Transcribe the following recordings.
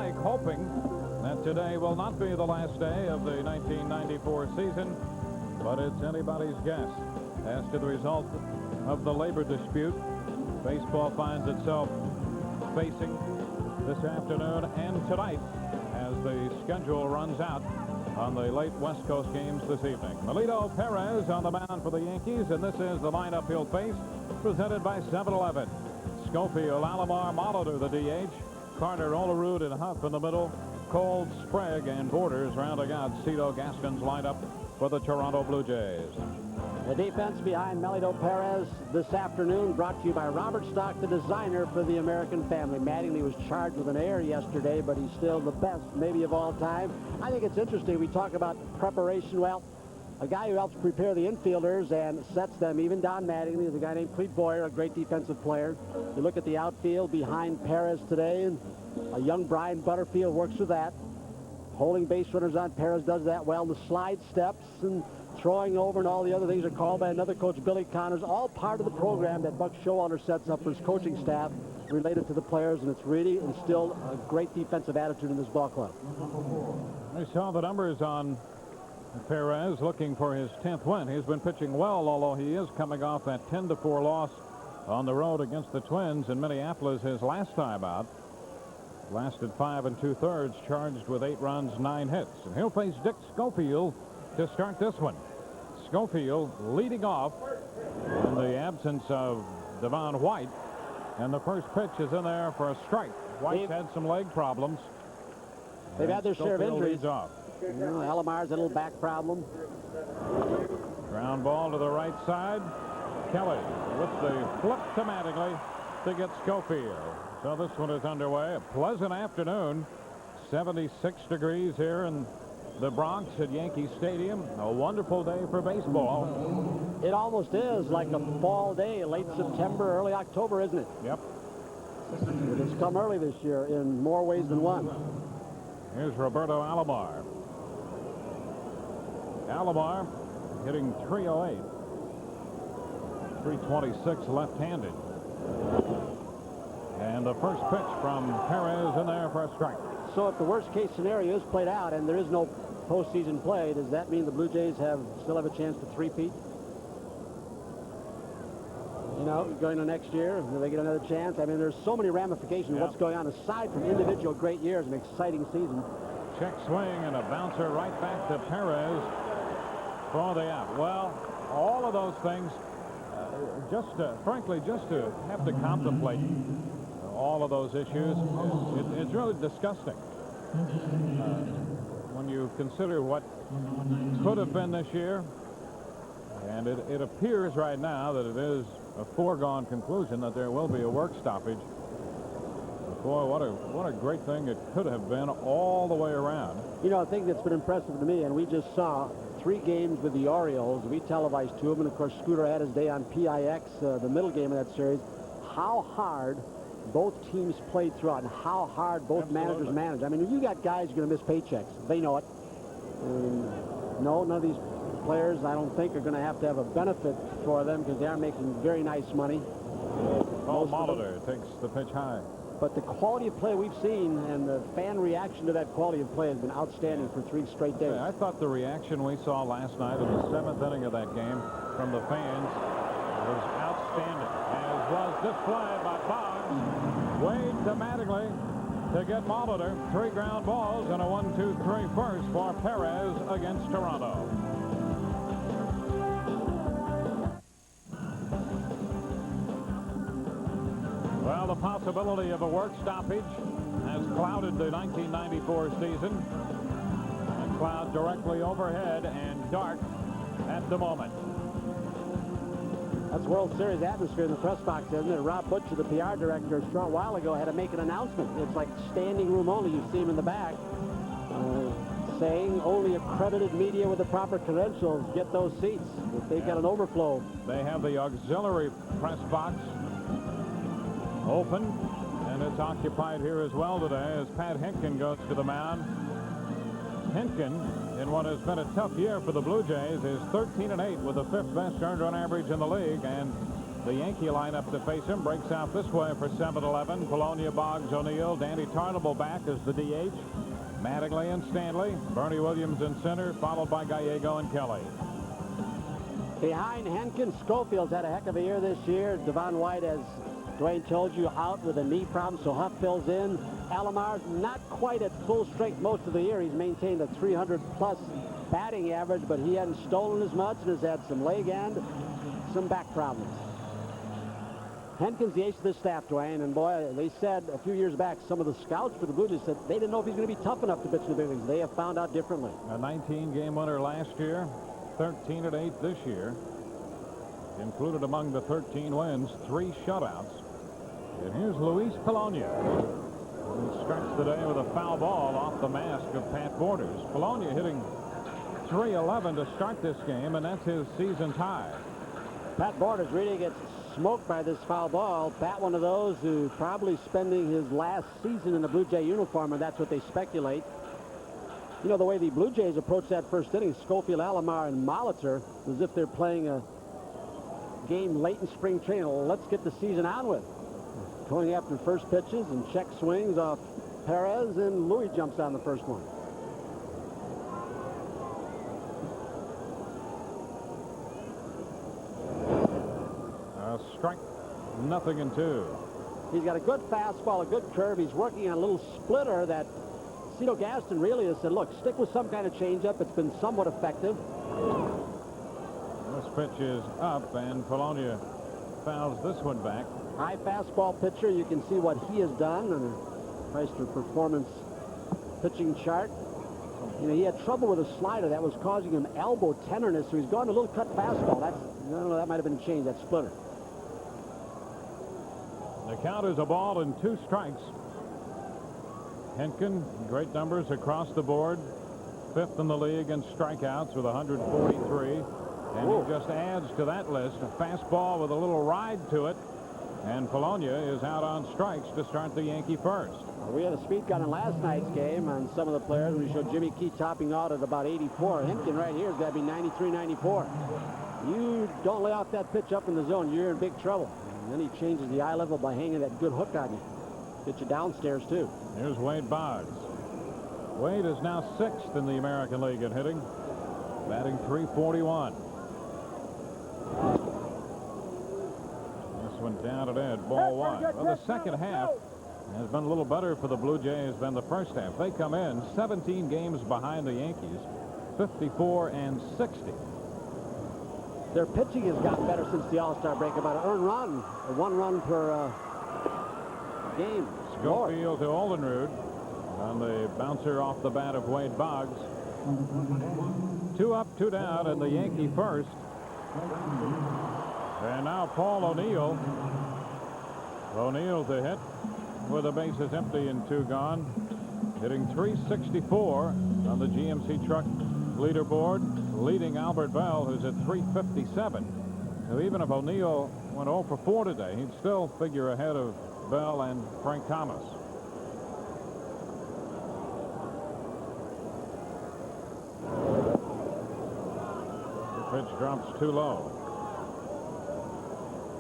like, hoping that today will not be the last day of the 1994 season, but it's anybody's guess as to the result of the labor dispute baseball finds itself facing this afternoon and tonight as the schedule runs out on the late West Coast games this evening. Melito Perez on the mound for the Yankees, and this is the lineup he'll face, presented by 7-Eleven. Schofield, Alomar, Molitor, the DH. Carter, Olerud, and Huff in the middle. Cole, Sprague, and Borders rounding out Cito Gaston's lineup for the Toronto Blue Jays. The defense behind Melito Perez this afternoon brought to you by Robert Stock, the designer for the American family. Mattingly was charged with an error yesterday, but he's still the best, maybe of all time. I think it's interesting. We talk about preparation. Well, a guy who helps prepare the infielders and sets them, even Don Mattingly, is a guy named Clete Boyer, a great defensive player. You look at the outfield behind Perez today, and a young Brian Butterfield works with that. Holding base runners on, Perez does that well. The slide steps and throwing over and all the other things are called by another coach, Billy Connors, all part of the program that Buck Showalter sets up for his coaching staff related to the players, and it's really instilled a great defensive attitude in this ball club. I saw the numbers on Perez looking for his 10th win. He's been pitching well, although he is coming off that 10-4 loss on the road against the Twins in Minneapolis his last time out. Lasted 5 2/3, charged with 8 runs, 9 hits. And he'll face Dick Schofield to start this one. Schofield leading off in the absence of Devon White, and the first pitch is in there for a strike. White's had some leg problems. They've had their share of injuries. Leads off. You know, Alomar's a little back problem. Ground ball to the right side. Kelly with the flip to Mattingly to get Schofield. So this one is underway. A pleasant afternoon. 76 degrees here in the Bronx at Yankee Stadium. A wonderful day for baseball. It almost is like a fall day, late September, early October, isn't it? Yep. It has come early this year in more ways than one. Here's Roberto Alomar. Alomar hitting .308. .326 left-handed. And the first pitch from Perez in there for a strike. So if the worst-case scenario is played out and there is no postseason play, does that mean the Blue Jays still have a chance to three-peat? You know, going to next year, will they get another chance? I mean, there's so many ramifications of what's going on. Aside from individual great years, an exciting season. Check swing and a bouncer right back to Perez for the out. Well, all of those things, frankly, just to have to contemplate all of those issues, it's really disgusting. When you consider what could have been this year, and it appears right now that it is a foregone conclusion that there will be a work stoppage. Boy, what a great thing it could have been all the way around. You know, a thing that's been impressive to me, and we just saw 3 games with the Orioles. We televised 2 of them, and of course Scooter had his day on PIX, the middle game of that series. How hard both teams played throughout, and how hard both managers managed. I mean, you got guys who are going to miss paychecks. They know it. No, none of these players, I don't think, are going to have a benefit for them because they are making very nice money. Molitor takes the pitch high. But the quality of play we've seen and the fan reaction to that quality of play has been outstanding for 3 straight days. I thought the reaction we saw last night in the 7th inning of that game from the fans was outstanding, as was displayed by Boggs. Wade to Mattingly to get Molitor. 3 ground balls and a 1-2-3 first for Perez against Toronto. Well, the possibility of a work stoppage has clouded the 1994 season. A cloud directly overhead and dark at the moment. That's World Series atmosphere in the press box, isn't it? Rob Butcher, the PR director, a short while ago had to make an announcement. It's like standing room only. You see him in the back saying only accredited media with the proper credentials get those seats. If they've got an overflow. They have the auxiliary press box open, and it's occupied here as well today as Pat Hinkin goes to the mound. Hinkin, in what has been a tough year for the Blue Jays, is 13-8 with the 5th best earned run average in the league, and the Yankee lineup to face him. Breaks out this way for 7-11. Polonia, Boggs, O'Neill. Danny Tarnable back as the DH. Mattingly and Stanley. Bernie Williams in center, followed by Gallego and Kelly. Behind Henkin, Schofield's had a heck of a year this year. Devon White, as Dwayne told you, out with a knee problem, so Huff fills in. Alomar's not quite at full strength most of the year. He's maintained a 300-plus batting average, but he hadn't stolen as much and has had some leg and some back problems. Henkin's the ace of this staff, Dwayne, and boy, they said a few years back, some of the scouts for the Blue Jays said they didn't know if he's going to be tough enough to pitch in the big leagues. They have found out differently. A 19-game winner last year, 13-8 this year. Included among the 13 wins, 3 shutouts. And here's Luis Polonia, who starts the day with a foul ball off the mask of Pat Borders. Polonia hitting .311 to start this game, and that's his season tie. Pat Borders really gets smoked by this foul ball. Pat, one of those who probably spending his last season in the Blue Jay uniform, and that's what they speculate. You know, the way the Blue Jays approach that first inning, Schofield, Alomar, and Molitor, as if they're playing a game late in spring training. Let's get the season on with. Going after first pitches and check swings off Perez, and Louis jumps on the first one. Strike, 0-2. He's got a good fastball, a good curve. He's working on a little splitter that Cito Gaston really has said, look, stick with some kind of changeup. It's been somewhat effective. This pitch is up, and Polonia fouls this one back. High fastball pitcher. You can see what he has done on a Chrysler Performance pitching chart. You know, he had trouble with a slider that was causing him elbow tenderness, so he's gone a little cut fastball. That's, I don't know, that might have been a change, that splitter. The count is a ball and 2 strikes. Henkin, great numbers across the board. 5th in the league in strikeouts with 143. And he just adds to that list a fastball with a little ride to it. And Polonia is out on strikes to start the Yankee first. We had a speed gun in last night's game on some of the players. We showed Jimmy Key topping out at about 84. Henkin right here has got to be 93, 94. You don't lay off that pitch up in the zone, you're in big trouble. And then he changes the eye level by hanging that good hook on you. Get you downstairs, too. Here's Wade Boggs. Wade is now 6th in the American League in hitting, batting .341. This one down at Ed, ball 1. Well, the second half has been a little better for the Blue Jays than the first half. They come in 17 games behind the Yankees, 54-60. Their pitching has gotten better since the All-Star break. About an earned run, 1 run per game. Schofield to Oldenrud on the bouncer off the bat of Wade Boggs. 2 up, 2 down, and the Yankee first. And now Paul O'Neill. O'Neill to hit with the bases empty and 2 gone. Hitting .364 on the GMC truck leaderboard, leading Albert Bell, who's at .357. So even if O'Neill went 0 for 4 today, he'd still figure ahead of Bell and Frank Thomas. The pitch drops too low.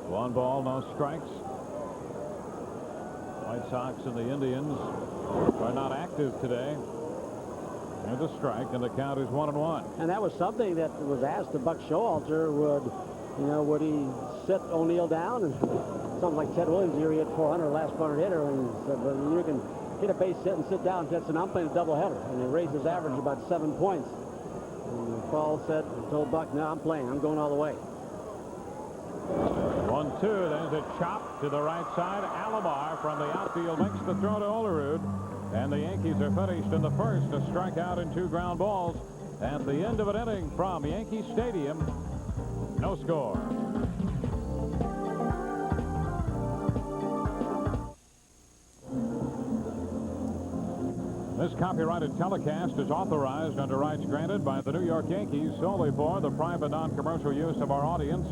1 ball, no strikes. White Sox and the Indians are not active today. And a strike, and the count is 1-1. And that was something that was asked of Buck Showalter. Would he sit O'Neill down? And something like Ted Williams here, he hit 400, last 400 hitter, and he said, well, you can hit a base hit and sit down. That's an I'm playing a doubleheader, and he raised his average about 7 points. And Paul said, told Buck, no, I'm playing. I'm going all the way. 1-2. There's a chop to the right side. Alomar from the outfield makes the throw to Olerud. And the Yankees are finished in the first. A strikeout and 2 ground balls at the end of an inning from Yankee Stadium. No score. This copyrighted telecast is authorized under rights granted by the New York Yankees solely for the private non-commercial use of our audience.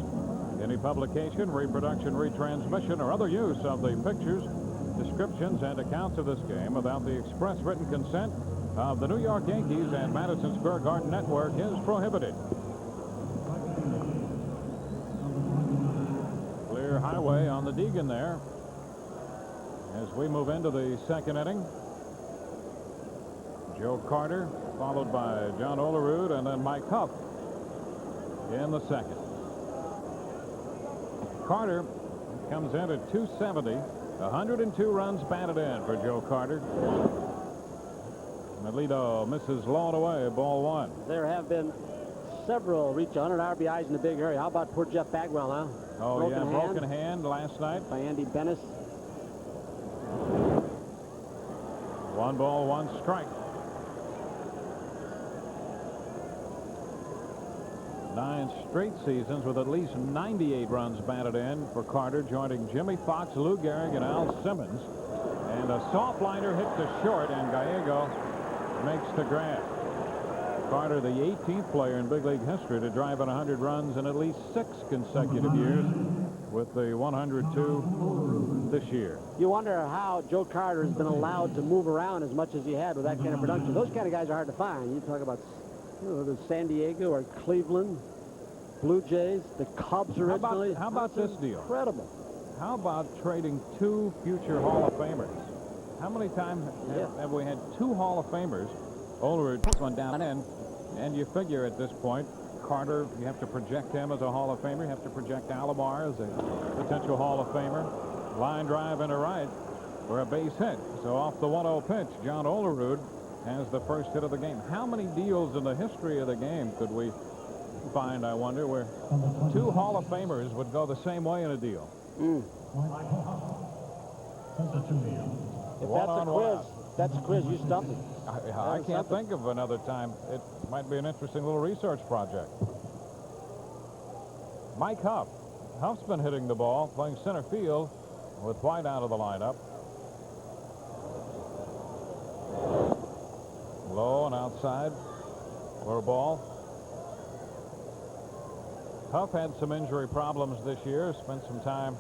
Any publication, reproduction, retransmission, or other use of the pictures, descriptions, and accounts of this game without the express written consent of the New York Yankees and Madison Square Garden Network is prohibited. Clear underway on the Deegan there as we move into the second inning. Joe Carter, followed by John Olerud, and then Mike Huff in the second. Carter comes in at 270, 102 runs batted in for Joe Carter. Melito misses low and away, ball one. There have been several reach 100 RBIs in the big area. How about poor Jeff Bagwell now? Oh, broken hand last night by Andy Bennis. 1 ball, 1 strike. 9 straight seasons with at least 98 runs batted in for Carter, joining Jimmy Fox, Lou Gehrig, and Al Simmons. And a soft liner hit to short, and Gallego makes the grab. Carter, the 18th player in big league history to drive in 100 runs in at least 6 consecutive years, with the 102 this year. You wonder how Joe Carter has been allowed to move around as much as he had with that kind of production. Those kind of guys are hard to find. You talk about the San Diego or Cleveland, Blue Jays, the Cubs originally. How about this deal? Incredible. How about trading 2 future Hall of Famers? How many times have we had 2 Hall of Famers? Olerud puts one down in, and you figure at this point, Carter, you have to project him as a Hall of Famer. You have to project Alomar as a potential Hall of Famer. Line drive into right for a base hit. So off the 1-0 pitch, John Olerud has the first hit of the game. How many deals in the history of the game could we find, I wonder, where 2 Hall of Famers would go the same way in a deal? If that's a quiz, you stumped me. I can't think of another time. It might be an interesting little research project. Mike Huff. Huff's been hitting the ball, playing center field with White out of the lineup. Low and outside for a ball. Huff had some injury problems this year. Spent some time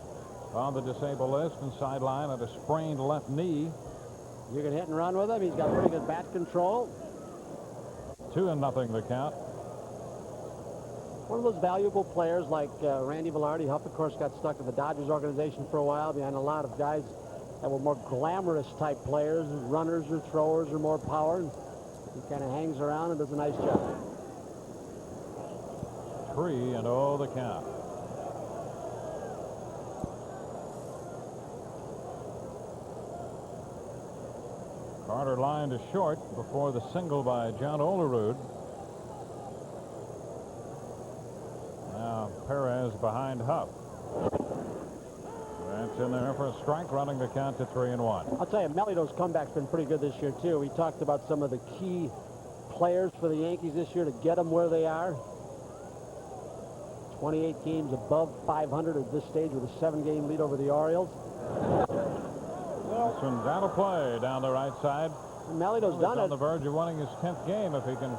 on the disabled list and sideline at a sprained left knee. You can hit and run with him. He's got pretty good bat control. 2-0 the count. One of those valuable players like Randy Velarde. Huff, of course, got stuck in the Dodgers organization for a while behind a lot of guys that were more glamorous type players, runners or throwers or more power. He kind of hangs around and does a nice job. 3-0 the count. Carter lined to short before the single by John Olerud. Now Perez behind Huff. That's in there for a strike, running the count to 3-1. I'll tell you, Melito's comeback's been pretty good this year, too. We talked about some of the key players for the Yankees this year to get them where they are. 28 games above 500 at this stage with a 7-game lead over the Orioles. This one's out of play down the right side. Melito's done it. On the verge of winning his 10th game if he can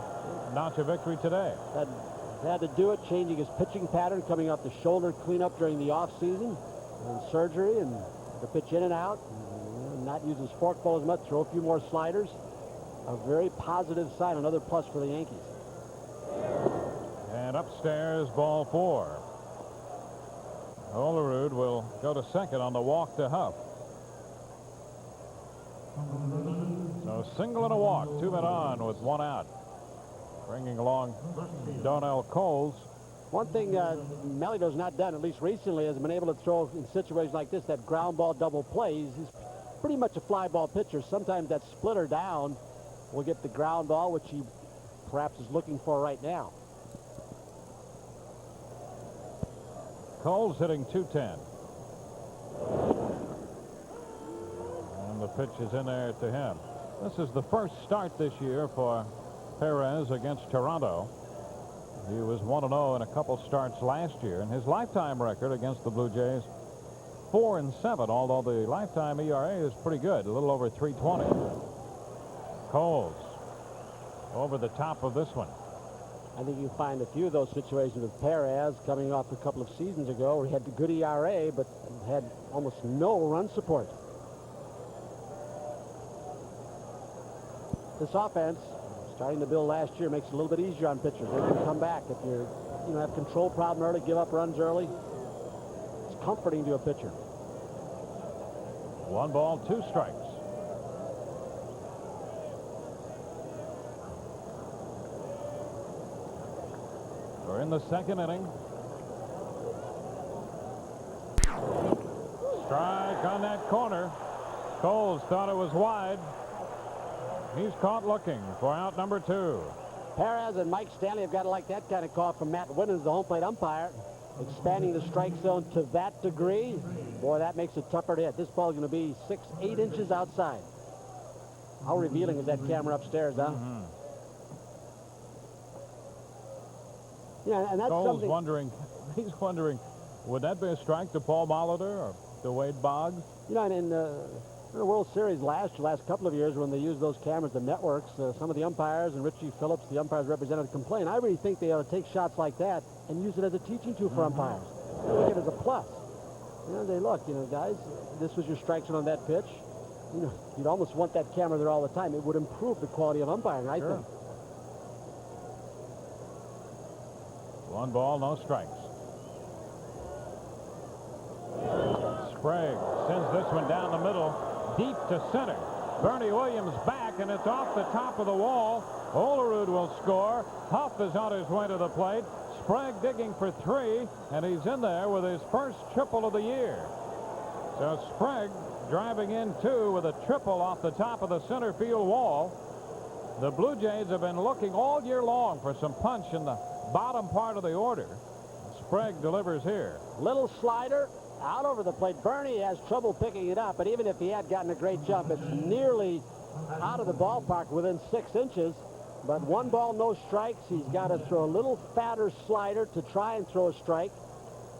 notch a victory today. Had to do it, changing his pitching pattern, coming off the shoulder cleanup during the off-season and surgery, and the pitch in and out, and not use his forkball as much, throw a few more sliders. A very positive sign, another plus for the Yankees. And upstairs, ball 4. Olerud will go to second on the walk to Huff. So single and a walk, 2 men on with 1 out. Bringing along Donnell Coles. One thing Melito's not done, at least recently, has been able to throw in situations like this, that ground ball double play. He's pretty much a fly ball pitcher. Sometimes that splitter down will get the ground ball, which he perhaps is looking for right now. Coles hitting .210. And the pitch is in there to him. This is the first start this year for Perez against Toronto. He was 1-0 in a couple starts last year, and his lifetime record against the Blue Jays 4-7, although the lifetime ERA is pretty good, a little over 3.20. Coles over the top of this one. I think you find a few of those situations with Perez coming off a couple of seasons ago where he had the good ERA but had almost no run support. This offense, starting to build last year, makes it a little bit easier on pitchers. They can come back if you have control problem early, give up runs early. It's comforting to a pitcher. 1 ball, 2 strikes. We're in the second inning. Strike on that corner. Coles thought it was wide. He's caught looking for out number 2. Perez and Mike Stanley have got to like that kind of call from Matt Winans, the home plate umpire. Expanding the strike zone to that degree, boy, that makes it tougher to hit. This ball is going to be 6-8 inches outside. How revealing is that camera upstairs, huh? Yeah, and that's Cole's something. he's wondering, would that be a strike to Paul Molitor or to Wade Boggs? You know, and in the World Series last couple of years when they used those cameras, the networks, some of the umpires and Richie Phillips, the umpires representative, complained. I really think they ought to take shots like that and use it as a teaching tool for umpires. They look at it as a plus. You know, they look, you know, guys, this was your strike zone on that pitch. You know, you'd almost want that camera there all the time. It would improve the quality of umpiring, I think. 1 ball, no strikes. Sprague sends this one down the middle, deep to center. Bernie Williams back, and it's off the top of the wall. Olerud will score. Huff is on his way to the plate. Sprague digging for 3, and he's in there with his first triple of the year. So Sprague driving in 2 with a triple off the top of the center field wall. The Blue Jays have been looking all year long for some punch in the bottom part of the order. Sprague delivers here. Little slider out over the plate. Bernie has trouble picking it up, but even if he had gotten a great jump, it's nearly out of the ballpark within 6 inches. But 1 ball, no strikes. He's got to throw a little fatter slider to try and throw a strike.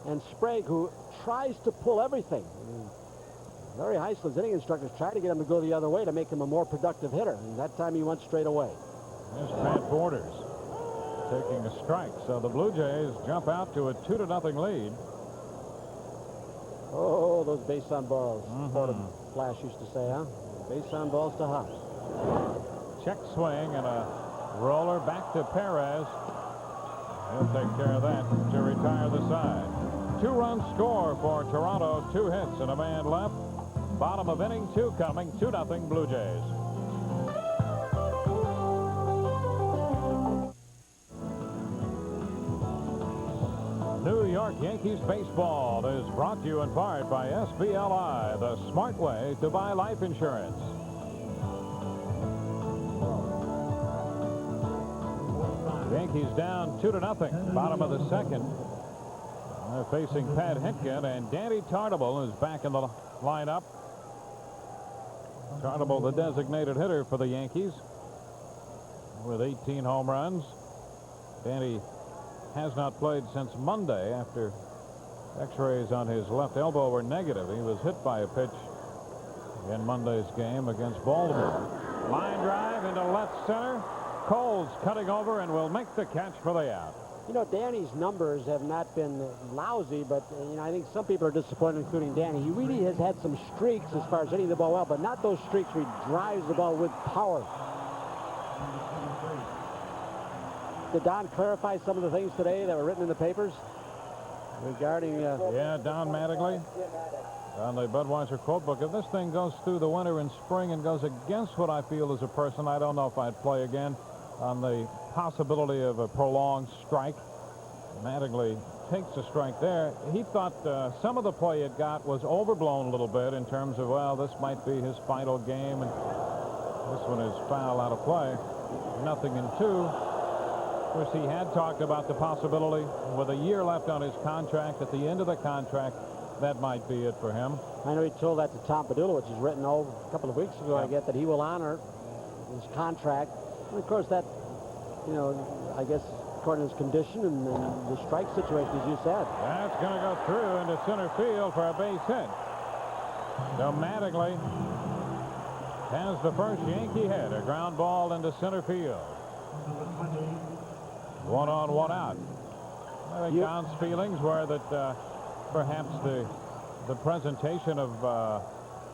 And Sprague, who tries to pull everything. Larry Heisler's hitting instructors try to get him to go the other way to make him a more productive hitter. And that time he went straight away. There's Pat Borders taking a strike. So the Blue Jays jump out to a 2-0 lead. Oh, those base on balls. Flash used to say, huh? Base on balls to Huff. Check swing and a roller back to Perez. He'll take care of that to retire the side. 2-run score for Toronto. 2 hits and a man left. Bottom of inning 2 coming. 2-0 Blue Jays. New York Yankees baseball is brought to you in part by SBLI, the smart way to buy life insurance. Yankees down 2-0, bottom of the second. They're facing Pat Hentgen, and Danny Tartable is back in the lineup. Tartable, the designated hitter for the Yankees, with 18 home runs. Danny has not played since Monday after x-rays on his left elbow were negative. He was hit by a pitch in Monday's game against Baltimore. Line drive into left center. Coles cutting over and will make the catch for the out. You know, Danny's numbers have not been lousy, but, you know, I think some people are disappointed, including Danny. He really has had some streaks as far as hitting the ball well, but not those streaks where he drives the ball with power. Did Don clarify some of the things today that were written in the papers regarding... Yeah, Don Mattingly on the Budweiser quote book. If this thing goes through the winter and spring and goes against what I feel as a person, I don't know if I'd play again. On the possibility of a prolonged strike, Mattingly takes a strike there. He thought some of the play it got was overblown a little bit in terms of, well, this might be his final game, and this one is foul out of play. 0-2. Of course, he had talked about the possibility with a year left on his contract. At the end of the contract, that might be it for him. I know he told that to Tom Padula, which is written a couple of weeks ago, I get, that he will honor his contract. And of course, that, you know, I guess according to his condition and the strike situation, as you said. That's going to go through into center field for a base hit. So Mattingly has the first Yankee hit, a ground ball into center field. 1 on, 1 out. I think Don's feelings were that perhaps the presentation of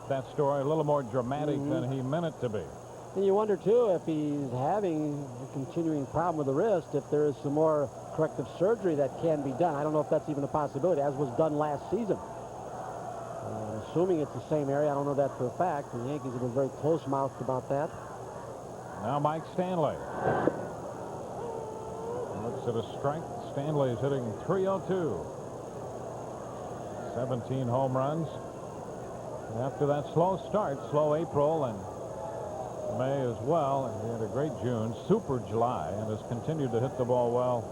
that story a little more dramatic than he meant it to be. And you wonder, too, if he's having a continuing problem with the wrist, if there is some more corrective surgery that can be done. I don't know if that's even a possibility, as was done last season. assuming it's the same area. I don't know that for a fact. The Yankees have been very close-mouthed about that. Now Mike Stanley. Looks at a strike. Stanley is hitting .302. 17 home runs. After that slow start, slow April and May as well, and he had a great June, super July, and has continued to hit the ball well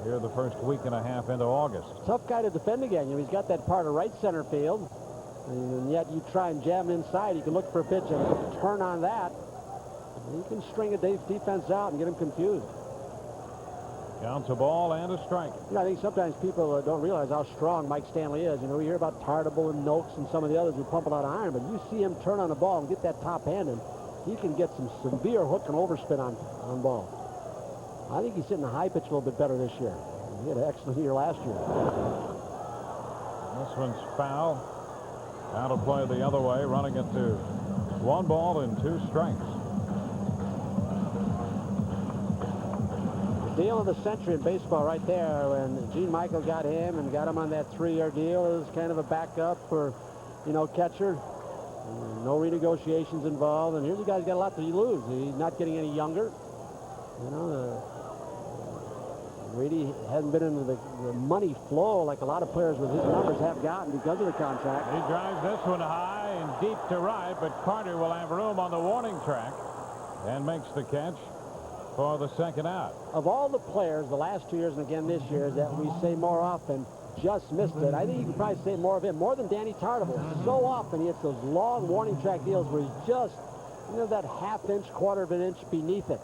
here the first week and a half into August. Tough guy to defend again. You know, he's got that part of right center field, and yet you try and jam inside. You can look for a pitch and turn on that. You can string a defense out and get him confused. Counts a ball and a strike. You know, I think sometimes people don't realize how strong Mike Stanley is. You know, we hear about Tartable and Noakes and some of the others who pump a lot of iron, but you see him turn on the ball and get that top hand, and he can get some severe hook and overspin on ball. I think he's hitting the high pitch a little bit better this year. He had an excellent year last year. This one's foul. Out of play the other way, running it to 1 ball and 2 strikes. The deal of the century in baseball right there, when Gene Michael got him and got him on that 3-year deal, it was kind of a backup for, you know, catcher. No renegotiations involved, and here's a guy's got a lot to lose. He's not getting any younger. You know, Reedy hasn't been into the money flow like a lot of players with his numbers have gotten because of the contract. He drives this one high and deep to right, but Carter will have room on the warning track and makes the catch for the second out. Of all the players the last 2 years and again this year that we say more often just missed it, I think you can probably say more of him, more than Danny Tartable. So often he hits those long warning track deals where he's just, you know, that half-inch, quarter of an inch beneath it.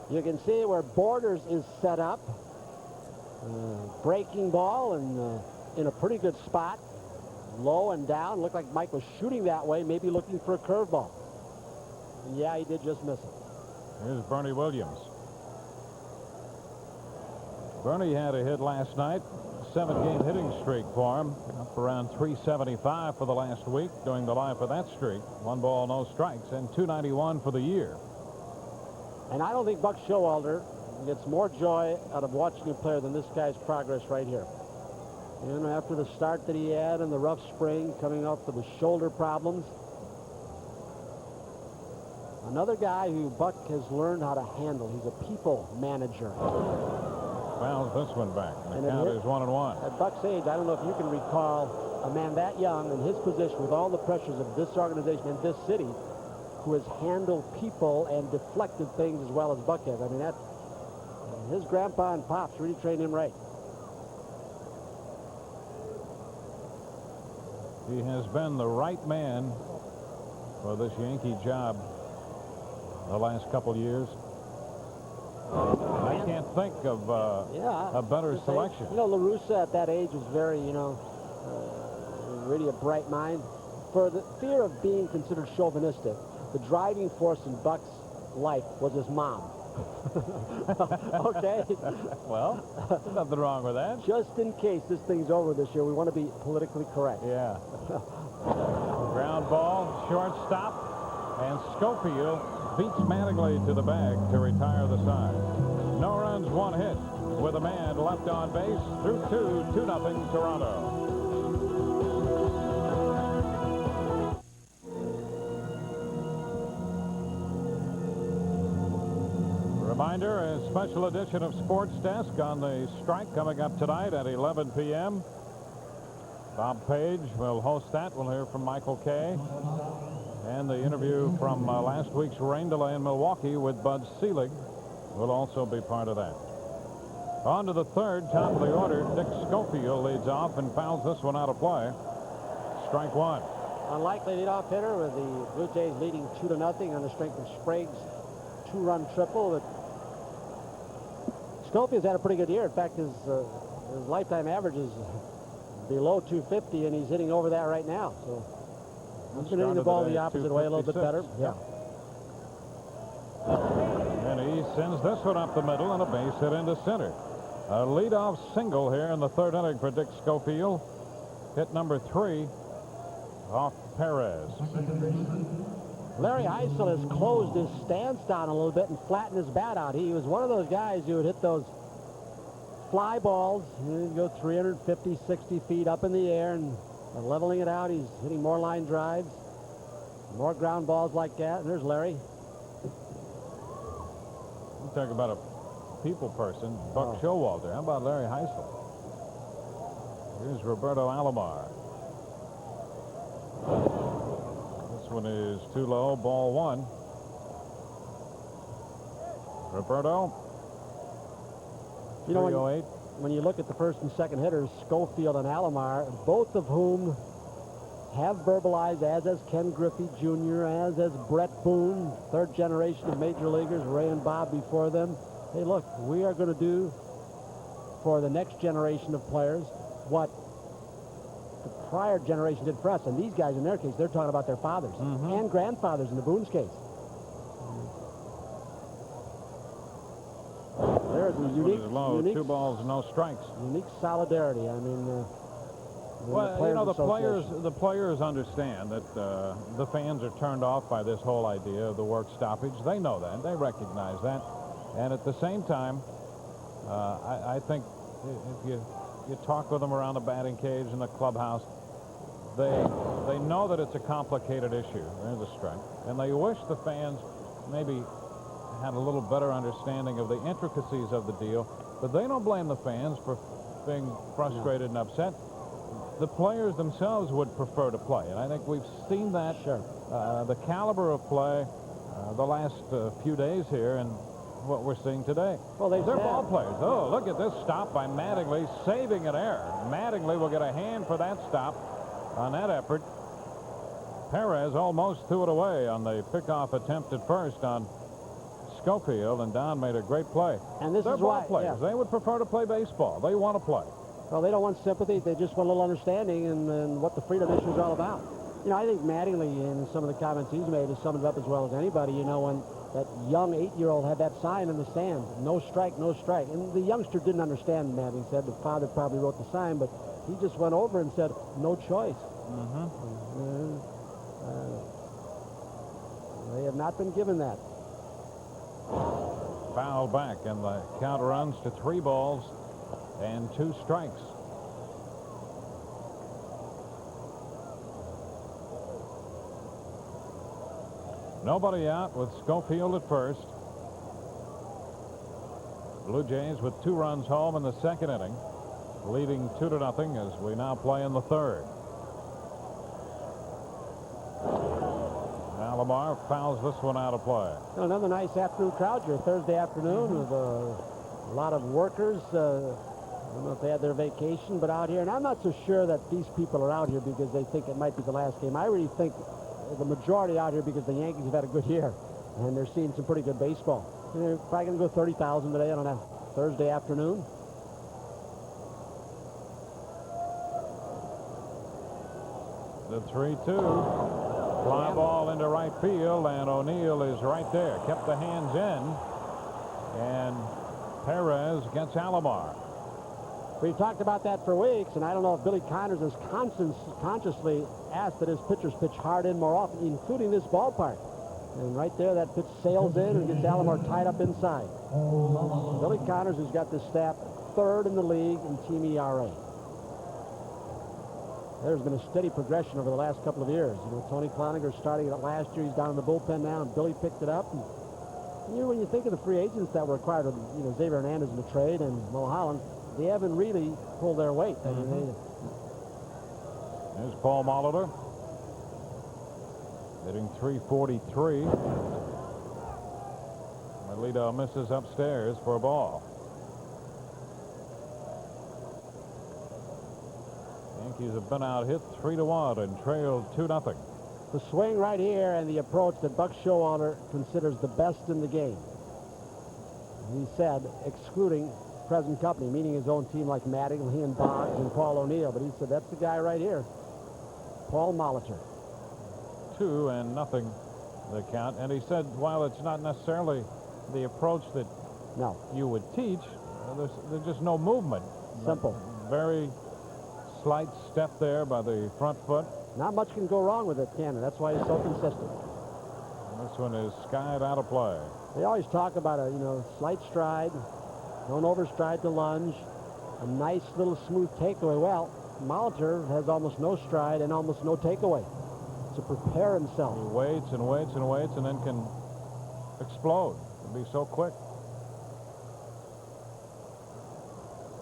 You can see where Borders is set up. Breaking ball and in a pretty good spot. Low and down. Looked like Mike was shooting that way, maybe looking for a curveball. And yeah, he did just miss it. Here's Bernie Williams. Bernie had a hit last night. 7-game hitting streak for him. Up around 375 for the last week during the life of that streak. 1 ball, no strikes, and 291 for the year. And I don't think Buck Showalter gets more joy out of watching a player than this guy's progress right here. You know, after the start that he had and the rough spring, coming off with the shoulder problems. Another guy who Buck has learned how to handle. He's a people manager. Fouls this one back. The count is 1-1. At Buck's age, I don't know if you can recall a man that young in his position with all the pressures of this organization and this city who has handled people and deflected things as well as Buck has. I mean, that his grandpa and pops really trained him right. He has been the right man for this Yankee job the last couple years. I can't think of a better selection. You know, La Russa at that age was very, you know, really a bright mind. For the fear of being considered chauvinistic, the driving force in Buck's life was his mom. Okay? Well, nothing wrong with that. Just in case this thing's over this year, we want to be politically correct. Yeah. Ground ball, shortstop, and Schofield beats Mattingly to the bag to retire the side. No runs, 1 hit, with a man left on base through 2-0 Toronto. Reminder, a special edition of Sports Desk on the strike coming up tonight at 11 p.m. Bob Page will host that. We'll hear from Michael Kay. And the interview from last week's rain delay in Milwaukee with Bud Selig will also be part of that. On to the third, top of the order. Dick Schofield leads off and fouls this one out of play. Strike 1. Unlikely leadoff hitter with the Blue Jays leading 2-0 on the strength of Sprague's 2-run triple. But Schofield's had a pretty good year. In fact, his lifetime average is below 250, and he's hitting over that right now. So he's been hitting the ball the opposite way a little bit better. Yeah. And he sends this one up the middle and a base hit into center. A leadoff single here in the third inning for Dick Schofield. Hit number 3 off Perez. Larry Eisel has closed his stance down a little bit and flattened his bat out. He was one of those guys who would hit those fly balls. He'd go 350, 60 feet up in the air and And leveling it out, he's hitting more line drives, more ground balls like that. And there's Larry. You talk about a people person, Buck Showalter. How about Larry Heisel? Here's Roberto Alomar. This one is too low, ball one. Roberto, You know, 308. when you look at the first and second hitters, Schofield and Alomar, both of whom have verbalized, as has Ken Griffey Jr., as has Brett Boone, third generation of major leaguers, Ray and Bob before them. Hey, look, we are going to do for the next generation of players what the prior generation did for us. And these guys, in their case, they're talking about their fathers and grandfathers in the Boone's case. There's a unique, two balls, no strikes. Unique solidarity. I mean, well, you know, the players understand that the fans are turned off by this whole idea of the work stoppage. They know that. They recognize that. And at the same time, I think if you talk with them around the batting cage in the clubhouse, they know that it's a complicated issue. There's a strike. And they wish the fans maybe had a little better understanding of the intricacies of the deal, but they don't blame the fans for being frustrated and upset. The players themselves would prefer to play, and I think we've seen that. Sure. The caliber of play the last few days here and what we're seeing today. Well, they're ball players. Oh, look at this stop by Mattingly, saving an error. Mattingly will get a hand for that stop on that effort. Perez almost threw it away on the pickoff attempt at first on Schofield, and Don made a great play. And this They're is ball why, players. They would prefer to play baseball. They want to play. Well, they don't want sympathy. They just want a little understanding and what the freedom issue is all about. You know, I think Mattingly, in some of the comments he's made, has summed it up as well as anybody. You know, when that young 8-year-old had that sign in the stands, no strike, no strike. And the youngster didn't understand that. He said the father probably wrote the sign, but he just went over and said, no choice. They have not been given that. Foul back, and the count runs to 3 balls and 2 strikes. Nobody out with Schofield at first. Blue Jays with 2 runs home in the second inning, leading 2-0 as we now play in the third. Alomar fouls this one out of play. Another nice afternoon crowd here, Thursday afternoon, with a lot of workers. I don't know if they had their vacation, but out here. And I'm not so sure that these people are out here because they think it might be the last game. I really think the majority out here because the Yankees have had a good year, and they're seeing some pretty good baseball. And they're probably going to go 30,000 today on a Thursday afternoon. The 3-2. Fly ball into right field, and O'Neill is right there. Kept the hands in, and Perez gets Alomar. We talked about that for weeks, and I don't know if Billy Connors has consciously asked that his pitchers pitch hard in more often, including this ballpark. And right there, that pitch sails in and gets Alomar tied up inside. Billy Connors has got this staff 3rd in the league in team ERA. There's been a steady progression over the last couple of years. You know, Tony Cloninger starting it last year. He's down in the bullpen now, and Billy picked it up. And, you know, when you think of the free agents that were acquired with, you know, Xavier Hernandez in the trade and Mulholland, they haven't really pulled their weight. I mean, There's Paul Molitor hitting .343. Alito misses upstairs for a ball. Yankees have been out hit 3-1 and trailed 2-0. The swing right here and the approach that Buck Showalter considers the best in the game. He said, excluding present company, meaning his own team like Mattingly and Boggs and Paul O'Neill. But he said, that's the guy right here, Paul Molitor. 2-0 the count. And he said, while it's not necessarily the approach that you would teach, there's just no movement. Simple. Very slight step there by the front foot. Not much can go wrong with it, can it? That's why he's so consistent. And this one is skied out of play. They always talk about a, you know, slight stride, don't overstride to lunge, a nice little smooth takeaway. Well, Molitor has almost no stride and almost no takeaway to prepare himself. He waits and waits and waits and then can explode. It'll be so quick.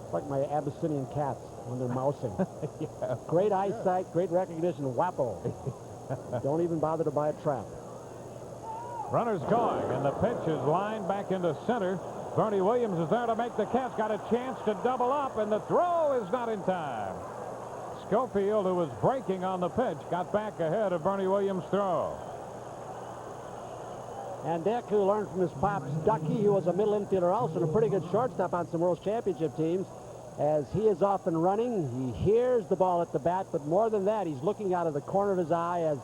It's like my Abyssinian cats when they're mousing. Yeah. Great eyesight, great recognition, whappo. Don't even bother to buy a trap. Runner's going, and the pitch is lined back into center. Bernie Williams is there to make the catch. Got a chance to double up, and the throw is not in time. Schofield, who was breaking on the pitch, got back ahead of Bernie Williams' throw. And Dick, who learned from his pops, Ducky, who was a middle infielder also, and a pretty good shortstop on some World Championship teams, as he is off and running, he hears the ball at the bat, but more than that, he's looking out of the corner of his eye as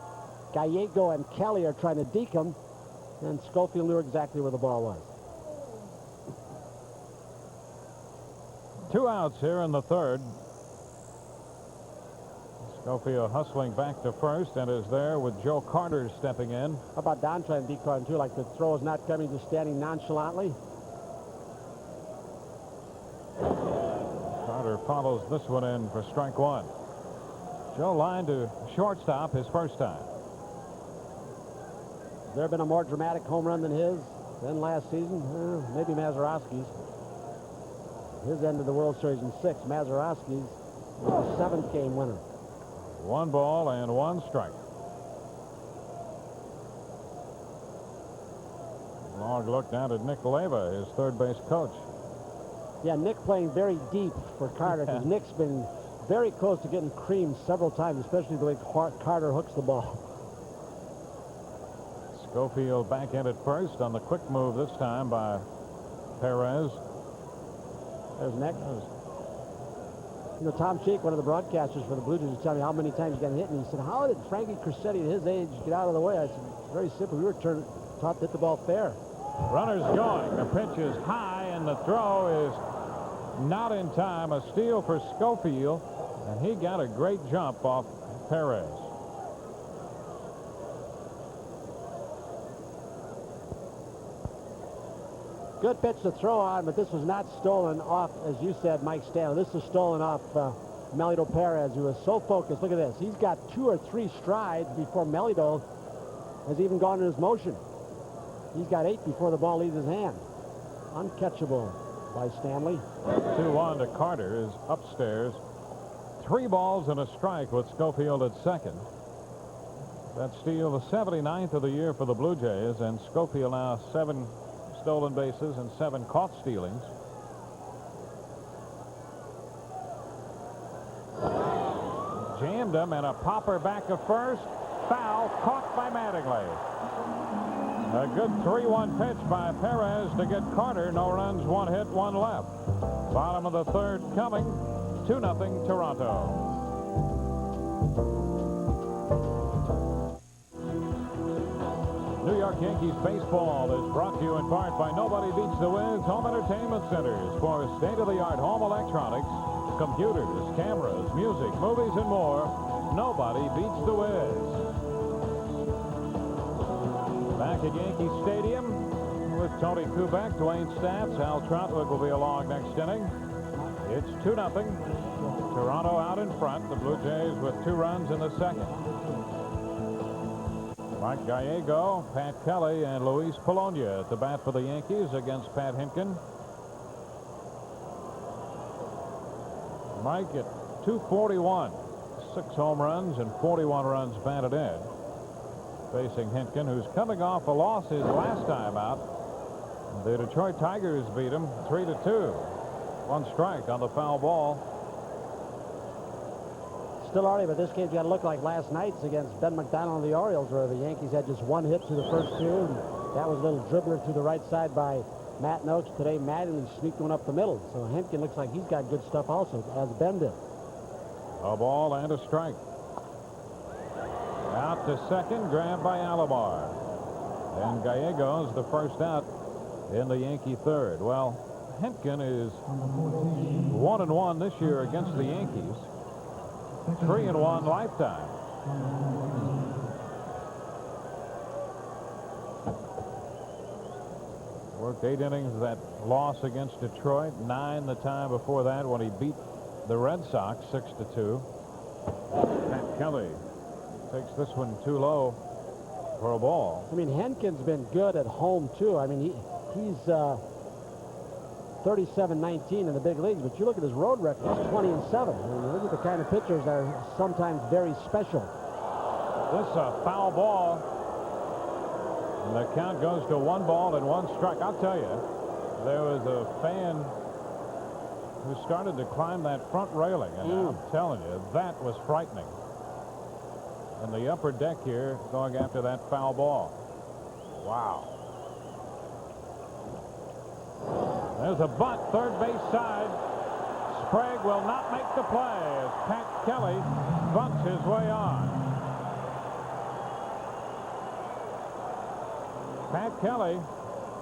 Gallego and Kelly are trying to deke him, and Schofield knew exactly where the ball was. 2 outs here in the third. Schofield hustling back to first and is there with Joe Carter stepping in. How about Don trying to deke him too, like the throw is not coming, just standing nonchalantly? Carter follows this one in for strike one. Joe lined to shortstop his first time. Has there been a more dramatic home run than his than last season? Maybe Mazeroski's. His end of the World Series in 6. Mazeroski's was a 7th game winner. 1 ball and 1 strike. Long look down at Nick Leyva, his third base coach. Yeah, Nick playing very deep for Carter because Nick's been very close to getting creamed several times, especially the way Carter hooks the ball. Schofield back in at first on the quick move this time by Perez. There's Nick. You know, Tom Cheek, one of the broadcasters for the Blue Jays, was telling me how many times he got hit, and he said, how did Frankie Crissetti at his age get out of the way? I said, it's very simple. We were taught to hit the ball fair. Runner's going. The pitch is high, and the throw is not in time. A steal for Schofield, and he got a great jump off Perez. Good pitch to throw on, but this was not stolen off, as you said, Mike Stanley. This was stolen off Melito Perez, who was so focused. Look at this. He's got 2 or 3 strides before Melito has even gone in his motion. He's got 8 before the ball leaves his hand. Uncatchable by Stanley. 2-1 to Carter is upstairs. 3 balls and a strike with Schofield at second. That steal, the 79th of the year for the Blue Jays, and Schofield now 7 stolen bases and 7 caught stealings. Jammed him, and a popper back to first. Foul, caught by Mattingly. A good 3-1 pitch by Perez to get Carter. No runs, 1 hit, 1 left. Bottom of the third coming. 2-0 Toronto. New York Yankees baseball is brought to you in part by Nobody Beats the Wiz Home Entertainment Centers for state-of-the-art home electronics, computers, cameras, music, movies, and more. Nobody beats the Wiz. Back at Yankee Stadium with Tony Kubek, Dwayne Stats, Al Trotwood will be along next inning. It's 2-0. Toronto out in front. The Blue Jays with 2 runs in the second. Mike Gallego, Pat Kelly, and Luis Polonia at the bat for the Yankees against Pat Hinkin. Mike at 241, 6 home runs and 41 runs batted in. Facing Hinkin, who's coming off a loss his last time out. The Detroit Tigers beat him 3-2. 1 strike on the foul ball. Still early, but this game's got to look like last night's against Ben McDonald and the Orioles, where the Yankees had just 1 hit through the first 2. And that was a little dribbler to the right side by Matt Noakes. Today, Mattingly sneaked one up the middle. So Hinkin looks like he's got good stuff also, as Ben did. A ball and a strike. Out to second, grabbed by Alomar. And Gallego's the first out in the Yankee third. Well, Hinkin is 1-1 this year against the Yankees. 3-1 lifetime. Worked 8 innings of that loss against Detroit. 9 the time before that when he beat the Red Sox 6-2. Pat Kelly takes this one too low for a ball. I mean, Henkin's been good at home, too. I mean, he's 37-19 in the big leagues, but you look at his road record, he's 20-7. I mean, look at the kind of pitchers that are sometimes very special. This is a foul ball. And the count goes to 1 ball and 1 strike. I'll tell you, there was a fan who started to climb that front railing, and I'm telling you, that was frightening. And the upper deck here going after that foul ball. Wow. There's a bunt, third base side. Sprague will not make the play as Pat Kelly bunts his way on. Pat Kelly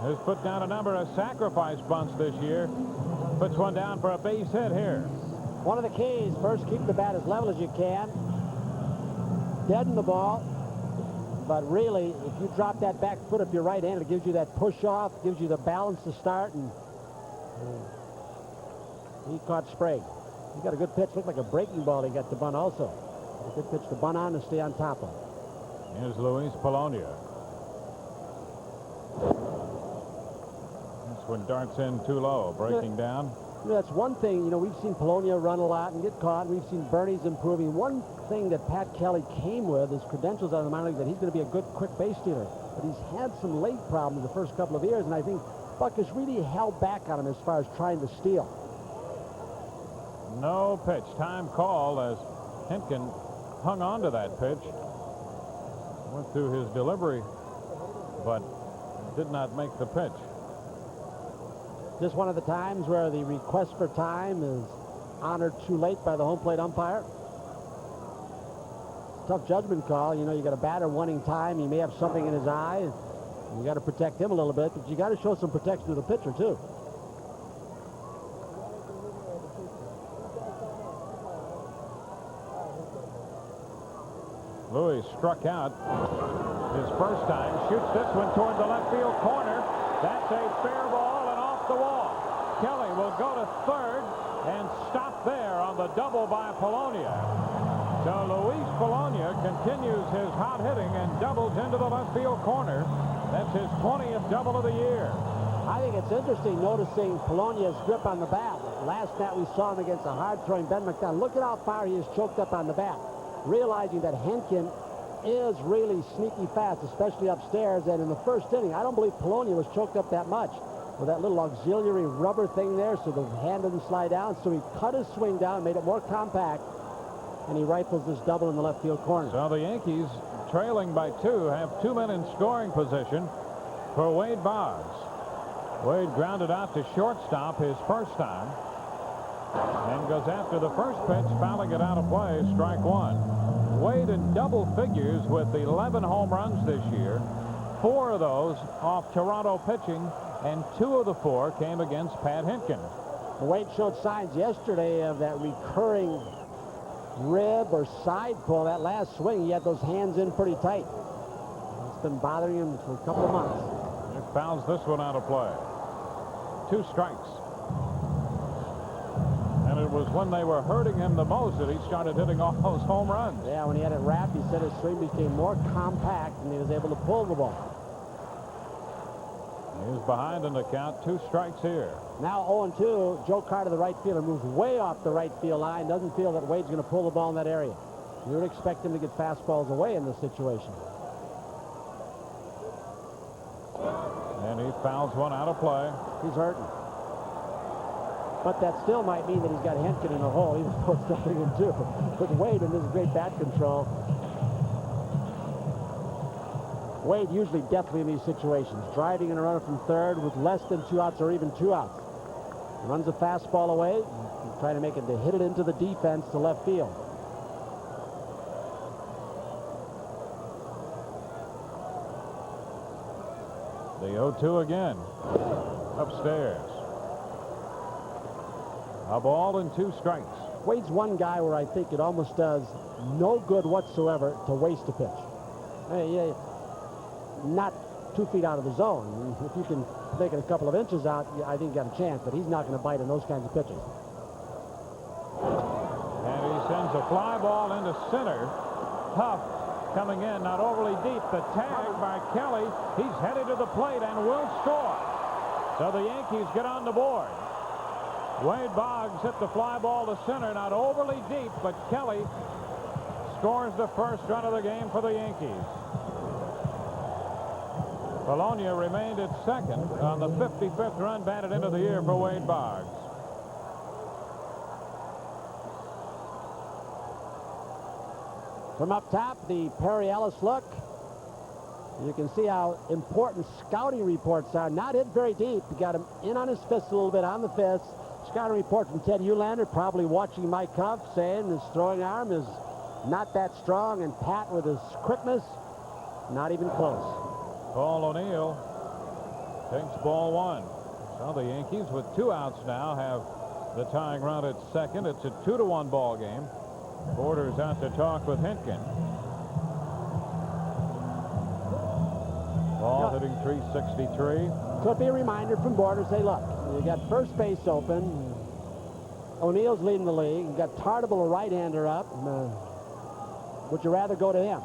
has put down a number of sacrifice bunts this year. Puts one down for a base hit here. One of the keys, first keep the bat as level as you can. Deaden the ball. But really, if you drop that back foot of your right hand, it gives you that push off, gives you the balance to start, and he caught Sprague. He got a good pitch. Looked like a breaking ball he got to bunt also. A good pitch to bunt on and stay on top of. Here's Luis Polonia. This one darts in too low, breaking down. You know, that's one thing. You know, we've seen Polonia run a lot and get caught. We've seen Bernie's improving. One thing that Pat Kelly came with, his credentials out of the minor league, that he's going to be a good quick base stealer. But he's had some late problems the first couple of years, and I think Buck has really held back on him as far as trying to steal. No pitch. Time call as Henkin hung on to that pitch. Went through his delivery, but did not make the pitch. Just one of the times where the request for time is honored too late by the home plate umpire. Tough judgment call. You know, you got a batter wanting time. He may have something in his eye. You got to protect him a little bit, but you got to show some protection to the pitcher, too. Louis struck out his first time. Shoots this one toward the left field corner. That's a fair ball and off the wall. Kelly will go to third and stop there on the double by Polonia. So Luis Polonia continues his hot hitting and doubles into the left field corner. That's his 20th double of the year. I think it's interesting noticing Polonia's grip on the bat. Last night we saw him against a hard-throwing Ben McDonald. Look at how far he is choked up on the bat. Realizing that Henkin is really sneaky fast, especially upstairs. And in the first inning, I don't believe Polonia was choked up that much with that little auxiliary rubber thing there so the hand didn't slide down. So he cut his swing down, made it more compact, and he rifles this double in the left field corner. So the Yankees, trailing by 2, have 2 men in scoring position for Wade Boggs. Wade grounded out to shortstop his first time and goes after the first pitch, fouling it out of play, strike 1. Wade in double figures with 11 home runs this year. 4 of those off Toronto pitching, and 2 of the 4 came against Pat Henkin. Wade showed signs yesterday of that recurring rib or side pull. That last swing, he had those hands in pretty tight. It's been bothering him for a couple of months. He fouls this one out of play. 2 strikes. And it was when they were hurting him the most that he started hitting all those home runs. Yeah, when he had it wrapped, he said his swing became more compact and he was able to pull the ball. He was behind in the count. 2 strikes here. Now 0-2. Joe Carter, the right fielder, moves way off the right field line. Doesn't feel that Wade's going to pull the ball in that area. You would expect him to get fastballs away in this situation. And he fouls one out of play. He's hurting. But that still might mean that he's got Henkin in a hole, even though it's nothing in 2. With Wade in this great bat control. Wade usually definitely in these situations, driving in a runner from third with less than 2 outs or even 2 outs. Runs a fastball away, trying to make it to hit it into the defense to left field. The 0-2 again. Upstairs. A ball and 2 strikes. Wade's one guy where I think it almost does no good whatsoever to waste a pitch. Yeah, not 2 feet out of the zone. If you can make it a couple of inches out, I think you got a chance, but he's not going to bite in those kinds of pitches. a fly ball into center. Huff coming in, not overly deep. The tag by Kelly. He's headed to the plate and will score. So the Yankees get on the board. Wade Boggs hit the fly ball to center, not overly deep, but Kelly scores the first run of the game for the Yankees. Polonia remained at second on the 55th run batted into the year for Wade Boggs. From up top, the Perry Ellis look. You can see how important scouting reports are. Not hit very deep. He got him in on his fist a little bit, on the fist. Scouting report from Ted Eulander, probably watching Mike Huff, saying his throwing arm is not that strong, and Pat with his quickness, not even close. Paul O'Neill takes ball one. So the Yankees, with 2 outs now, have the tying run at second. It's a 2-1 ball game. Borders out to talk with Hinkin. Ball hitting .363. Could be a reminder from Borders. Say, look, you got first base open. O'Neill's leading the league. You got Tartable, a right-hander, up. Would you rather go to him?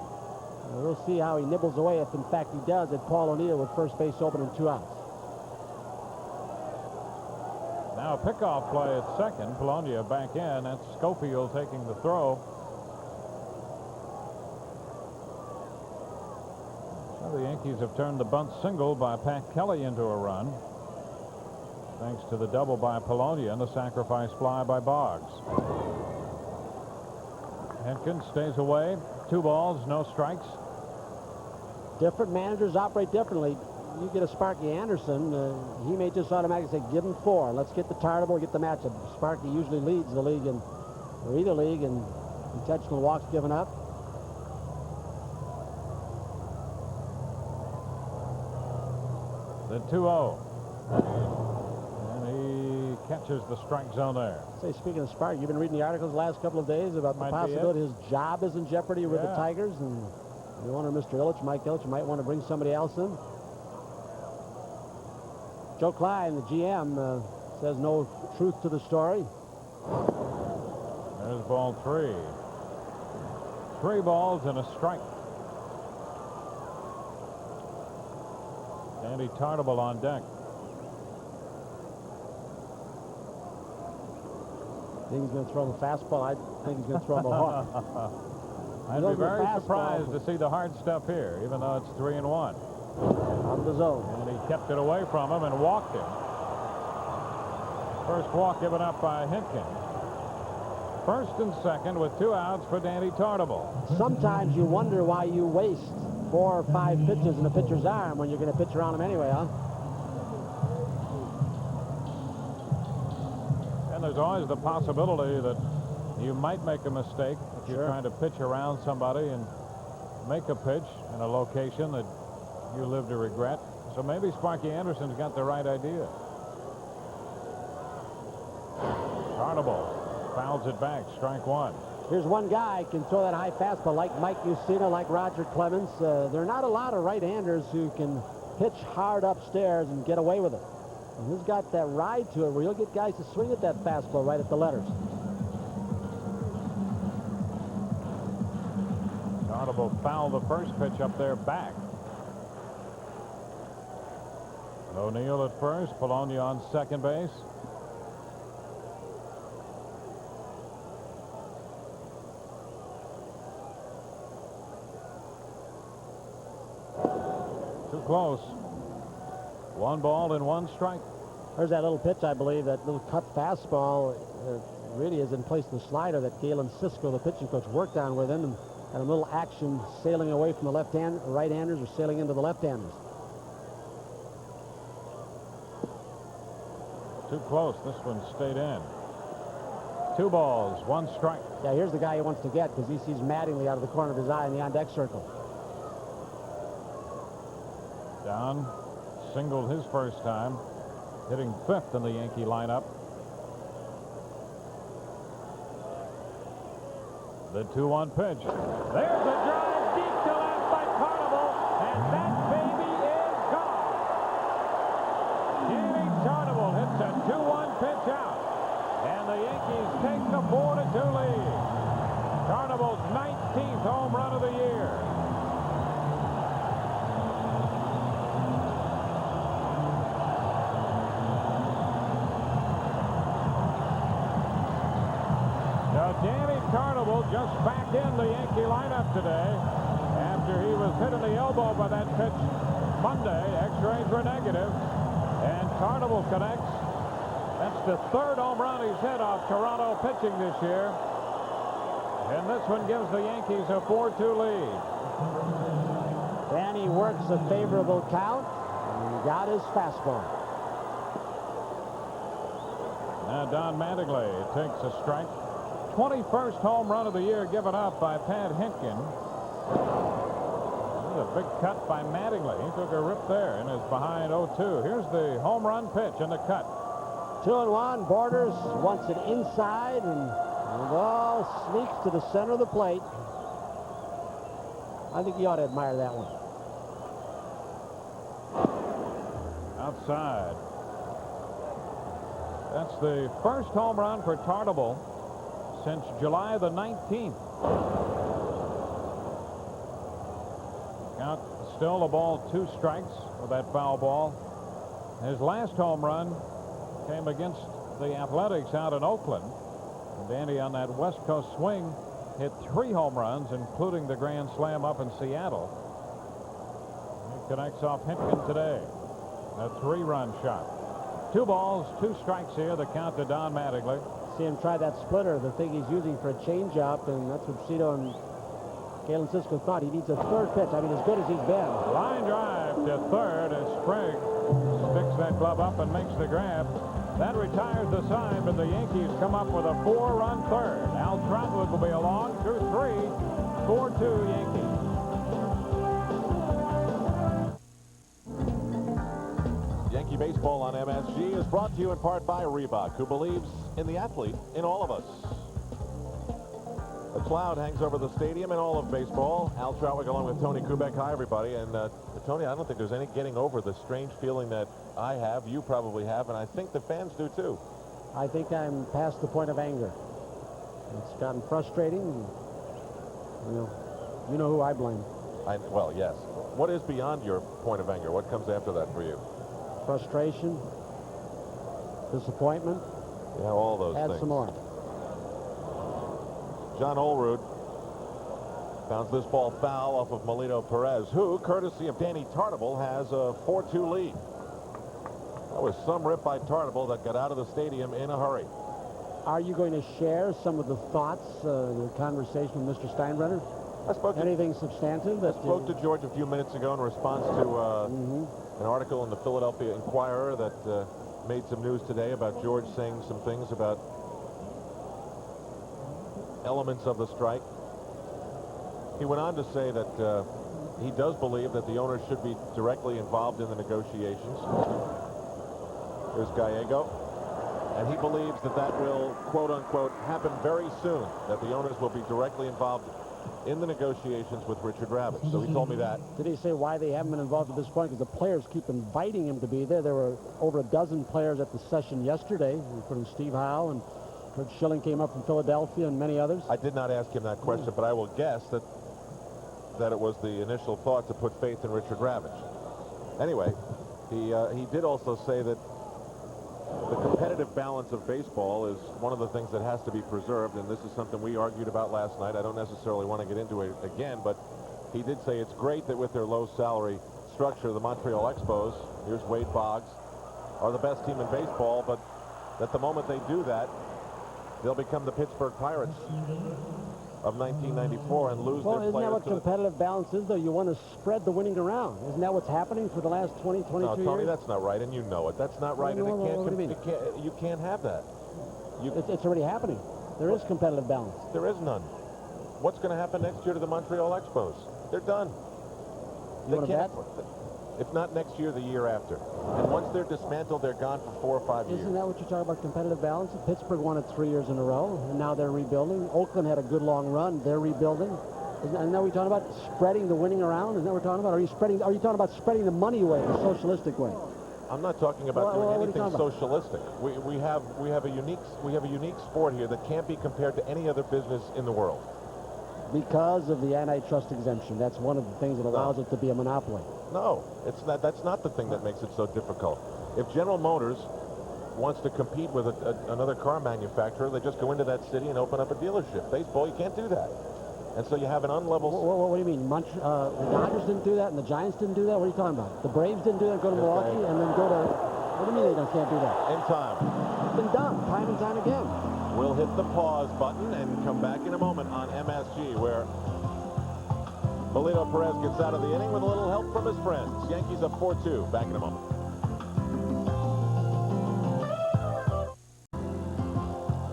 We'll see how he nibbles away, if in fact he does, at Paul O'Neill with first base open and 2 outs. Now a pickoff play at second. Polonia back in. That's Schofield taking the throw. So the Yankees have turned the bunt single by Pat Kelly into a run, thanks to the double by Polonia and the sacrifice fly by Boggs. Hinkin stays away. 2 balls, no strikes. Different managers operate differently. You get a Sparky Anderson, he may just automatically say, give him 4. Let's get the Tartable, get the matchup. Sparky usually leads the league in either league in intentional walks given up. The 2-0. And he catches the strike zone there. Say, speaking of Sparky, you've been reading the articles the last couple of days about the possibility his job is in jeopardy with the Tigers, and the owner, Mr. Ilitch, Mike Ilitch, might want to bring somebody else in. Joe Klein, the GM, says no truth to the story. There's ball 3. 3 balls and a strike. Andy Tartable on deck. Think he's going to throw him a fastball. I think he's going to throw him a hook. I'd be very surprised to see the hard stuff here, even though it's 3-1. Out of the zone. And he kept it away from him and walked him. First walk given up by Hinkin. First and second with 2 outs for Danny Tartable. Sometimes you wonder why you waste 4 or 5 pitches in a pitcher's arm when you're going to pitch around him anyway, huh? And there's always the possibility that you might make a mistake if you're trying to pitch around somebody and make a pitch in a location that you live to regret. So maybe Sparky Anderson's got the right idea. Tartable fouls it back, strike 1. Here's one guy can throw that high fastball like Mike Mussina, like Roger Clemens. There are not a lot of right-handers who can pitch hard upstairs and get away with it. And he's got that ride to it where you'll get guys to swing at that fastball right at the letters. Tartable fouled the first pitch up there back. O'Neill at first, Polonia on second base. Too close. 1 ball and 1 strike. There's that little pitch, I believe, that little cut fastball really is in place of the slider that Galen Cisco, the pitching coach, worked on with him, and had a little action sailing away from the right-handers or sailing into the left-handers. Too close. This one stayed in. 2 balls, 1 strike. Yeah, here's the guy he wants to get because he sees Mattingly out of the corner of his eye in the on-deck circle. Down, singled his first time, hitting 5th in the Yankee lineup. The 2-1 pitch. There's a drive deep to left by Tartable, and that baby is gone. Danny Tartable hits a 2-1 pitch out, and the Yankees take the 4-2 lead. 14th home run of the year. Now, Danny Tarnable just back in the Yankee lineup today after he was hit in the elbow by that pitch Monday. X-rays were negative, and Tarnable connects. That's the third home run he's hit off Toronto pitching this year. And this one gives the Yankees a 4-2 lead. Danny works a favorable count and got his fastball. Now Don Mattingly takes a strike. 21st home run of the year given up by Pat Hentgen. A big cut by Mattingly. He took a rip there and is behind 0-2. Here's the home run pitch and the cut. 2-1. Borders wants it inside, and the ball sneaks to the center of the plate. I think you ought to admire that one. Outside. That's the first home run for Tarnable since July the 19th. Count still a ball, 2 strikes with that foul ball. His last home run came against the Athletics out in Oakland. And Danny, on that West Coast swing, hit 3 home runs, including the grand slam up in Seattle. He connects off Hentgen today. A 3-run shot. 2 balls, 2 strikes here. The count to Don Mattingly. See him try that splitter, the thing he's using for a changeup, and that's what Cito and Galen Cisco thought. He needs a third pitch. I mean, as good as he's been. Line drive to third as Sprague sticks that glove up and makes the grab. That retires the side, but the Yankees come up with a 4-run third. Al Trotwood will be along through 3. 4-2 Yankees. Yankee baseball on MSG is brought to you in part by Reebok, who believes in the athlete in all of us. A cloud hangs over the stadium in all of baseball. Al Trautwig along with Tony Kubek. Hi, everybody. And Tony, I don't think there's any getting over the strange feeling that I have, you probably have, and I think the fans do too. I think I'm past the point of anger. It's gotten frustrating. You know who I blame. Well, yes. What is beyond your point of anger? What comes after that for you? Frustration, disappointment. Yeah, all those Add things. some more. John Olerud bounds this ball foul off of Melito Perez, who, courtesy of Danny Tarnable, has a 4-2 lead. That was some rip by Tarnable that got out of the stadium in a hurry. Are you going to share some of the thoughts, the conversation with Mr. Steinbrenner? Anything substantive? I spoke to George a few minutes ago in response to an article in the Philadelphia Inquirer that made some news today about George saying some things about elements of the strike. He went on to say that he does believe that the owners should be directly involved in the negotiations. There's Gallego. And he believes that that will, quote unquote, happen very soon, that the owners will be directly involved in the negotiations with Richard Ravitch. So he told me that. Did he say why they haven't been involved at this point? Because the players keep inviting him to be there. There were over a dozen players at the session yesterday, including Steve Howe, and Kurt Schilling came up from Philadelphia, and many others. I did not ask him that question, but I will guess that it was the initial thought to put faith in Richard Ravitch. Anyway, he did also say that the competitive balance of baseball is one of the things that has to be preserved, and this is something we argued about last night. I don't necessarily want to get into it again, but he did say it's great that with their low salary structure, the Montreal Expos, here's Wade Boggs, are the best team in baseball, but at the moment they do that, they'll become the Pittsburgh Pirates of 1994 and lose their players. Well, isn't that what competitive balance is, though? You want to spread the winning around. Isn't that what's happening for the last 20, 22 years? No, Tony, that's not right, and you know it. That's not right, and you can't have that. It's already happening. There is competitive balance. There is none. What's going to happen next year to the Montreal Expos? They're done. You want to bet? If not next year, the year after. And once they're dismantled, they're gone for 4 or 5 years. Isn't that what you're talking about, competitive balance? Pittsburgh won it 3 years in a row, and now they're rebuilding. Oakland had a good long run. They're rebuilding. Isn't that what you're talking about? Spreading the winning around? Isn't that what we're talking about? Are you talking about spreading the money away, the socialistic way? I'm not talking about doing anything socialistic. We have a unique sport here that can't be compared to any other business in the world. because of the antitrust exemption. That's one of the things that allows it to be a monopoly. No, it's not. That's not the thing that makes it so difficult. If General Motors wants to compete with another car manufacturer, they just go into that city and open up a dealership. Baseball, you can't do that. And so you have an unlevel... What do you mean? The Dodgers didn't do that and the Giants didn't do that? What are you talking about? The Braves didn't do that, go to Milwaukee, and then go to... What do you mean they can't do that? In time. It's been done time and time again. We'll hit the pause button and come back in a moment on MSG, where Melito Perez gets out of the inning with a little help from his friends. Yankees up 4-2. Back in a moment.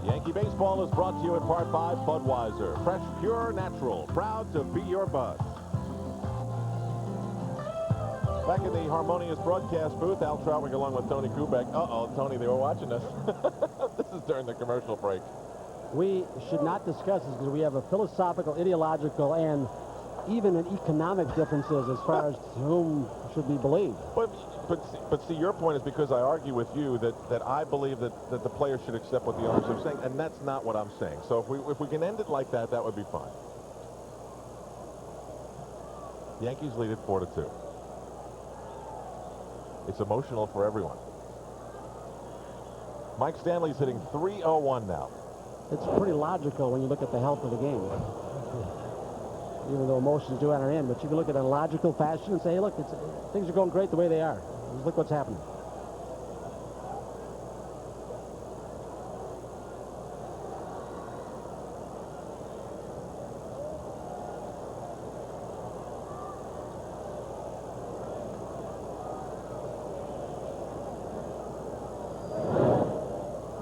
Yankee Baseball is brought to you in part by Budweiser. Fresh, pure, natural. Proud to be your Bud. Back in the harmonious broadcast booth, Al Trautwig along with Tony Kubek. Uh-oh, Tony, they were watching us. This is during the commercial break. We should not discuss this because we have a philosophical, ideological, and even an economic differences as far as whom should be believed. But see, your point is because I argue with you that I believe that the players should accept what the owners are saying, and that's not what I'm saying. So if we can end it like that, that would be fine. Yankees lead it 4-2. It's emotional for everyone. Mike Stanley's hitting .301 now. It's pretty logical when you look at the health of the game. Even though emotions do enter in, but you can look at it in a logical fashion and say, hey, look, things are going great the way they are. Just look what's happening.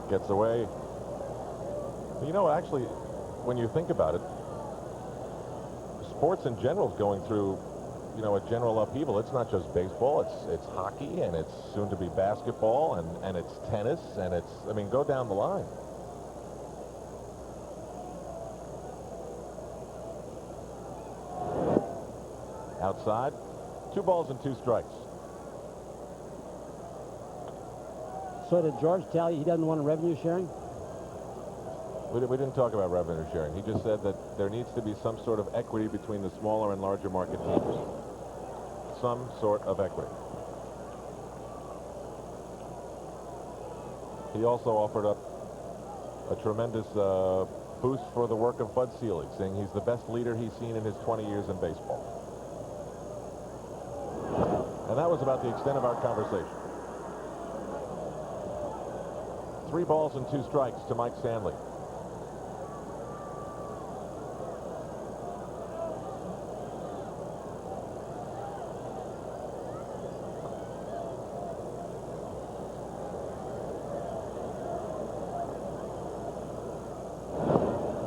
Gets away. You know, actually, when you think about it, sports in general is going through, you know, a general upheaval. It's not just baseball. It's hockey, and it's soon to be basketball, and it's tennis, and it's, I mean, go down the line. Outside, 2 balls and 2 strikes. So did George tell you he doesn't want a revenue sharing? We didn't talk about revenue sharing. He just said that there needs to be some sort of equity between the smaller and larger market teams. Some sort of equity. He also offered up a tremendous boost for the work of Bud Selig, saying he's the best leader he's seen in his 20 years in baseball. And that was about the extent of our conversation. 3 balls and 2 strikes to Mike Stanley.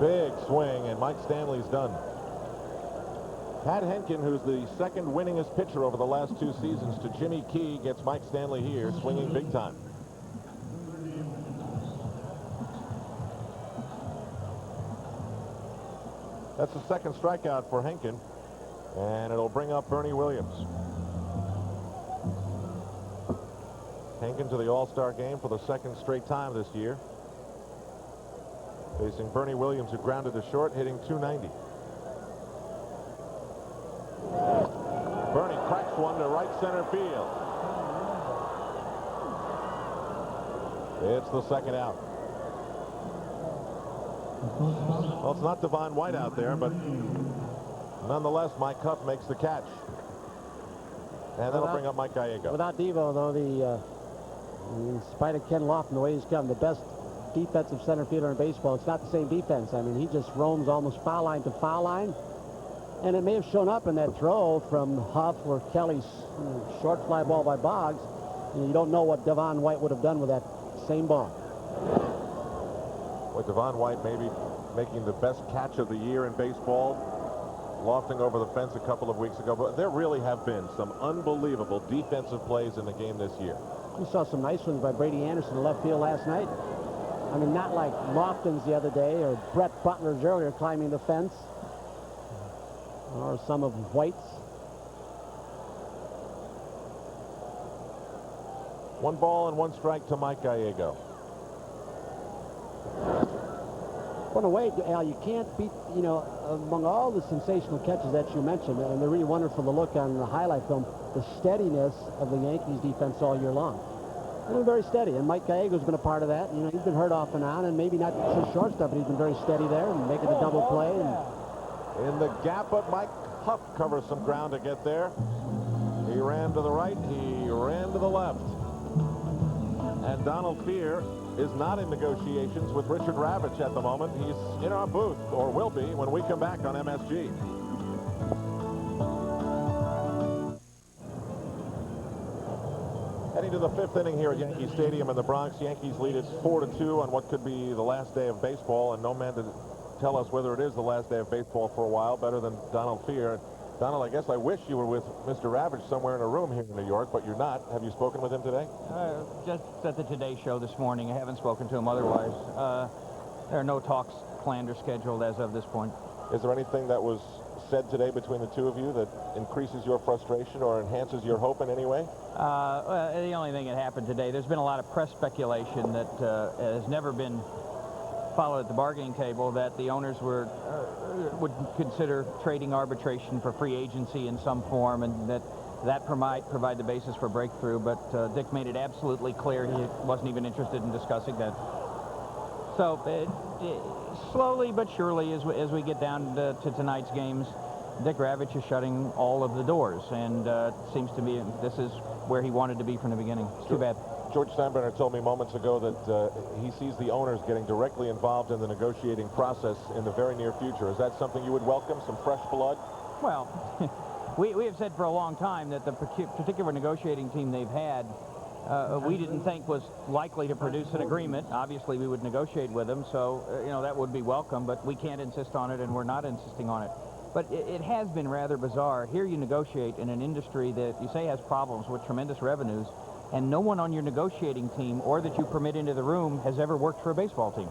Big swing, and Mike Stanley's done. Pat Henkin, who's the second winningest pitcher over the last 2 seasons to Jimmy Key, gets Mike Stanley here swinging big time. That's the second strikeout for Henkin, and it'll bring up Bernie Williams. Henkin to the All-Star game for the 2nd straight time this year. Facing Bernie Williams, who grounded to short, hitting .290. Bernie cracks one to right center field. It's the 2nd out. Well, it's not Devon White out there, but nonetheless, Mike Huff makes the catch. And that'll bring up Mike Gallego. Without Devo, though, in spite of Ken Lofton, the way he's come, the best defensive center fielder in baseball, it's not the same defense. I mean, he just roams almost foul line to foul line. And it may have shown up in that throw from Huff where Kelly's short fly ball by Boggs. And you don't know what Devon White would have done with that same ball. With Devon White maybe making the best catch of the year in baseball, lofting over the fence a couple of weeks ago. But there really have been some unbelievable defensive plays in the game this year. We saw some nice ones by Brady Anderson in left field last night. I mean, not like Lofton's the other day or Brett Butler's earlier climbing the fence or some of White's. 1 ball and 1 strike to Mike Gallego. Well, in a way, Al, you can't beat, you know, among all the sensational catches that you mentioned, and they're really wonderful to look on the highlight film, the steadiness of the Yankees defense all year long. They're very steady, and Mike Gallego's been a part of that. You know, he's been hurt off and on, and maybe not so shortstop, but he's been very steady there and making the double play. And in the gap, but Mike Huff covers some ground to get there. He ran to the right, he ran to the left. And Donald Fear is not in negotiations with Richard Ravitch at the moment. He's in our booth, or will be, when we come back on MSG. Heading to the fifth inning here at Yankee Stadium in the Bronx. Yankees lead it 4-2 on what could be the last day of baseball, and no man to tell us whether it is the last day of baseball for a while better than Donald Fear. Donald, I guess I wish you were with Mr. Ravitch somewhere in a room here in New York, but you're not. Have you spoken with him today? Just at the Today Show this morning. I haven't spoken to him otherwise. There are no talks planned or scheduled as of this point. Is there anything that was said today between the two of you that increases your frustration or enhances your hope in any way? Well, the only thing that happened today, there's been a lot of press speculation that has never been followed at the bargaining table, that the owners would consider trading arbitration for free agency in some form, and that might provide the basis for breakthrough. But Dick made it absolutely clear he wasn't even interested in discussing that. So slowly but surely, as we get down to tonight's games, Dick Ravitch is shutting all of the doors, and it seems to me this is where he wanted to be from the beginning. It's too bad. George Steinbrenner told me moments ago that he sees the owners getting directly involved in the negotiating process in the very near future. Is that something you would welcome, some fresh blood? Well, we have said for a long time that the particular negotiating team they've had, we didn't think was likely to produce an agreement. Obviously, we would negotiate with them, so you know, that would be welcome, but we can't insist on it, and we're not insisting on it. But it has been rather bizarre. Here you negotiate in an industry that you say has problems with tremendous revenues, and no one on your negotiating team or that you permit into the room has ever worked for a baseball team.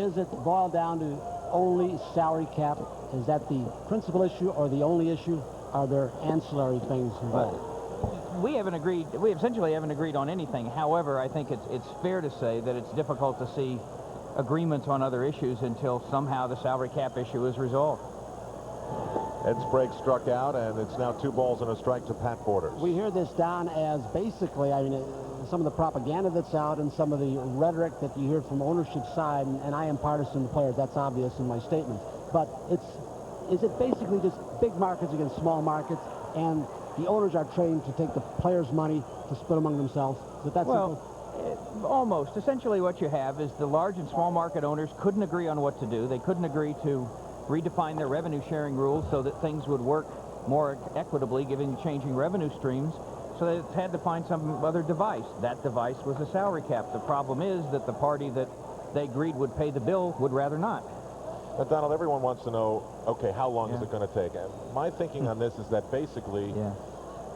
Is it boiled down to only salary cap? Is that the principal issue or the only issue? Are there ancillary things involved? We essentially haven't agreed on anything. However, I think it's fair to say that it's difficult to see agreements on other issues until somehow the salary cap issue is resolved. Ed Sprague struck out, and it's now 2 balls and a strike to Pat Borders. We hear this down as basically, I mean, some of the propaganda that's out and some of the rhetoric that you hear from ownership side, and I am partisan to players, that's obvious in my statement. But is it basically just big markets against small markets, and the owners are trained to take the players' money to split among themselves? Is it that simple? Almost. Essentially what you have is the large and small market owners couldn't agree on what to do. They couldn't agree to redefine their revenue sharing rules so that things would work more equitably given changing revenue streams. So they had to find some other device. That device was a salary cap. The problem is that the party that they agreed would pay the bill would rather not. But Donald, everyone wants to know, okay, how long is it going to take? And my thinking on this is that basically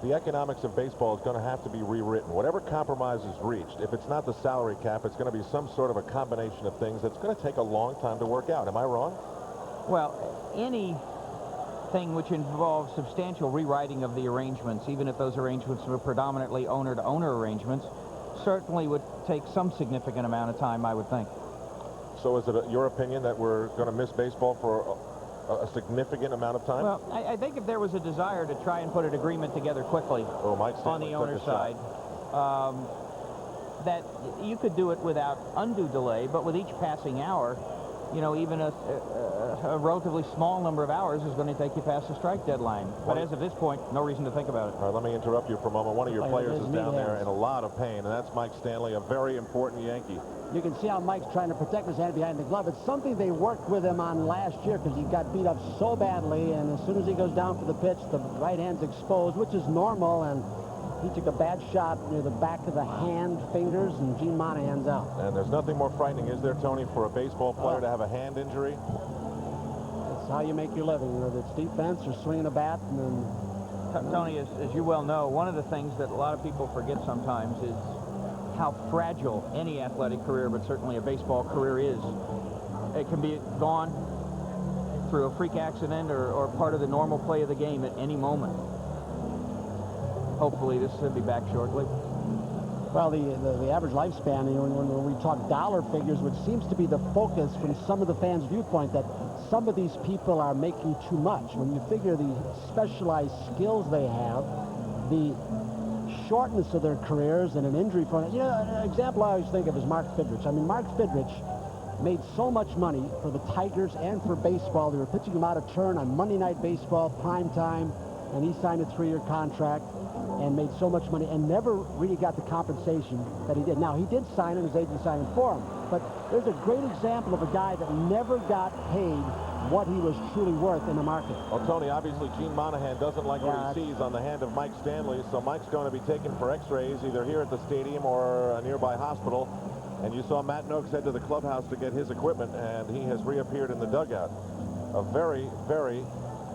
the economics of baseball is going to have to be rewritten. Whatever compromise is reached, if it's not the salary cap, it's going to be some sort of a combination of things that's going to take a long time to work out. Am I wrong? Well, anything which involves substantial rewriting of the arrangements, even if those arrangements were predominantly owner-to-owner arrangements, certainly would take some significant amount of time, I would think. So is it your opinion that we're going to miss baseball for a significant amount of time? Well, I think if there was a desire to try and put an agreement together quickly on the owner's side, that you could do it without undue delay, but with each passing hour, you know, even a relatively small number of hours is going to take you past the strike deadline. But as of this point, no reason to think about it. All right, let me interrupt you for a moment. One of your players is down there in a lot of pain, and that's Mike Stanley, a very important Yankee. You can see how Mike's trying to protect his hand behind the glove. It's something they worked with him on last year because he got beat up so badly, and as soon as he goes down for the pitch, the right hand's exposed, which is normal, and he took a bad shot near the back of the hand, fingers, and Gene Monahan's out. And there's nothing more frightening, is there, Tony, for a baseball player to have a hand injury? That's how you make your living, whether it's defense or swinging a bat. And then... Tony, as you well know, one of the things that a lot of people forget sometimes is how fragile any athletic career, but certainly a baseball career, is. It can be gone through a freak accident or part of the normal play of the game at any moment. Hopefully this will be back shortly. Well, the average lifespan, you know, when we talk dollar figures, which seems to be the focus from some of the fans' viewpoint, that some of these people are making too much. When you figure the specialized skills they have, the shortness of their careers and an injury prone. You know, an example I always think of is Mark Fidrich. I mean, Mark Fidrich made so much money for the Tigers and for baseball. They were pitching him out of turn on Monday Night Baseball, prime time, and he signed a 3-year contract and made so much money and never really got the compensation that he did. Now, he did sign him, his agent signed him for him, but there's a great example of a guy that never got paid what he was truly worth in the market. Well, Tony, obviously Gene Monahan doesn't like what he sees on the hand of Mike Stanley, so Mike's going to be taken for x-rays either here at the stadium or a nearby hospital. And you saw Matt Noakes head to the clubhouse to get his equipment, and he has reappeared in the dugout. A very, very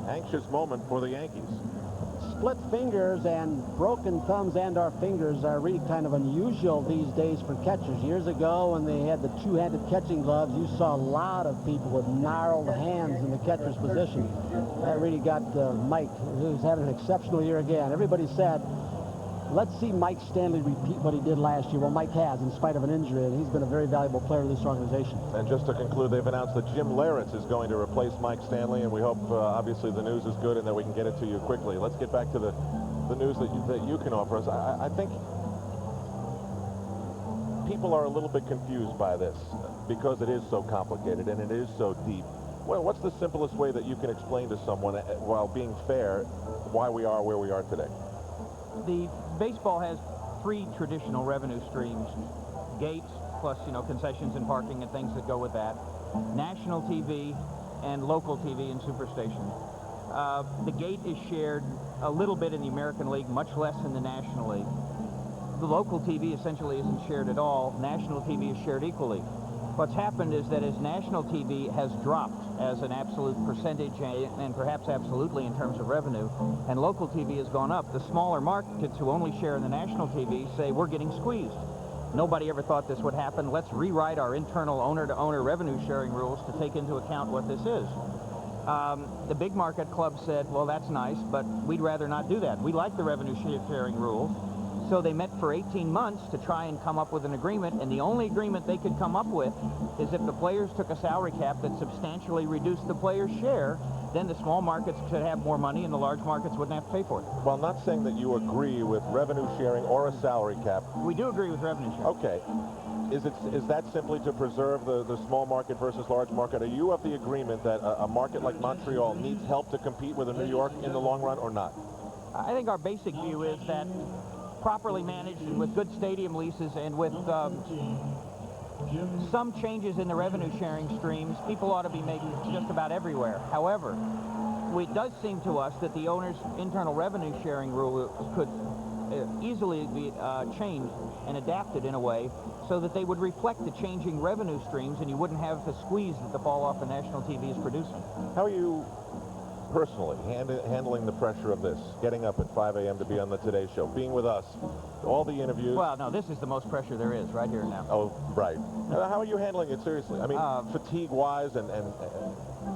anxious moment for the Yankees. Split fingers and broken thumbs and/or fingers are really kind of unusual these days for catchers. Years ago, when they had the two-handed catching gloves, you saw a lot of people with gnarled hands in the catcher's position. That really got Mike, who's having an exceptional year again. Everybody said, let's see Mike Stanley repeat what he did last year. Well, Mike has, in spite of an injury, and he's been a very valuable player to this organization. And just to conclude, they've announced that Jim Leyritz is going to replace Mike Stanley, and we hope, obviously, the news is good and that we can get it to you quickly. Let's get back to the news that you can offer us. I think people are a little bit confused by this because it is so complicated and it is so deep. Well, what's the simplest way that you can explain to someone, while being fair, why we are where we are today? The baseball has 3 traditional revenue streams: gates, plus, you know, concessions and parking and things that go with that, national TV, and local TV and Superstation. The gate is shared a little bit in the American League, much less in the National League. The local TV essentially isn't shared at all. National TV is shared equally. What's happened is that as national TV has dropped as an absolute percentage and perhaps absolutely in terms of revenue, and local TV has gone up, the smaller markets who only share in the national TV say, we're getting squeezed. Nobody ever thought this would happen. Let's rewrite our internal owner-to-owner revenue sharing rules to take into account what this is. The big market club said, well, that's nice, but we'd rather not do that. We like the revenue sharing rules. So they met for 18 months to try and come up with an agreement, and the only agreement they could come up with is if the players took a salary cap that substantially reduced the players' share, then the small markets could have more money and the large markets wouldn't have to pay for it. Well, not saying that you agree with revenue sharing or a salary cap. We do agree with revenue sharing. Okay. Is that simply to preserve the small market versus large market? Are you of the agreement that a market like Montreal needs help to compete with a New York in the long run, or not? I think our basic view is that properly managed and with good stadium leases and with some changes in the revenue sharing streams, people ought to be making just about everywhere. However, it does seem to us that the owner's internal revenue sharing rule could easily be changed and adapted in a way so that they would reflect the changing revenue streams and you wouldn't have the squeeze that the fall off the national TV is producing. How are you personally handling the pressure of this, getting up at 5 a.m. to be on the Today Show, being with us, all the interviews? Well, no, this is the most pressure there is right here and now. Oh, right. How are you handling it seriously? I mean, fatigue-wise, and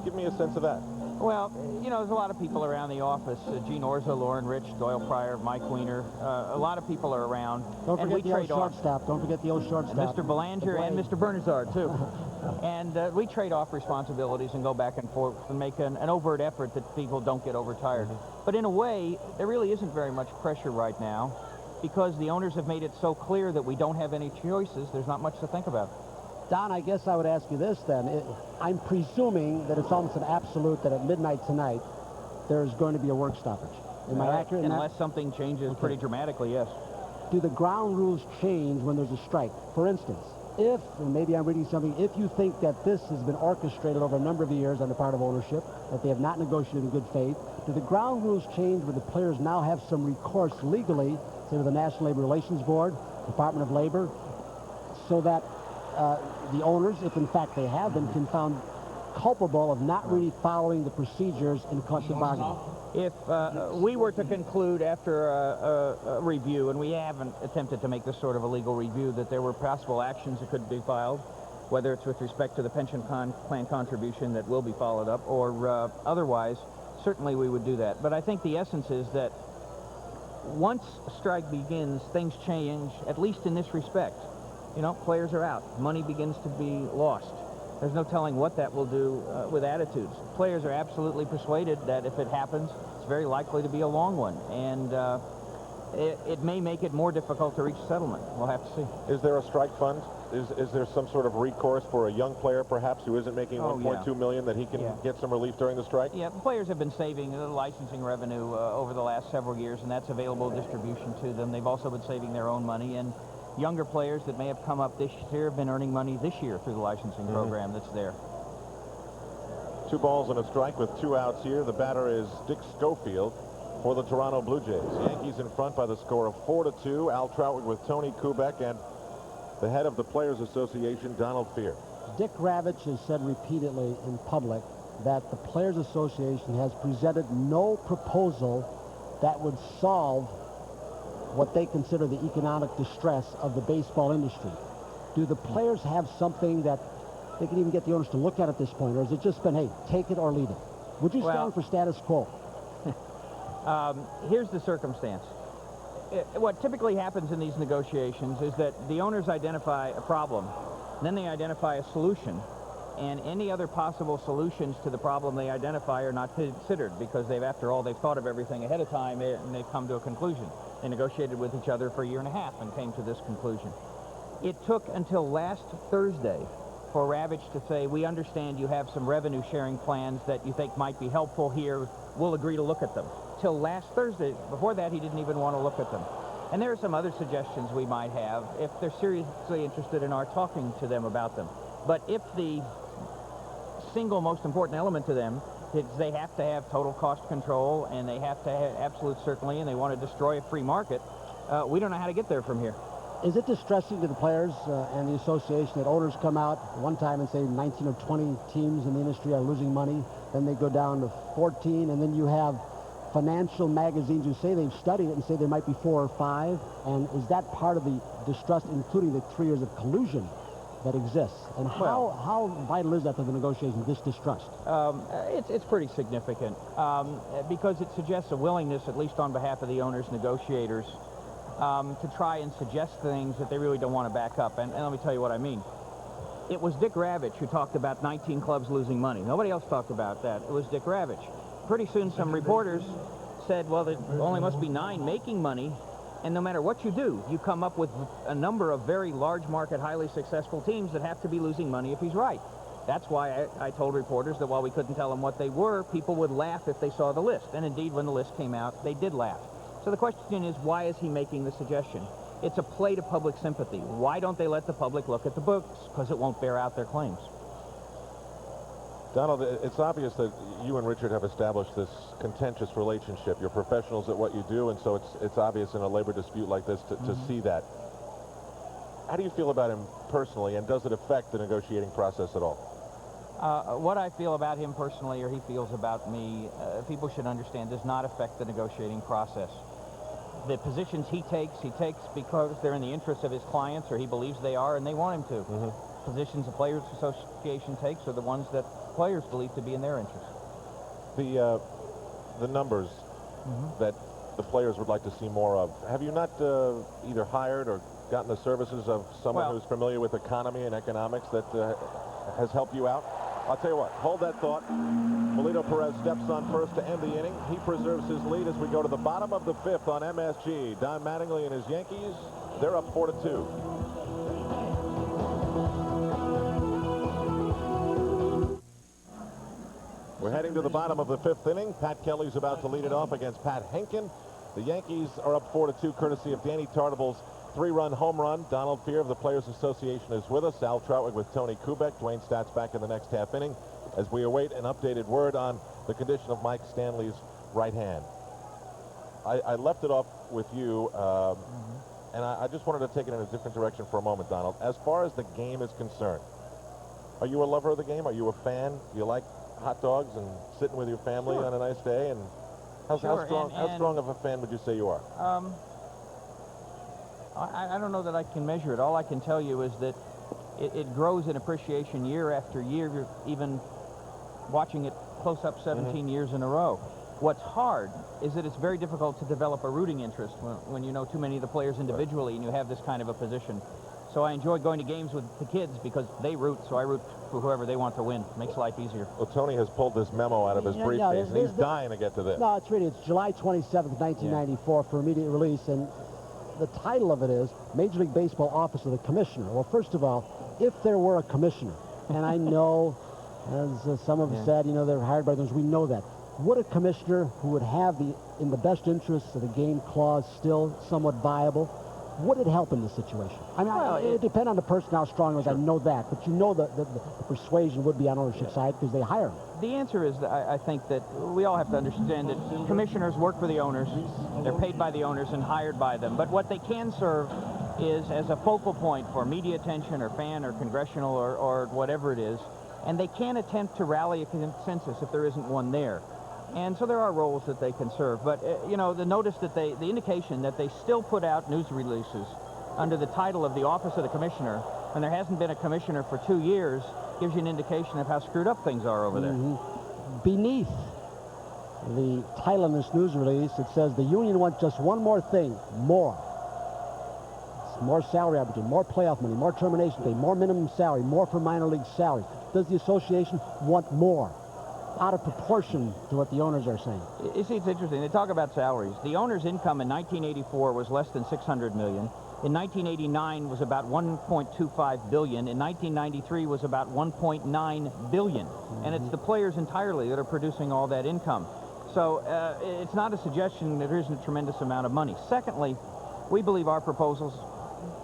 give me a sense of that. Well, you know, there's a lot of people around the office. Gene Orza, Lauren Rich, Doyle Pryor, Mike Weiner. A lot of people are around. Don't forget the old shortstop. Don't forget the old shortstop. Mr. Belanger and Mr. Bernazard, too. And we trade off responsibilities and go back and forth and make an overt effort that people don't get overtired. But in a way, there really isn't very much pressure right now because the owners have made it so clear that we don't have any choices. There's not much to think about. Don, I guess I would ask you this then. I'm presuming that it's almost an absolute that at midnight tonight there's going to be a work stoppage. Am I accurate in that? Unless something changes pretty dramatically, yes. Do the ground rules change when there's a strike? For instance, if, and maybe I'm reading something, if you think that this has been orchestrated over a number of years on the part of ownership, that they have not negotiated in good faith, do the ground rules change where the players now have some recourse legally, say to the National Labor Relations Board, Department of Labor, so that the owners, if in fact they have been, can found culpable of not really following the procedures in collective bargaining? If we were to conclude after a review, and we haven't attempted to make this sort of a legal review, that there were possible actions that could be filed, whether it's with respect to the pension plan contribution that will be followed up, or otherwise, certainly we would do that. But I think the essence is that once a strike begins, things change, at least in this respect. You know, players are out. Money begins to be lost. There's no telling what that will do with attitudes. Players are absolutely persuaded that if it happens, it's very likely to be a long one. And it may make it more difficult to reach settlement. We'll have to see. Is there a strike fund? Is there some sort of recourse for a young player, perhaps, who isn't making $1.2 million that he can get some relief during the strike? Yeah, players have been saving the licensing revenue over the last several years, and that's available distribution to them. They've also been saving their own money, and younger players that may have come up this year have been earning money this year through the licensing program that's there. 2 balls and a strike with 2 outs here. The batter is Dick Schofield for the Toronto Blue Jays. Yankees in front by the score of 4-2. Al Troutwig with Tony Kubek and the head of the Players Association, Donald Fehr. Dick Ravitch has said repeatedly in public that the Players Association has presented no proposal that would solve what they consider the economic distress of the baseball industry. Do the players have something that they can even get the owners to look at this point, or has it just been, hey, take it or leave it? Would you stand for status quo? Here's the circumstance. What typically happens in these negotiations is that the owners identify a problem, then they identify a solution, and any other possible solutions to the problem they identify are not considered because after all, they've thought of everything ahead of time and they've come to a conclusion. They negotiated with each other for a year and a half and came to this conclusion. It took until last Thursday for Ravitch to say, we understand you have some revenue sharing plans that you think might be helpful here. We'll agree to look at them. Till last Thursday. Before that, he didn't even want to look at them. And there are some other suggestions we might have if they're seriously interested in our talking to them about them. But if the single most important element to them is they have to have total cost control and they have to have absolute certainty and they want to destroy a free market, we don't know how to get there from here. Is it distressing to the players and the association that owners come out one time and say 19 or 20 teams in the industry are losing money, then they go down to 14, and then you have financial magazines who say they've studied it and say there might be 4 or 5, and is that part of the distrust, including the 3 years of collusion that exists? And how vital is that to the negotiations, this distrust? It's pretty significant because it suggests a willingness, at least on behalf of the owners, negotiators, to try and suggest things that they really don't want to back up. And let me tell you what I mean. It was Dick Ravitch who talked about 19 clubs losing money. Nobody else talked about that. It was Dick Ravitch. Pretty soon some reporters said, well, there only must be 9 making money, and no matter what you do, you come up with a number of very large market, highly successful teams that have to be losing money if he's right. That's why I told reporters that while we couldn't tell them what they were, people would laugh if they saw the list. And indeed, when the list came out, they did laugh. So the question is, why is he making the suggestion? It's a play to public sympathy. Why don't they let the public look at the books? Because it won't bear out their claims. Donald, it's obvious that you and Richard have established this contentious relationship. You're professionals at what you do, and so it's obvious in a labor dispute like this to see that. How do you feel about him personally, and does it affect the negotiating process at all? What I feel about him personally, or he feels about me, people should understand, does not affect the negotiating process. The positions he takes because they're in the interest of his clients, or he believes they are, and they want him to. Positions the Players Association takes are the ones that players believe to be in their interest. The numbers that the players would like to see more of, have you not either hired or gotten the services of someone who's familiar with economy and economics that has helped you out? I'll tell you what, hold that thought. Melito Perez steps on first to end the inning. He preserves his lead as we go to the bottom of the 5th on MSG. Don Mattingly and his Yankees, they're up 4-2. We're heading to the bottom of the 5th inning. Pat Kelly's about to lead it off against Pat Henkin. The Yankees are up 4-2, courtesy of Danny Tartable's 3-run home run. Donald Fehr of the Players Association is with us. Al Troutwig with Tony Kubek. Dwayne Staats back in the next half inning as we await an updated word on the condition of Mike Stanley's right hand. I left it off with you, and I just wanted to take it in a different direction for a moment, Donald. As far as the game is concerned, are you a lover of the game? Are you a fan? Do you like hot dogs and sitting with your family on a nice day? And how strong of a fan would you say you are? I don't know that I can measure it. All I can tell you is that it grows in appreciation year after year, even watching it close up 17 years in a row. What's hard is that it's very difficult to develop a rooting interest when you know too many of the players individually and you have this kind of a position. So I enjoy going to games with the kids because they root, so I root for whoever they want to win. Makes life easier. Well, Tony has pulled this memo out of his briefcase, and he's dying to get to this. No, it's July 27th, 1994 for immediate release, and the title of it is Major League Baseball Office of the Commissioner. Well, first of all, if there were a commissioner, and I know, as some have said, you know, they're hired by those, we know that. Would a commissioner who would have the in the best interests of the game clause still somewhat viable? Would it help in this situation? I mean, well, it depends on the person how strong it is. Sure. I know that, but you know the persuasion would be on ownership side because they hire them. The answer is that I think that we all have to understand that commissioners work for the owners. They're paid by the owners and hired by them. But what they can serve is as a focal point for media attention or fan or congressional or whatever it is, and they can attempt to rally a consensus if there isn't one there. And so there are roles that they can serve. But, you know, the indication that they still put out news releases under the title of the Office of the Commissioner, and there hasn't been a commissioner for 2 years, gives you an indication of how screwed up things are over there. Beneath the title in this news release, it says the union wants just one more thing, more. It's more salary opportunity, more playoff money, more termination pay, more minimum salary, more for minor league salaries. Does the association want more? Out of proportion to what the owners are saying. You see, it's interesting. They talk about salaries. The owner's income in 1984 was less than $600 million. In 1989 was about $1.25 billion. In 1993 was about $1.9 billion. And it's the players entirely that are producing all that income. So it's not a suggestion that there isn't a tremendous amount of money. Secondly, we believe our proposals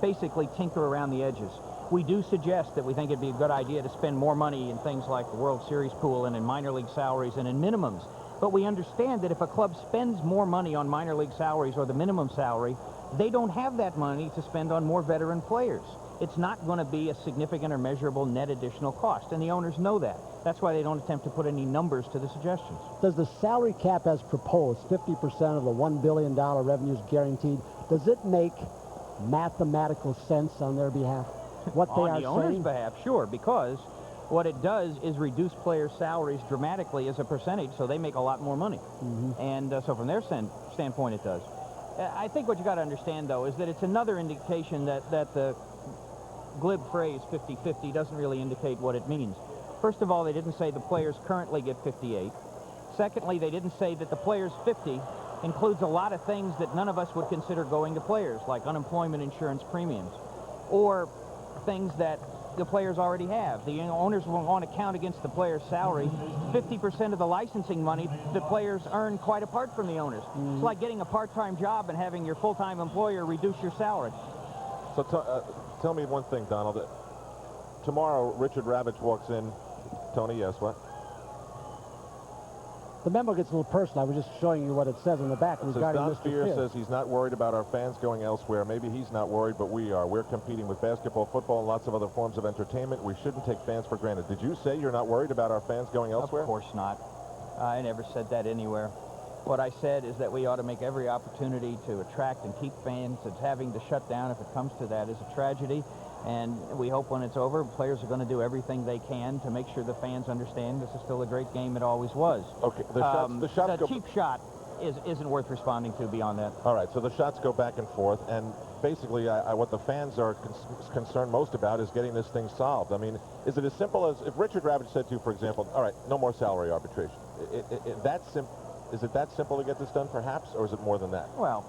basically tinker around the edges. We do suggest that we think it'd be a good idea to spend more money in things like the World Series pool and in minor league salaries and in minimums. But we understand that if a club spends more money on minor league salaries or the minimum salary, they don't have that money to spend on more veteran players. It's not going to be a significant or measurable net additional cost, and the owners know that. That's why they don't attempt to put any numbers to the suggestions. Does the salary cap as proposed, 50% of the $1 billion revenues guaranteed, does it make mathematical sense on their behalf? What they on the owner's behalf, sure, because what it does is reduce players' salaries dramatically as a percentage, so they make a lot more money. And so from their standpoint, it does. I think what you got to understand, though, is that it's another indication that the glib phrase 50-50 doesn't really indicate what it means. First of all, they didn't say the players currently get 58. Secondly, they didn't say that the players' 50 includes a lot of things that none of us would consider going to players, like unemployment insurance premiums, or things that the players already have. The owners will want to count against the player's salary 50% of the licensing money the players earn quite apart from the owners. It's like getting a part-time job and having your full-time employer reduce your salary. So tell me one thing, Donald. Tomorrow, Richard Ravitch walks in. Tony, yes, what? The memo gets a little personal. I was just showing you what it says on the back regarding Don Mr. Spear Field. says he's not worried about our fans going elsewhere. Maybe he's not worried, but we are. We're competing with basketball, football, and lots of other forms of entertainment. We shouldn't take fans for granted. Did you say you're not worried about our fans going elsewhere? Of course not. I never said that anywhere. What I said is that we ought to make every opportunity to attract and keep fans. It's having to shut down, if it comes to that, is a tragedy. And we hope when it's over, players are going to do everything they can to make sure the fans understand this is still a great game. It always was. Okay, the cheap shot isn't worth responding to beyond that. All right, so the shots go back and forth, and basically what the fans are concerned most about is getting this thing solved. I mean, is it as simple as if Richard Ravitch said to you, for example, all right, no more salary arbitration? Is it that simple to get this done, perhaps, or is it more than that? Well,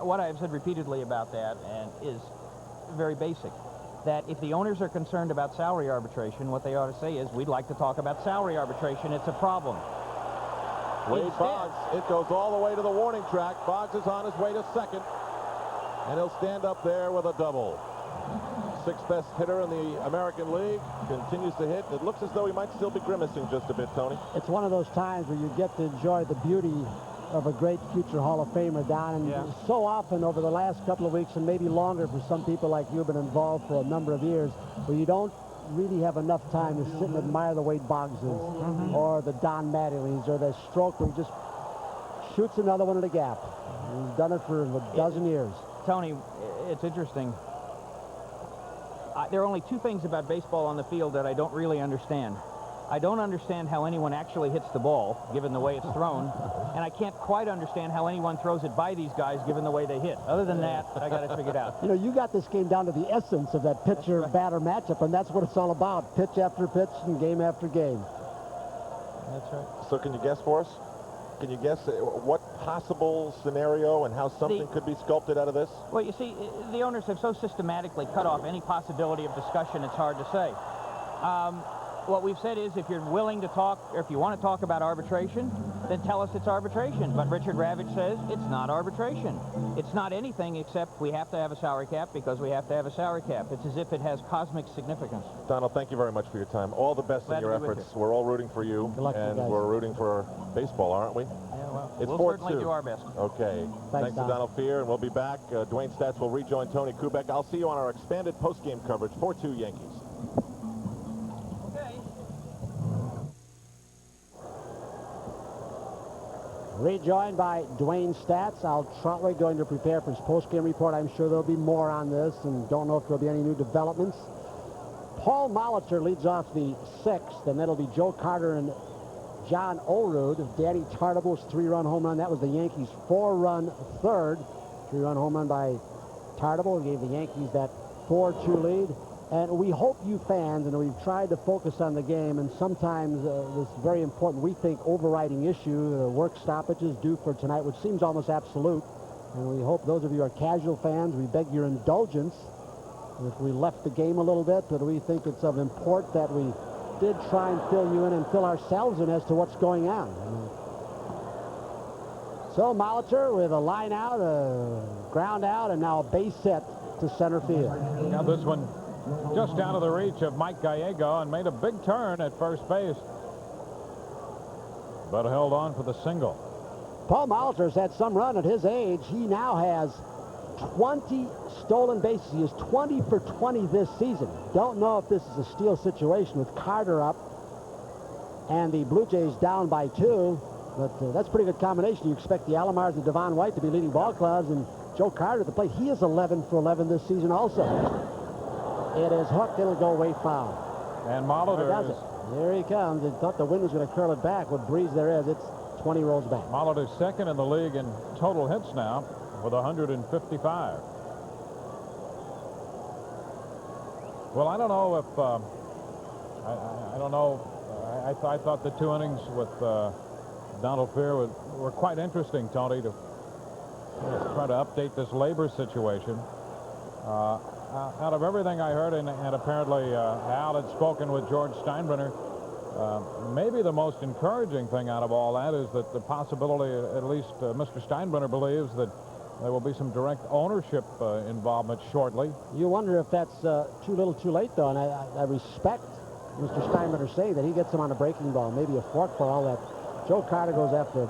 what I've said repeatedly about that is very basic, that if the owners are concerned about salary arbitration, what they ought to say is, we'd like to talk about salary arbitration. It's a problem. Wade Boggs, it goes all the way to the warning track. Boggs is on his way to second, and he'll stand up there with a double. Sixth best hitter in the American League, continues to hit. It looks as though he might still be grimacing just a bit, Tony. It's one of those times where you get to enjoy the beauty of a great future Hall of Famer, Don. And so often over the last couple of weeks, and maybe longer for some people like you, been involved for a number of years, where you don't really have enough time to sit and admire the Wade Boggses or the Don Mattingly's or the stroke where he just shoots another one at a gap. He's done it for a dozen years. Tony, it's interesting. There are only two things about baseball on the field that I don't really understand. I don't understand how anyone actually hits the ball, given the way it's thrown, and I can't quite understand how anyone throws it by these guys, given the way they hit. Other than that, I got it figured out. You know, you got this game down to the essence of that pitcher-batter matchup, and that's what it's all about. Pitch after pitch and game after game. That's right. So can you guess for us? Can you guess what possible scenario and how something could be sculpted out of this? Well, you see, the owners have so systematically cut off any possibility of discussion, it's hard to say. What we've said is if you're willing to talk, or if you want to talk about arbitration, then tell us it's arbitration. But Richard Ravitch says it's not arbitration. It's not anything except we have to have a salary cap because we have to have a salary cap. It's as if it has cosmic significance. Donald, thank you very much for your time. All the best in your efforts. We're all rooting for you, Good luck to you and guys. we're rooting for baseball, aren't we? Yeah, well, It's we'll 4-2. certainly do our best. Okay. Thanks to Don. Donald Fear, and we'll be back. Dwayne Stats will rejoin Tony Kubek. I'll see you on our expanded post-game coverage. 4-2 Yankees. Rejoined by Dwayne Stats. Al Trotway going to prepare for his post-game report. I'm sure there'll be more on this, and don't know if there'll be any new developments. Paul Molitor leads off the sixth, and that'll be Joe Carter and John Olerud. Danny Tartable's 3-run home run. That was the Yankees' 4-run third. 3-run home run by Tartable gave the Yankees that 4-2 lead. And we hope you fans, and we've tried to focus on the game, and sometimes this very important, we think, overriding issue, the work stoppages due for tonight, which seems almost absolute. And we hope those of you who are casual fans, we beg your indulgence if we left the game a little bit, but we think it's of import that we did try and fill you in and fill ourselves in as to what's going on. So Molitor with a line out, a ground out, and now a base hit to center field. Now this one just out of the reach of Mike Gallego and made a big turn at first base, but held on for the single. Paul Molitor's had some run at his age. He now has 20 stolen bases. He is 20 for 20 this season. Don't know if this is a steal situation with Carter up and the Blue Jays down by 2, but that's a pretty good combination. You expect the Alomars and Devon White to be leading ball clubs, and Joe Carter at the plate. He is 11 for 11 this season also. It is hooked. It'll go way foul. And There does Molitor it. Here he comes. He thought the wind was going to curl it back. What breeze there is, it's 20 rolls back. Molitor's second in the league in total hits now with 155. Well, I don't know if I don't know. I thought the 2 innings with Donald Fear were quite interesting, Tony, to try to update this labor situation. Out of everything I heard, and apparently Al had spoken with George Steinbrenner, maybe the most encouraging thing out of all that is that the possibility, at least Mr. Steinbrenner believes, that there will be some direct ownership involvement shortly. You wonder if that's too little too late, though, and I respect Mr. Steinbrenner saying that he gets him on a breaking ball, maybe a fork ball, that Joe Carter goes after a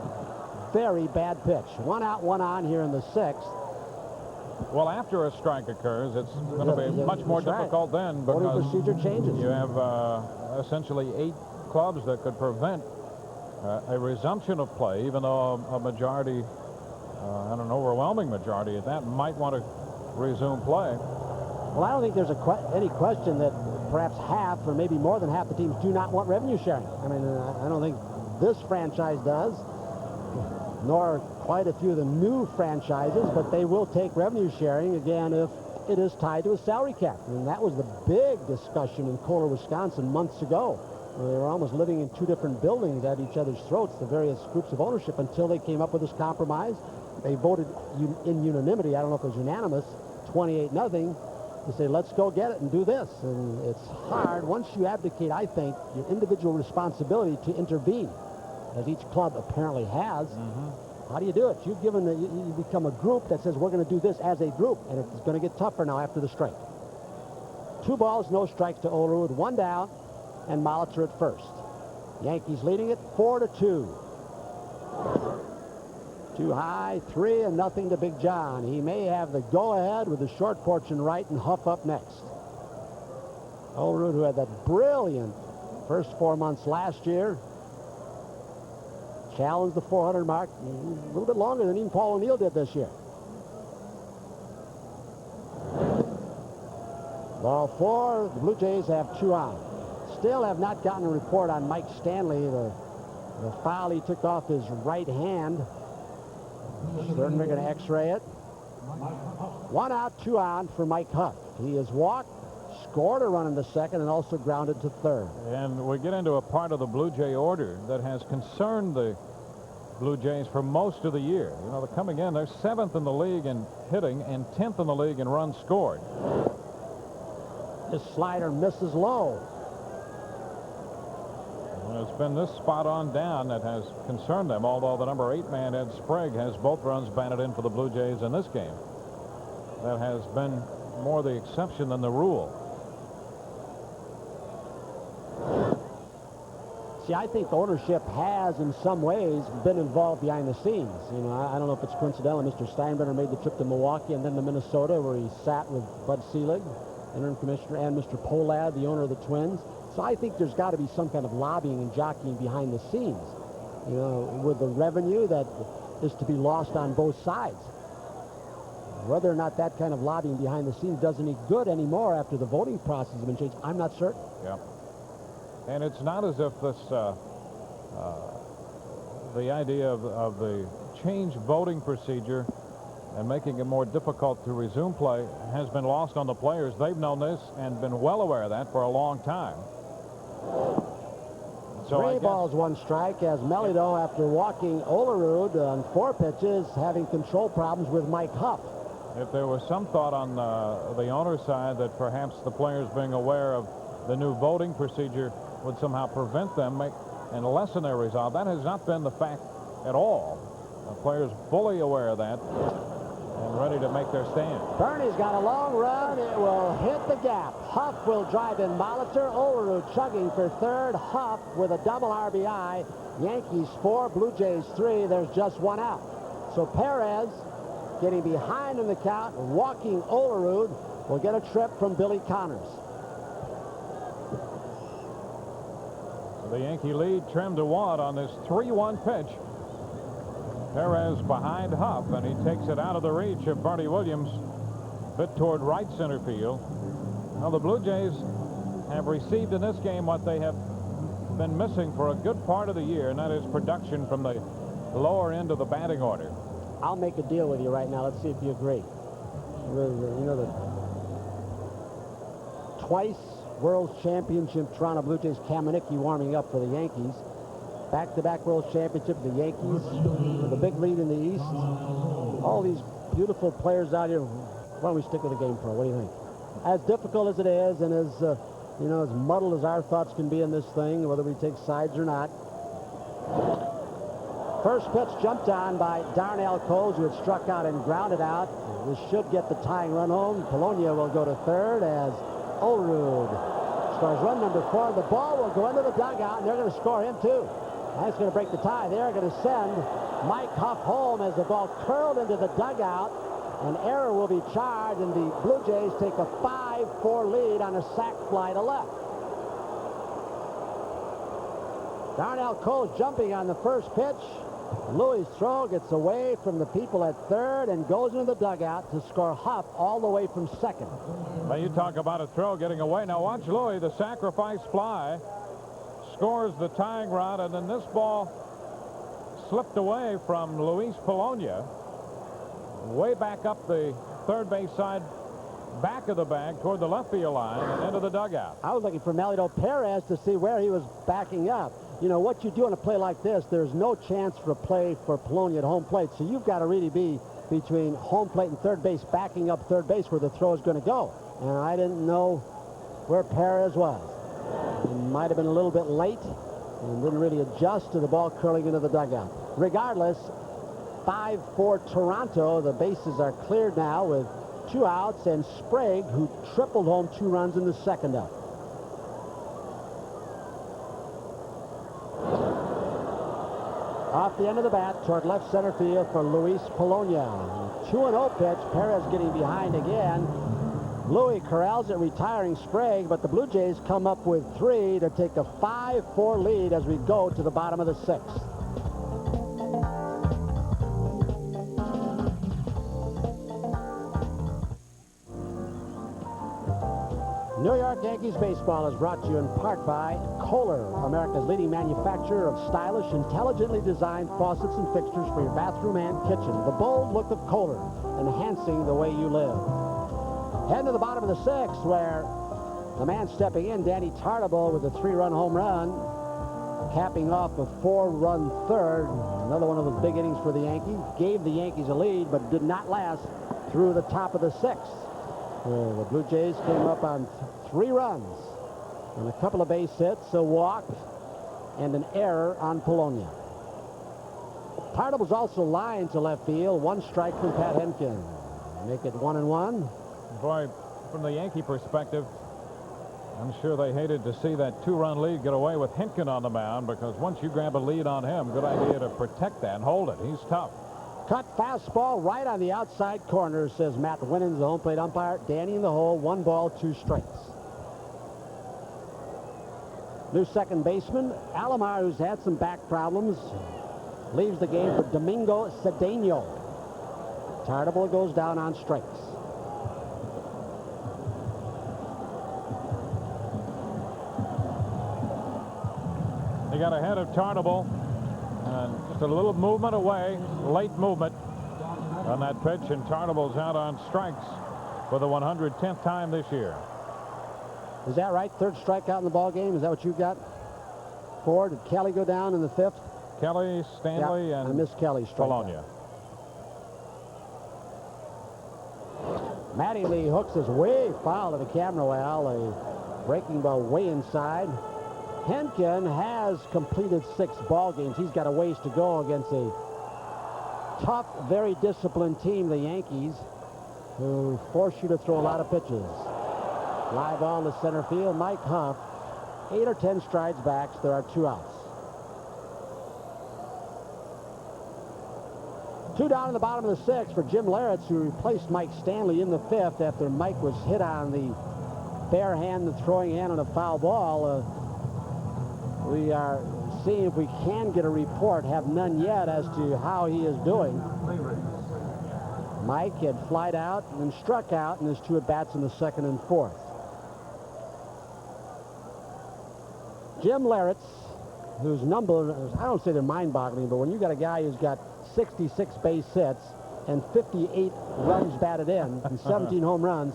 very bad pitch. 1 out, 1 on here in the 6th. Well, after a strike occurs, it's going to be much more difficult then, Voting because procedure changes. you have essentially 8 clubs that could prevent a resumption of play, even though a majority, an overwhelming majority at that, might want to resume play. Well, I don't think there's any question that perhaps half or maybe more than half the teams do not want revenue sharing. I mean, I don't think this franchise does, nor quite a few of the new franchises, but they will take revenue sharing, again, if it is tied to a salary cap. And that was the big discussion in Kohler, Wisconsin months ago. They were almost living in 2 different buildings at each other's throats, the various groups of ownership, until they came up with this compromise. They voted in unanimity. I don't know if it was unanimous, 28-0, to say, let's go get it and do this. And it's hard. Once you abdicate, I think, your individual responsibility to intervene, as each club apparently has. How do you do it? You've given you become a group that says we're going to do this as a group, and it's going to get tougher now after the strike. 2 balls, no strikes to Olerud, 1 down, and Molitor at first. Yankees leading it 4-2. Too high, 3-0 to Big John. He may have the go-ahead with the short porch and right, and Huff up next. Olerud, who had that brilliant first 4 months last year, challenged the 400 mark a little bit longer than even Paul O'Neill did this year. Ball 4, the Blue Jays have 2 on. still have not gotten a report on Mike Stanley, the foul he took off his right hand. Certainly going to x-ray it. 1 out, 2 on for Mike Huff. He has walked, scored a run in the second, and also grounded to third. And we get into a part of the Blue Jay order that has concerned the Blue Jays for most of the year. You know, they're coming in, they're 7th in the league in hitting and 10th in the league in runs scored. This slider misses low. Well, it's been this spot on down that has concerned them, although the number 8 man, Ed Sprague, has both runs batted in for the Blue Jays in this game. That has been more the exception than the rule. See, I think ownership has, in some ways, been involved behind the scenes. You know, I don't know if it's coincidental. Mr. Steinbrenner made the trip to Milwaukee and then to Minnesota, where he sat with Bud Selig, interim commissioner, and Mr. Polad, the owner of the Twins. So I think there's got to be some kind of lobbying and jockeying behind the scenes, you know, with the revenue that is to be lost on both sides. Whether or not that kind of lobbying behind the scenes does any good anymore after the voting process has been changed, I'm not certain. Yeah. And it's not as if this, the idea of the change voting procedure and making it more difficult to resume play has been lost on the players. They've known this and been well aware of that for a long time. So 3 balls, 1 strike, as Melito, after walking Olerud on 4 pitches, having control problems with Mike Huff. If there was some thought on the owner's side that perhaps the players being aware of the new voting procedure would somehow prevent them and lessen their resolve, that has not been the fact at all. The players fully aware of that and ready to make their stand. Bernie's got a long run. It will hit the gap. Huff will drive in Molitor. Olerud chugging for third. Huff with a double RBI. Yankees 4, Blue Jays 3. There's just 1 out. So Perez, getting behind in the count, walking Olerud, will get a trip from Billy Connors. So the Yankee lead trimmed to 1 on this 3-1 pitch. Perez behind Huff, and he takes it out of the reach of Bernie Williams, bit toward right center field. Now the Blue Jays have received in this game what they have been missing for a good part of the year, and that is production from the lower end of the batting order. I'll make a deal with you right now. Let's see if you agree. You know, the twice World Championship Toronto Blue Jays, Kamenicki warming up for the Yankees. Back-to-back World Championship, the Yankees with a big lead in the East. All these beautiful players out here. Why don't we stick with the game pro? What do you think? As difficult as it is, and as you know, as muddled as our thoughts can be in this thing, whether we take sides or not. First pitch jumped on by Darnell Coles, who had struck out and grounded out. This should get the tying run home. Polonia will go to third as Olerud scores run number 4. The ball will go into the dugout, and they're going to score him too. That's going to break the tie. They're going to send Mike Huff home as the ball curled into the dugout. An error will be charged, and the Blue Jays take a 5-4 lead on a sac fly to left. Darnell Coles jumping on the first pitch. Louis' throw gets away from the people at third and goes into the dugout to score Huff all the way from second. Well, you talk about a throw getting away. Now watch Louis, the sacrifice fly, scores the tying run, and then this ball slipped away from Luis Polonia, way back up the third base side, back of the bag toward the left field line and into the dugout. I was looking for Melito Perez to see where he was backing up. You know, what you do on a play like this, there's no chance for a play for Polonia at home plate, so you've got to really be between home plate and third base, backing up third base where the throw is going to go. And I didn't know where Perez was. He might have been a little bit late and didn't really adjust to the ball curling into the dugout. Regardless, 5-4 Toronto. The bases are cleared now with 2 outs, and Sprague, who tripled home 2 runs in the second up. Off the end of the bat toward left center field for Luis Polonia. 2-0 pitch. Perez getting behind again. Louis corrals it, retiring Sprague, but the Blue Jays come up with 3 to take a 5-4 lead as we go to the bottom of the 6th. New York Yankees baseball is brought to you in part by Kohler, America's leading manufacturer of stylish, intelligently designed faucets and fixtures for your bathroom and kitchen. The bold look of Kohler, enhancing the way you live. Heading to the bottom of the sixth, where the man stepping in, Danny Tartabull, with a 3-run home run, capping off a 4-run third. Another one of those big innings for the Yankees. Gave the Yankees a lead, but did not last through the top of the sixth. The Blue Jays came up on 3 runs and a couple of base hits, a walk, and an error on Polonia. Tartabull's also lined to left field. 1 strike from Pat Henkin. Make it 1-1. Boy, from the Yankee perspective, I'm sure they hated to see that 2-run lead get away with Henkin on the mound, because once you grab a lead on him, good idea to protect that and hold it. He's tough. Cut fastball right on the outside corner, says Matt Winans, the home plate umpire. Danny in the hole, 1 ball, 2 strikes. New second baseman, Alomar, who's had some back problems, leaves the game for Domingo Cedeno. Tartabull goes down on strikes. He got ahead of Tartabull. And just a little movement away, late movement on that pitch, and Tartabull's out on strikes for the 110th time this year. Is that right? 3rd strikeout in the ball game? Is that what you got? 4? Did Kelly go down in the 5th? Kelly, Stanley, yeah, and I missed Kelly's strikeout. Polonia. Mattingly hooks us way foul to the camera well. A breaking ball way inside. Henkin has completed 6 ball games. He's got a ways to go against a tough, very disciplined team, the Yankees, who force you to throw a lot of pitches. Live ball to center field. Mike Huff, 8 or 10 strides back. There are 2 outs. 2 down in the bottom of the 6th for Jim Laritz, who replaced Mike Stanley in the 5th after Mike was hit on the bare hand, the throwing hand on a foul ball. We are seeing if we can get a report, have none yet, as to how he is doing. Mike had flied out and struck out in his 2 at-bats in the 2nd and 4th. Jim Laritz, whose numbers, I don't say they're mind-boggling, but when you got a guy who's got 66 base hits and 58 runs batted in and 17 home runs,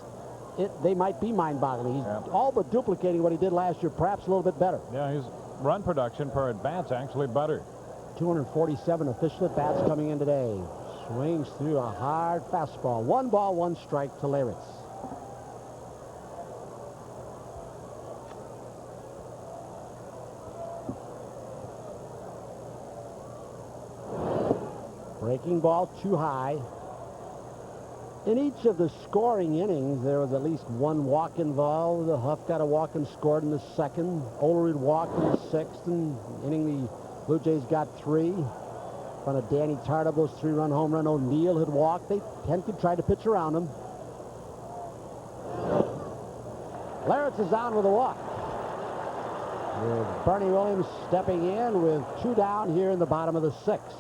they might be mind-boggling. He's all but duplicating what he did last year, perhaps a little bit better. Yeah, his run production per at-bats actually better. 247 official at-bats coming in today. Swings through a hard fastball. 1 ball, 1 strike to Laritz. Breaking ball too high. In each of the scoring innings, there was at least 1 walk involved. Huff got a walk and scored in the 2nd. Olerud walked in the 6th. And inning, the Blue Jays got 3. In front of Danny Tartabull's 3-run home run. O'Neill had walked. Henkin tried to pitch around him. Laritz is down with a walk. With Bernie Williams stepping in with 2 down here in the bottom of the 6th.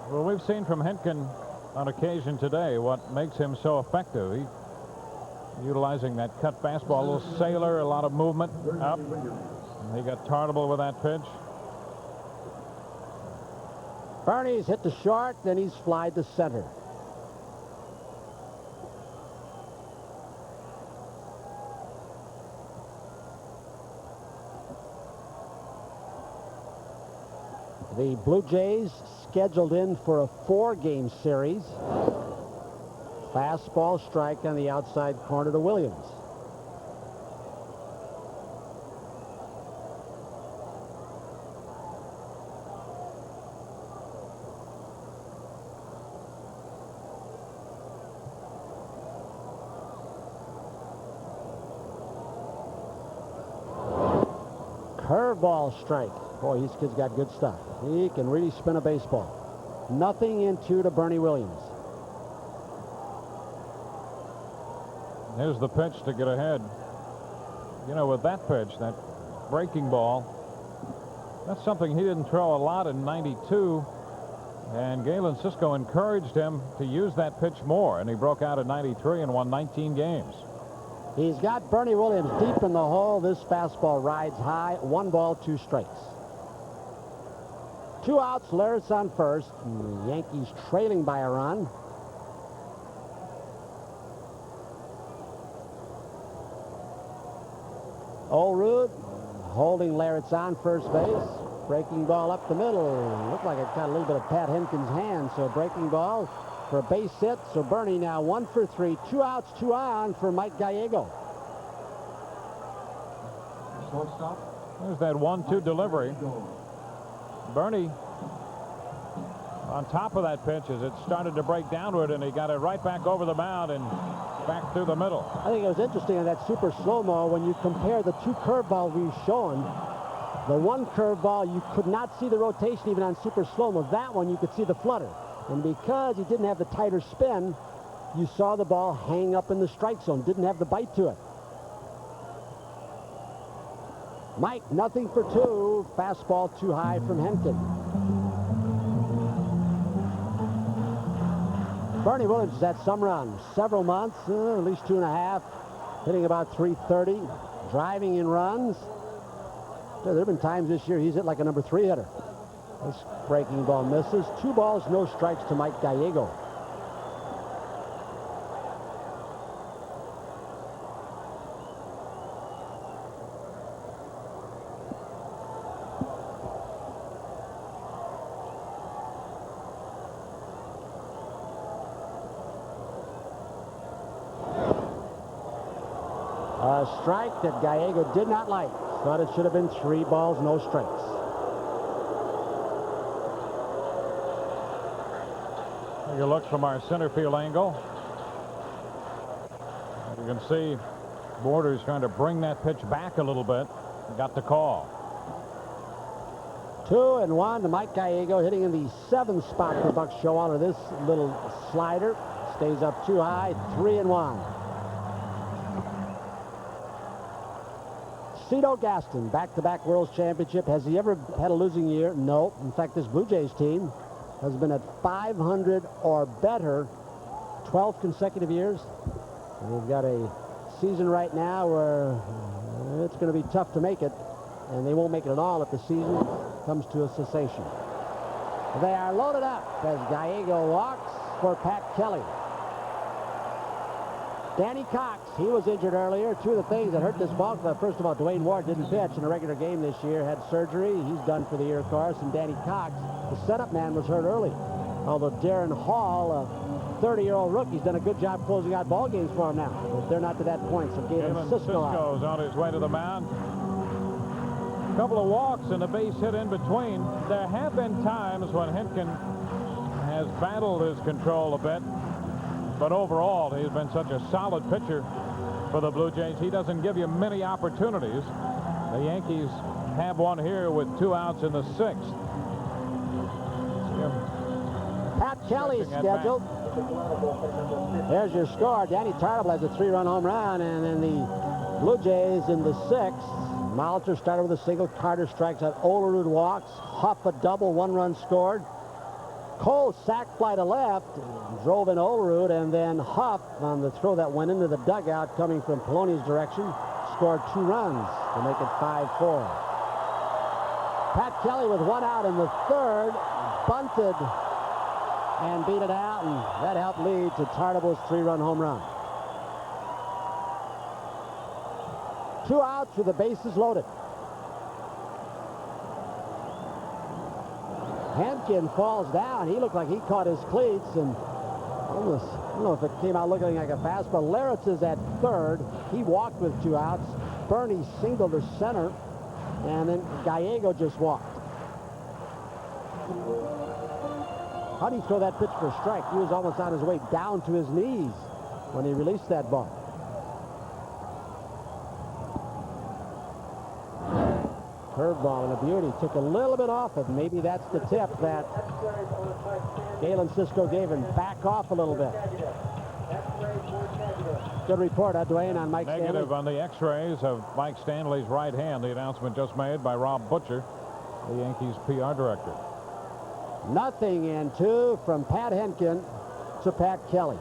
Well, we've seen from Henkin on occasion today what makes him so effective. He utilizing that cut fastball, a little sailor, a lot of movement up. And he got Tartabull with that pitch. Bernie's hit to short, then he's flied to center. The Blue Jays scheduled in for a 4-game series. Fastball strike on the outside corner to Williams. Curveball strike. Boy, these kids got good stuff. He can really spin a baseball. Nothing in 2 to Bernie Williams. Here's the pitch to get ahead. You know, with that pitch, that breaking ball, that's something he didn't throw a lot in '92. And Galen Cisco encouraged him to use that pitch more, and he broke out in '93 and won 19 games. He's got Bernie Williams deep in the hole. This fastball rides high. 1 ball, 2 strikes. 2 outs, Larrett's on first. And the Yankees trailing by a run. Olerud holding Larrett's on first base. Breaking ball up the middle. Looked like it got a little bit of Pat Henkin's hand. So breaking ball for a base hit. So Bernie now 1 for 3. 2 outs, 2 on for Mike Gallego. There's that 1-2 delivery. Bernie on top of that pitch as it started to break downward, and he got it right back over the mound and back through the middle. I think it was interesting in that super slow-mo when you compare the 2 curveballs we've shown. The 1 curveball, you could not see the rotation even on super slow-mo. That one, you could see the flutter. And because he didn't have the tighter spin, you saw the ball hang up in the strike zone. Didn't have the bite to it. Mike, nothing for 2. Fastball too high from Henkin. Bernie Williams has had some runs. Several months, at least 2.5. Hitting about .330. Driving in runs. There have been times this year he's hit like a number 3 hitter. This breaking ball misses. 2 balls, no strikes to Mike Gallego. A strike that Gallego did not like. Thought it should have been 3 balls, no strikes. Take a look from our center field angle. You can see Borders trying to bring that pitch back a little bit. Got the call. 2-1 to Mike Gallego, hitting in the 7th spot for Buck Showalter. This little slider stays up too high. 3-1. Cito Gaston, back-to-back World Championship. Has he ever had a losing year? No. In fact, this Blue Jays team has been at 500 or better 12 consecutive years. And we've got a season right now where it's going to be tough to make it, and they won't make it at all if the season comes to a cessation. They are loaded up as Gallego walks for Pat Kelly. Danny Cox, he was injured earlier. 2 of the things that hurt this ball club. First of all, Dwayne Ward didn't pitch in a regular game this year, had surgery. He's done for the year, of course. And Danny Cox, the setup man, was hurt early. Although Darren Hall, a 30-year-old rookie, has done a good job closing out ball games for him now. But they're not to that point, so Galen Cisco's on his way to the mound. A couple of walks and a base hit in between. There have been times when Henkin has battled his control a bit. But overall, he's been such a solid pitcher for the Blue Jays. He doesn't give you many opportunities. The Yankees have one here with 2 outs in the 6th. Pat Kelly's scheduled. There's your score. Danny Tarble has a 3-run home run, and then the Blue Jays in the 6th. Molitor started with a single. Carter strikes out. Olerud walks. Huff a double. 1 run scored. Cole sac fly to left, drove in Olerud, and then Huff on the throw that went into the dugout coming from Poloni's direction scored 2 runs to make it 5-4. Pat Kelly with 1 out in the 3rd, bunted and beat it out, and that helped lead to Tarble's 3-run home run. 2 outs with the bases loaded. Henkin falls down. He looked like he caught his cleats, and I don't know if it came out looking like a fastball. Larrett's is at 3rd. He walked with 2 outs. Bernie singled to center, and then Gallego just walked. How do you throw that pitch for a strike? He was almost on his way down to his knees when he released that ball. Curveball and a beauty. Took a little bit off it. Maybe that's the tip that Galen Cisco gave him. Back off a little bit. Good report, Dwayne, on Mike Stanley. Negative on the x-rays of Mike Stanley's right hand. The announcement just made by Rob Butcher, the Yankees PR director. 0-2 from Pat Henkin to Pat Kelly.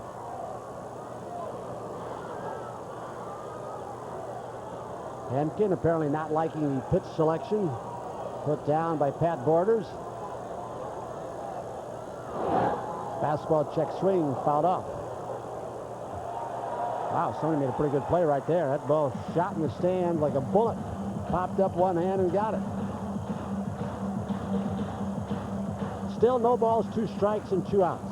Henkin apparently not liking the pitch selection put down by Pat Borders. Fastball check swing fouled off. Wow, somebody made a pretty good play right there. That ball shot in the stand like a bullet. Popped up one hand and got it. Still no balls, 2 strikes and 2 outs.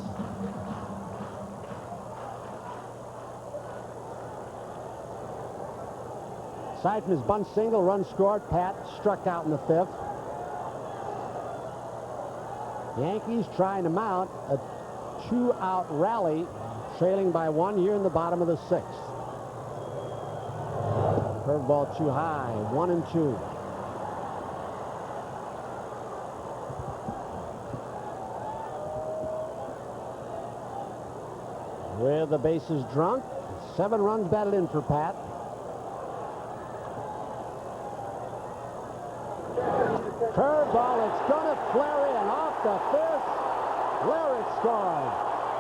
Aside from his bunt single, run scored. Pat struck out in the 5th. Yankees trying to mount a 2-out rally, trailing by 1 here in the bottom of the 6th. Curveball too high, 1-2. With the bases drunk, 7 runs batted in for Pat. Curveball, it's going to flare in off the 5th. Larrett scores.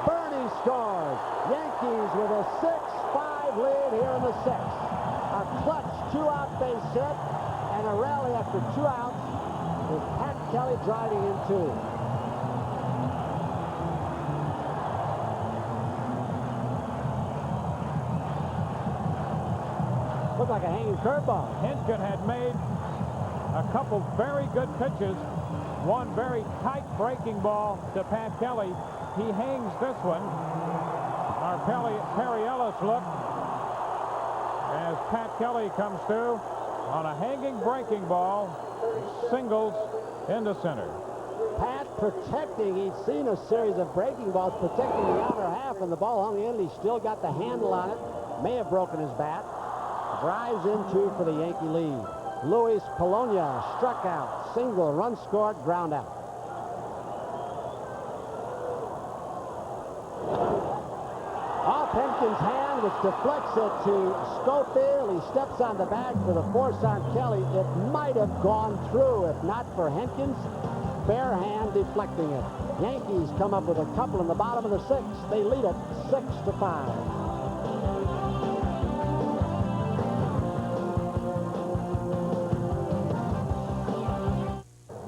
Bernie scores. Yankees with a 6-5 lead here in the 6th. A clutch 2-out base hit and a rally after 2 outs with Pat Kelly driving in 2. Looked like a hanging curveball. Henkin had made a couple very good pitches. One very tight breaking ball to Pat Kelly. He hangs this one. Our Perry Ellis look as Pat Kelly comes through on a hanging breaking ball. Singles into center. Pat protecting. He'd seen a series of breaking balls protecting the outer half, and the ball hung in. He still got the handle on it. May have broken his bat. Drives in 2 for the Yankee lead. Luis Polonia struck out. Single, run scored, ground out. Off Henkin's hand, which deflects it to Schofield. He steps on the bag for the force on Kelly. It might have gone through if not for Henkin's bare hand deflecting it. Yankees come up with a couple in the bottom of the 6th. They lead it 6-5.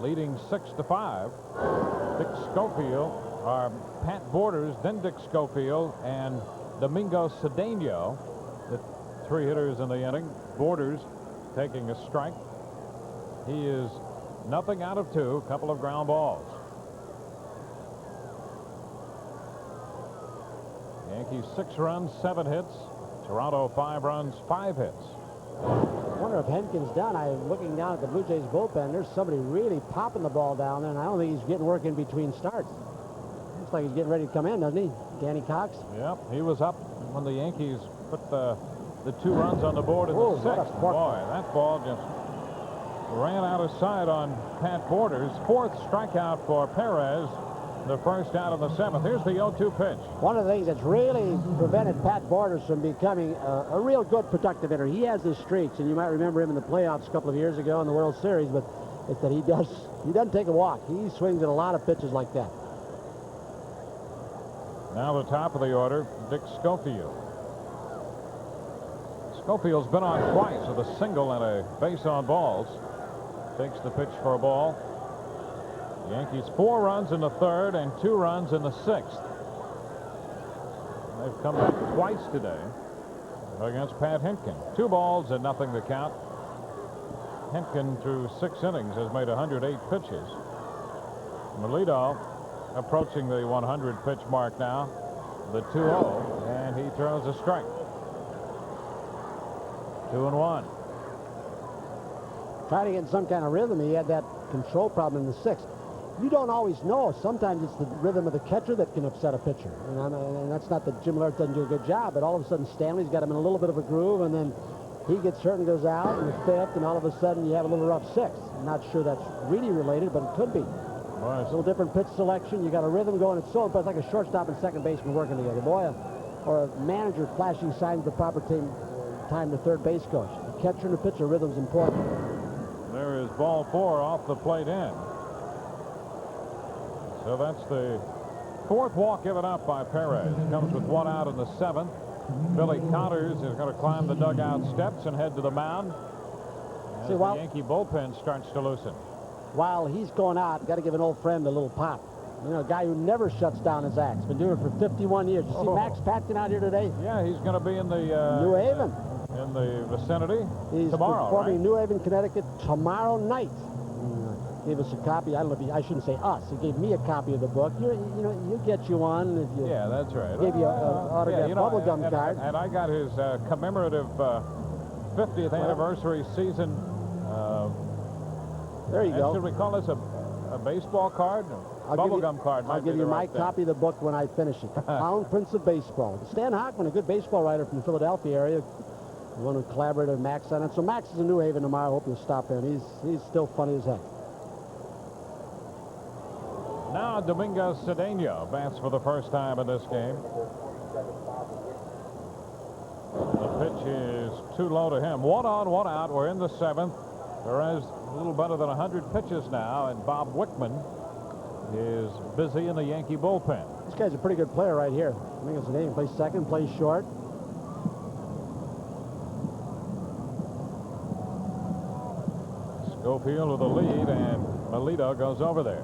Leading 6-5. Dick Schofield, Pat Borders, then Dick Schofield, and Domingo Cedeno, the 3 hitters in the inning. Borders taking a strike. He is nothing out of 2, couple of ground balls. Yankees 6 runs, 7 hits. Toronto 5 runs, 5 hits. I wonder if Henkin's done. I'm looking down at the Blue Jays bullpen. There's somebody really popping the ball down there, and I don't think he's getting work in between starts. Looks like he's getting ready to come in, doesn't he? Danny Cox? Yep, he was up when the Yankees put the 2 runs on the board in the 6th. Boy, that ball just ran out of sight on Pat Borders. 4th strikeout for Perez. The first out of the 7th. Here's the 0-2 pitch. One of the things that's really prevented Pat Borders from becoming a real good productive hitter. He has his streaks, and you might remember him in the playoffs a couple of years ago in the World Series, but it's that he doesn't take a walk. He swings at a lot of pitches like that. Now the top of the order, Dick Schofield. Schofield's been on twice with a single and a base on balls. Takes the pitch for a ball. Yankees 4 runs in the 3rd and 2 runs in the 6th. They've come back twice today against Pat Henkin. 2 balls and nothing to count. Henkin through 6 innings has made 108 pitches. Melito approaching the 100 pitch mark now. The 2-0, and he throws a strike. 2-1. Trying to get in some kind of rhythm. He had that control problem in the 6th. You don't always know. Sometimes it's the rhythm of the catcher that can upset a pitcher. And that's not that Jim Lehrer doesn't do a good job, but all of a sudden Stanley's got him in a little bit of a groove, and then he gets hurt and goes out in the 5th, and all of a sudden you have a little rough 6th. I'm not sure that's really related, but it could be. Right. A little different pitch selection. You got a rhythm going. It's so, but it's like a shortstop and second baseman working together. Boy, or a manager flashing signs the proper time to third base coach. The catcher and the pitcher rhythm's important. There is ball 4 off the plate in. So that's the 4th walk given up by Perez. Comes with 1 out in the 7th. Billy Connors is going to climb the dugout steps and head to the mound. As See, the while- Yankee bullpen starts to loosen. While he's going out, got to give an old friend a little pop. You know, a guy who never shuts down his acts. Been doing it for 51 years. You see Oh. Max Patkin out here today? Yeah, he's going to be in the New Haven. in the vicinity He's tomorrow, performing right? in New Haven, Connecticut tomorrow night. Gave us a copy. I don't know if I shouldn't say us. He gave me a copy of the book. You know, he'll get you one if you. Yeah, that's right. Gave you an autographed bubblegum card. And I got his commemorative 50th anniversary season. There you go. Should we call this a baseball card? Bubblegum card. I'll might give be you the my right thing. copy of the book when I finish it. Crown Prince of Baseball. Stan Hockman, a good baseball writer from the Philadelphia area, one who collaborated with Max on it. So Max is in New Haven tomorrow. I hope you'll stop in. He's still funny as heck. Now Domingo Cedeno bats for the first time in this game. The pitch is too low to him. 1 on, 1 out. We're in the 7th. There is a little better than 100 pitches now, and Bob Wickman is busy in the Yankee bullpen. This guy's a pretty good player right here. I think it's a name. Plays second, plays short. Schofield with the lead, and Melito goes over there.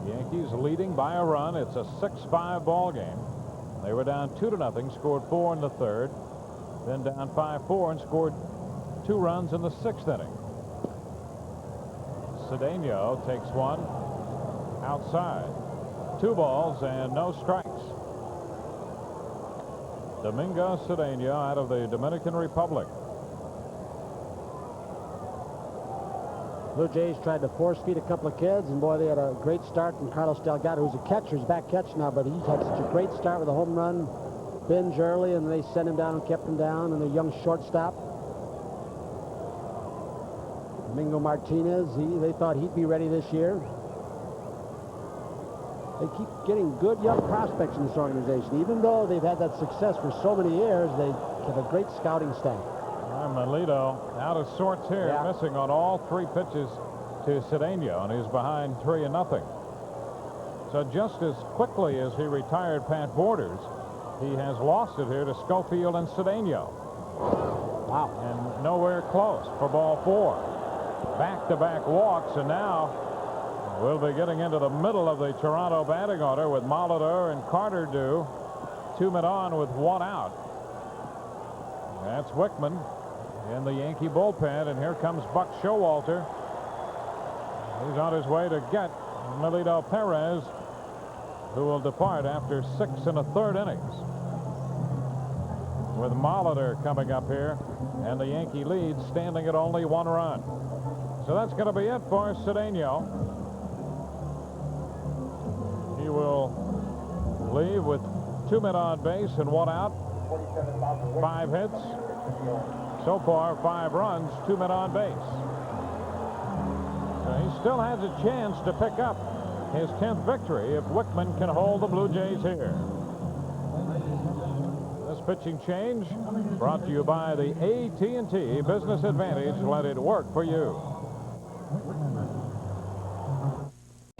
Yankees leading by a run. It's a 6-5 ball game. They were down 2-0, scored 4 in the 3rd, then down 5-4 and scored 2 runs in the 6th inning. Cedeno takes one outside. 2 balls and no strikes. Domingo Cedeno out of the Dominican Republic. Blue Jays tried to force feed a couple of kids, and boy, they had a great start from Carlos Delgado, who's a catcher. He's back catch now, but he had such a great start with a home run binge early, and they sent him down and kept him down, and the young shortstop, Domingo Martinez, they thought he'd be ready this year. They keep getting good young prospects in this organization. Even though they've had that success for so many years, they have a great scouting staff. Melito out of sorts here, Yeah. missing on all 3 pitches to Cedeno, and he's behind 3-0. So just as quickly as he retired Pat Borders, he has lost it here to Schofield and Cedeno. Wow. And nowhere close for ball 4. Back-to-back walks, and now we'll be getting into the middle of the Toronto batting order with Molitor and Carter due. 2 men on with 1 out. That's Wickman in the Yankee bullpen, and here comes Buck Showalter. He's on his way to get Melito Perez, who will depart after 6 1/3 innings. With Molitor coming up here, and the Yankee lead standing at only 1 run. So that's going to be it for Cedeno. He will leave with 2 men on base and 1 out. 5 hits. So far, 5 runs, 2 men on base. So he still has a chance to pick up his 10th victory if Wickman can hold the Blue Jays here. This pitching change brought to you by the AT&T Business Advantage. Let it work for you.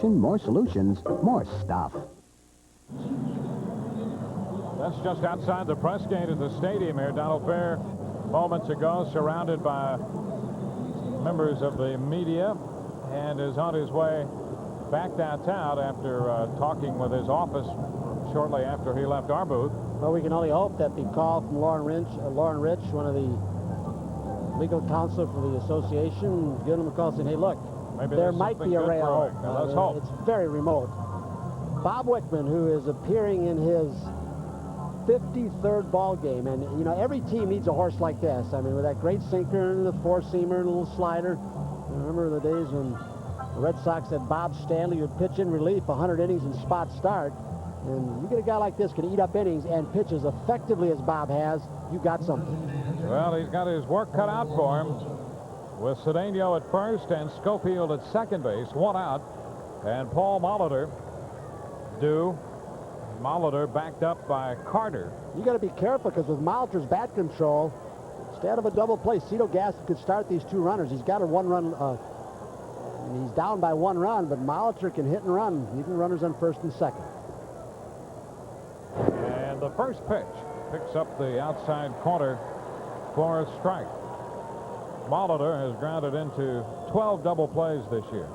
More solutions, more stuff. That's just outside the press gate at the stadium here. Donald Fair, moments ago, surrounded by members of the media, and is on his way back downtown after talking with his office shortly after he left our booth. Well, we can only hope that the call from Lauren Rich, one of the legal counsel for the association, giving him a call saying, hey, look, Maybe there there's might something be a good ray of brewing. hope. Now, let's hope. It's very remote. Bob Wickman, who is appearing in his 53rd ball game, and you know every team needs a horse like this. I mean, with that great sinker and the 4-seamer and a little slider. I remember the days when the Red Sox had Bob Stanley would pitch in relief 100 innings and spot start. And you get a guy like this can eat up innings and pitch as effectively as Bob has, you got something. Well, he's got his work cut out for him with Cedeno at first and Schofield at second base, 1 out, and Paul Molitor due. Molitor backed up by Carter. You got to be careful because with Molitor's bat control, instead of a double play, Cito Gaston could start these 2 runners. He's got a 1-run. He's down by 1 run, but Molitor can hit and run, even runners on first and second. And the first pitch picks up the outside corner for a strike. Molitor has grounded into 12 double plays this year.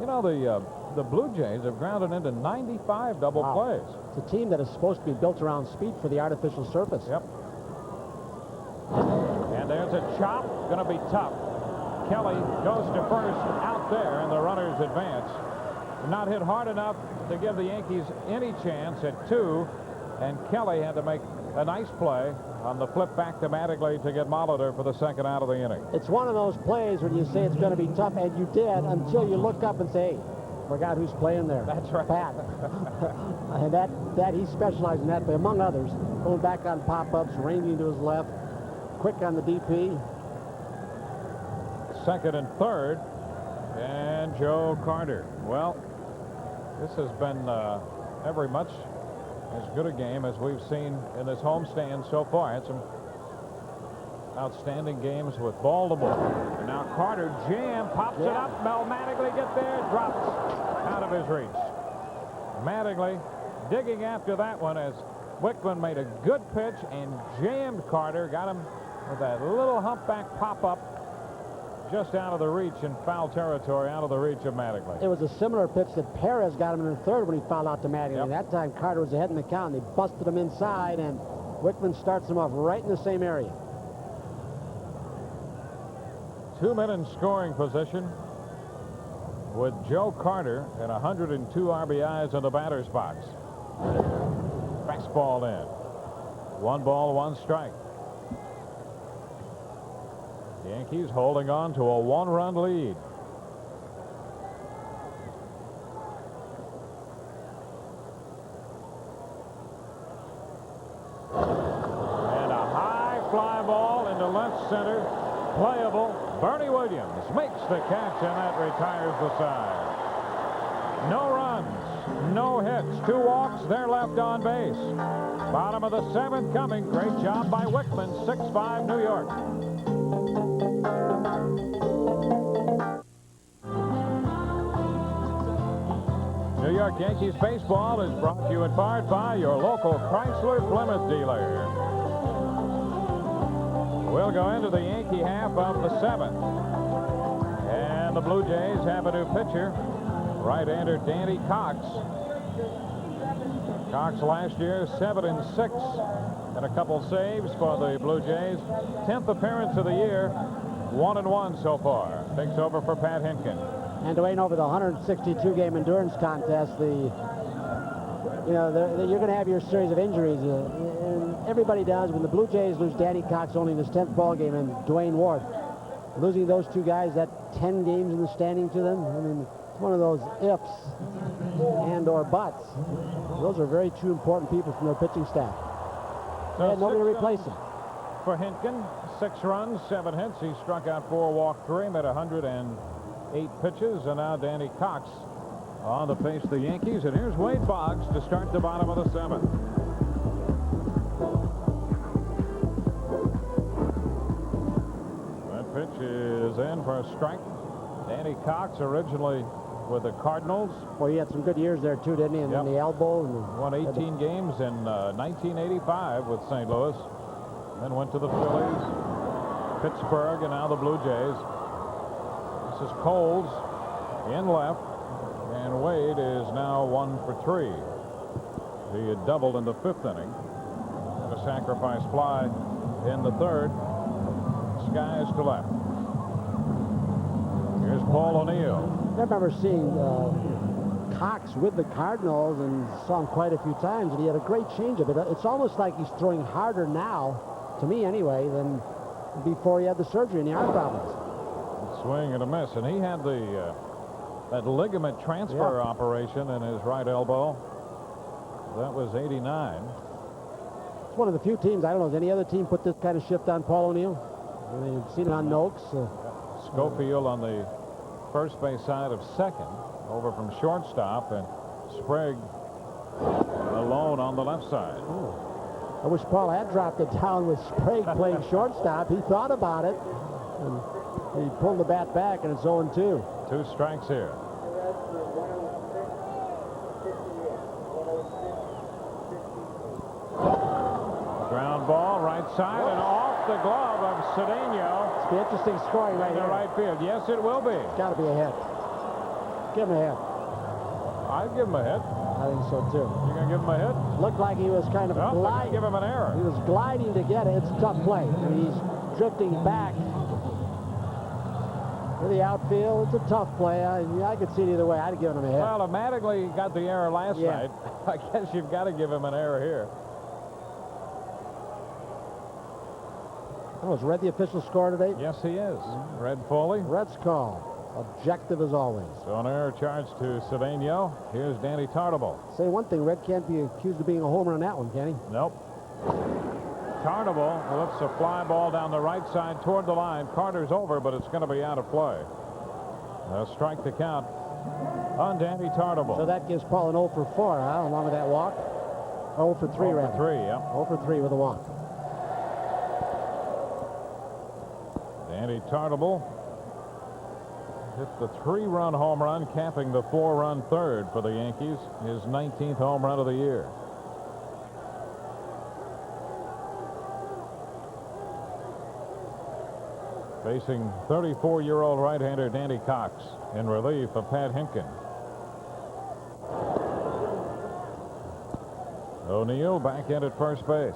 You know, the Blue Jays have grounded into 95 double plays. It's a team that is supposed to be built around speed for the artificial surface. Yep. And there's a chop. Going to be tough. Kelly goes to first out there, and the runners advance. Not hit hard enough to give the Yankees any chance at 2, and Kelly had to make a nice play on the flip back to Mattingly to get Molitor for the second out of the inning. It's one of those plays when you say it's going to be tough, and you did until you look up and say, hey, forgot who's playing there. That's right. Pat. And that he specialized in that, but among others, going back on pop-ups, ranging to his left, quick on the DP. Second and third, and Joe Carter. Well, this has been every much as good a game as we've seen in this homestand so far. Had some outstanding games with ball to ball. And now Carter pops it up. Mel Mattingly gets there, drops out of his reach. Mattingly digging after that one as Wickman made a good pitch and jammed Carter, got him with that little humpback pop-up just out of the reach in foul territory, out of the reach of Mattingly. It was a similar pitch that Perez got him in the third when he fouled out to Mattingly. Yep. That time Carter was ahead in the count, and they busted him inside, and Wickman starts him off right in the same area. 2 men in scoring position with Joe Carter and 102 RBIs in the batter's box. Fastball in. 1 ball, 1 strike. The Yankees holding on to a 1-run lead. And a high fly ball into left center. Playable. Bernie Williams makes the catch, and that retires the side. No runs, no hits, 2 walks. They're left on base. Bottom of the 7th coming. Great job by Wickman. 6-5 New York. New York Yankees baseball is brought to you in part by your local Chrysler Plymouth dealer. We'll go into the Yankee half of the 7th. And the Blue Jays have a new pitcher, right-hander Danny Cox. Cox last year 7-6 and a couple saves for the Blue Jays. 10th appearance of the year, 1-1 so far. Takes over for Pat Hinkin. And Dwayne, over the 162-game endurance contest, you're going to have your series of injuries. And everybody does. When the Blue Jays lose Danny Cox only in his 10th ball game and Dwayne Ward, losing those 2 guys, that 10 games in the standing to them, I mean, it's one of those ifs and or buts. Those are very 2 important people from their pitching staff. They had nobody to replace him. For Hinkin, 6 runs, 7 hits. He struck out 4, walked 3, made 108 pitches, and now Danny Cox on the face of the Yankees. And here's Wade Boggs to start the bottom of the 7th. That pitch is in for a strike. Danny Cox, originally with the Cardinals. Well, he had some good years there, too, didn't he? And then the elbow. And won 18 games in 1985 with St. Louis. Then went to the Phillies, Pittsburgh, and now the Blue Jays. This is Coles in left, and Wade is now 1 for 3. He had doubled in the 5th inning. And a sacrifice fly in the 3rd. Skies to left. Here's Paul O'Neill. I remember seeing Cox with the Cardinals and saw him quite a few times, and he had a great changeup. It's almost like he's throwing harder now, to me anyway, than before he had the surgery and the arm problems. Swing and a miss, and he had the that ligament transfer operation in his right elbow. That was 89. It's one of the few teams, I don't know, has any other team put this kind of shift on Paul O'Neill? I mean, you've seen it on Noakes. Schofield on the first base side of second, over from shortstop, and Sprague alone on the left side. Oh. I wish Paul had dropped it down with Sprague playing shortstop. He thought about it, and he pulled the bat back, and it's 0-2. 2 strikes here. Ground ball, right side, and off the glove of Cedeno. It's be interesting scoring right In the here. right field. Yes, it will be. It's got to be a hit. Give him a hit. I'd give him a hit. I think so, too. You gonna give him a hit? Looked like he was kind of No, gliding. give him an error. He was gliding to get it. It's a tough play. I mean, he's drifting back to the outfield. It's a tough play. I could see it either way. I'd have given him a hit. Well, Mattingly got the error last night. I guess you've got to give him an error here. Oh, is Red the official score today? Yes, he is. Red Foley. Red's call. Objective as always. So an error charge to Cedeno. Here's Danny Tartable. Say one thing, Red can't be accused of being a homer on that one, can he? Nope. Tartable lifts a fly ball down the right side toward the line. Carter's over, but it's going to be out of play. A strike to count on Danny Tartable. So that gives Paul an 0 for 4, huh? Along with that walk. 0 for 3, 0 rather. for 3, yeah. 0 for 3 with a walk. Danny Tartable hit the 3-run home run, capping the 4-run third for the Yankees. His 19th home run of the year. Facing 34-year-old right-hander Danny Cox in relief of Pat Hemken. O'Neill back in at first base.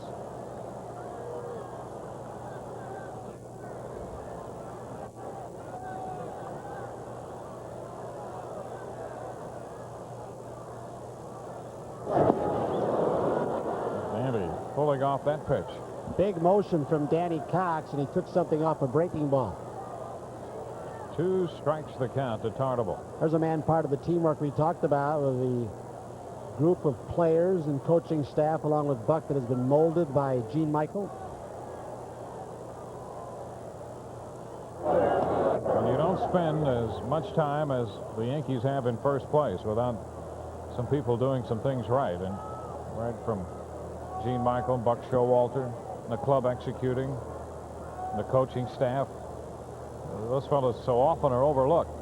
Danny pulling off that pitch. Big motion from Danny Cox, and he took something off a breaking ball. 2 strikes the count to Tartable. There's a man part of the teamwork we talked about with the group of players and coaching staff along with Buck that has been molded by Gene Michael. When you don't spend as much time as the Yankees have in first place without some people doing some things right, and right from Gene Michael, Buck Showalter, the club executing, the coaching staff, those fellows so often are overlooked.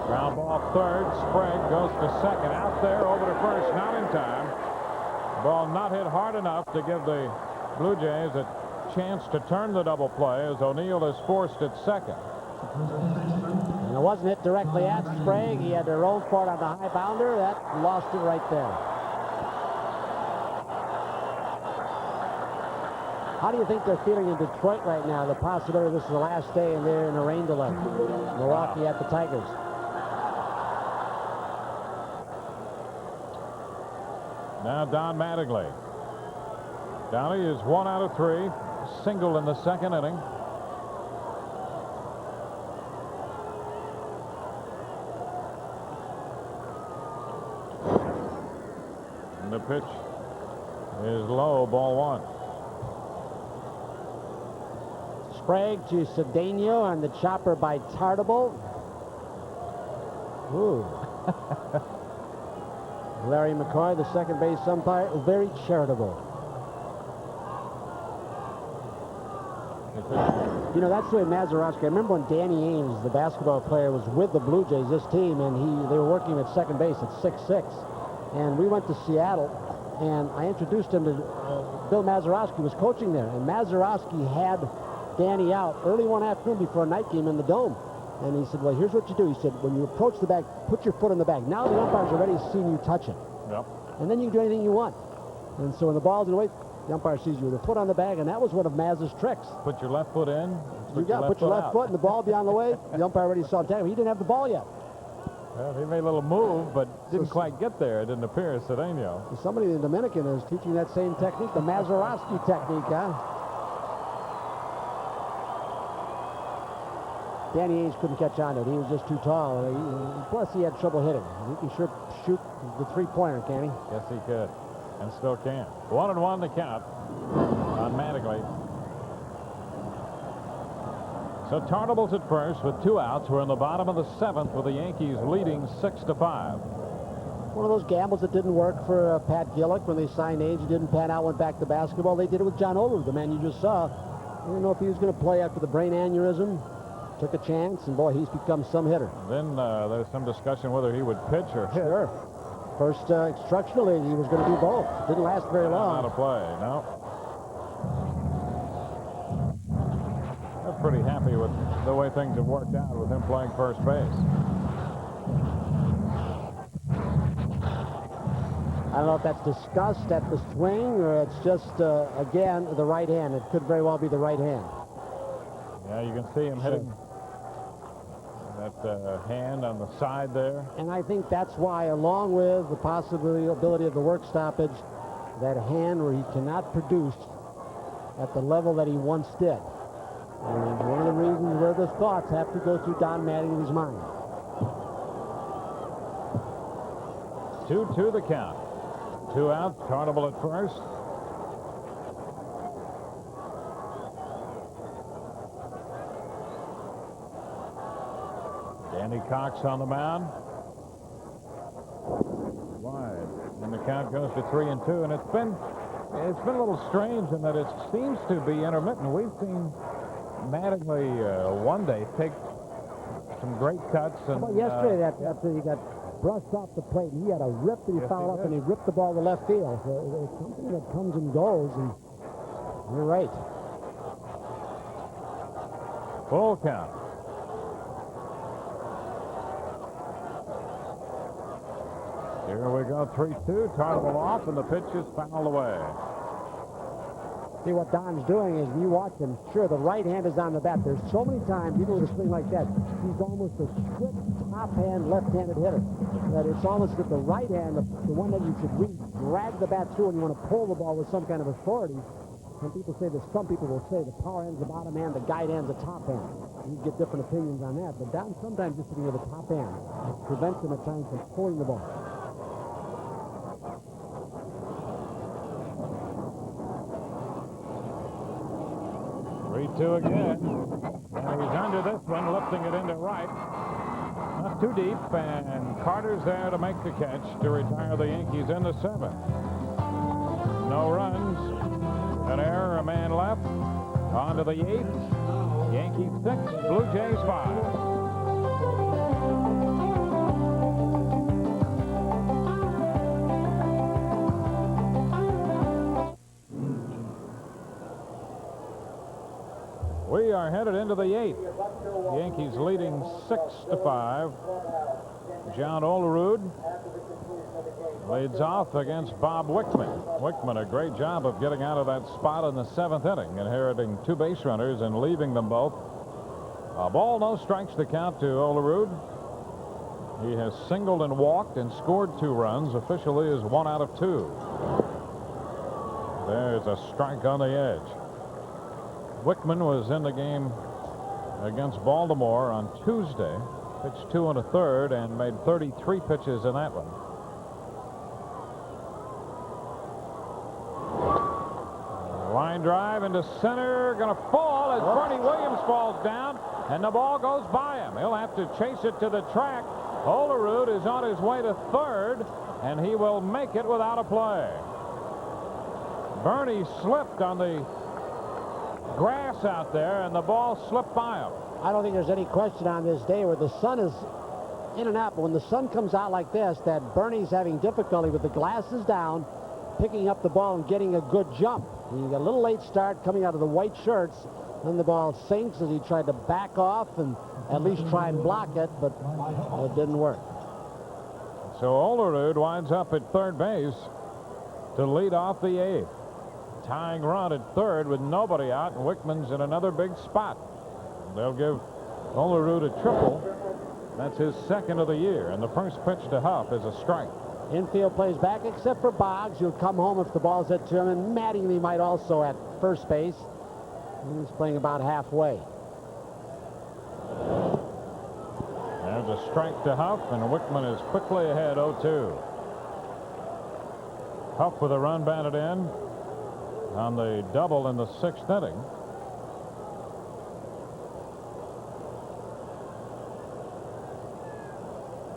Ground ball third. Sprague goes to second. Out there over to first. Not in time. Ball not hit hard enough to give the Blue Jays a chance to turn the double play as O'Neill is forced at second. And it wasn't hit directly at Sprague. He had to roll for it on the high bounder. That lost it right there. How do you think they're feeling in Detroit right now? The possibility this is the last day and they're in a rain delay. Milwaukee at the Tigers. Now Don Mattingly. Downey is 1 out of 3. Single in the second inning. And the pitch is low, ball 1. Sprague to Cedeno and the chopper by Tartable. Ooh. Larry McCoy, the second base umpire, very charitable. You know, that's the way Mazeroski. I remember when Danny Ainge, the basketball player, was with the Blue Jays, this team, and they were working at second base at 6'6". And we went to Seattle, and I introduced him to Bill Mazeroski, was coaching there. And Mazeroski had Danny out early one afternoon before a night game in the Dome. And he said, well, here's what you do. He said, when you approach the bag, put your foot in the bag. Now the umpire's already seen you touch it. Yep. And then you can do anything you want. And so when the ball's in the way, the umpire sees you with a foot on the bag, and that was one of Maz's tricks. Put your left foot in. Put your left foot, and the ball be on the way. The umpire already saw him. He didn't have the ball yet. Well, he made a little move, but didn't quite get there. It didn't appear. Cedeno. So somebody in the Dominican is teaching that same technique, the Mazeroski technique, huh? Danny Ainge couldn't catch on to it. He was just too tall. Plus, he had trouble hitting. He can sure shoot the three-pointer, can he? Yes, he could. And still can. 1-1 to count on Mattingly. So Tartable's at first with 2 outs. We're in the bottom of the 7th with the Yankees leading 6-5. One of those gambles that didn't work for Pat Gillick when they signed Ainge. He didn't pan out, went back to basketball. They did it with John Oler, the man you just saw. I didn't know if he was going to play after the brain aneurysm. Took a chance, and boy, he's become some hitter. Then there's some discussion whether he would pitch or hit. Sure. First instructionally, he was going to do both. Didn't last very long. Not a play, no. They're pretty happy with the way things have worked out with him playing first base. I don't know if that's discussed at the swing or it's just, again, the right hand. It could very well be the right hand. Yeah, you can see him hitting that hand on the side there. And I think that's why, along with the possibility of the work stoppage, that hand where he cannot produce at the level that he once did. And one of the reasons where the thoughts have to go through Don Mattingly's mind. 2-2 the count. 2 out, Carnival at first. Danny Cox on the mound. Wide. And the count goes to 3-2. And it's been a little strange in that it seems to be intermittent. We've seen Mattingly one day take some great cuts. And, well, yesterday, after he got brushed off the plate, and he had a rip that he fouled up, and he ripped the ball to left field. So it's something that comes and goes, and you're right. Full count. Here we go, 3-2. Carnival off, and the pitch is fouled away. See, what Don's doing is, you watch him, sure, the right hand is on the bat. There's so many times, even with a swing like that, he's almost a quick top-hand, left-handed hitter. That it's almost that the right hand, the one that you should really drag the bat through and you want to pull the ball with some kind of authority. Some people will say the power hand's the bottom hand, the guide hand's the top hand. You get different opinions on that, but Don sometimes just sitting with the top hand prevents him at times from pulling the ball. 3-2 again. And he's under this one, lifting it into right. Not too deep, and Carter's there to make the catch to retire the Yankees in the 7th. No runs, an error, a man left. On to the 8th. Yankees 6, Blue Jays 5. We are headed into the 8th. Yankees leading 6-5. John Olerud leads off against Bob Wickman. Wickman, a great job of getting out of that spot in the 7th inning, inheriting 2 base runners and leaving them both. A ball, no strikes to count to Olerud. He has singled and walked and scored 2 runs. Officially is 1 out of 2. There's a strike on the edge. Wickman was in the game against Baltimore on Tuesday, pitched 2 1/3 and made 33 pitches in that one. Line drive into center, going to fall as Bernie Williams falls down, and the ball goes by him. He'll have to chase it to the track. Olerud is on his way to 3rd, and he will make it without a play. Bernie slipped on the grass out there, and the ball slipped by him. I don't think there's any question on this day where the sun is in and out, but when the sun comes out like this, that Bernie's having difficulty with the glasses down, picking up the ball and getting a good jump. He got a little late start coming out of the white shirts, then the ball sinks as he tried to back off and at least try and block it, but it didn't work. So Olerud winds up at 3rd base to lead off the 8th. Tying run at 3rd with nobody out, and Wickman's in another big spot. They'll give Olerud a triple. That's his 2nd of the year, and the first pitch to Huff is a strike. Infield plays back, except for Boggs, who'll come home if the ball's hit to him, and Mattingly might also at first base. He's playing about halfway. There's a strike to Huff, and Wickman is quickly ahead 0-2. Huff with a run batted in on the double in the 6th inning.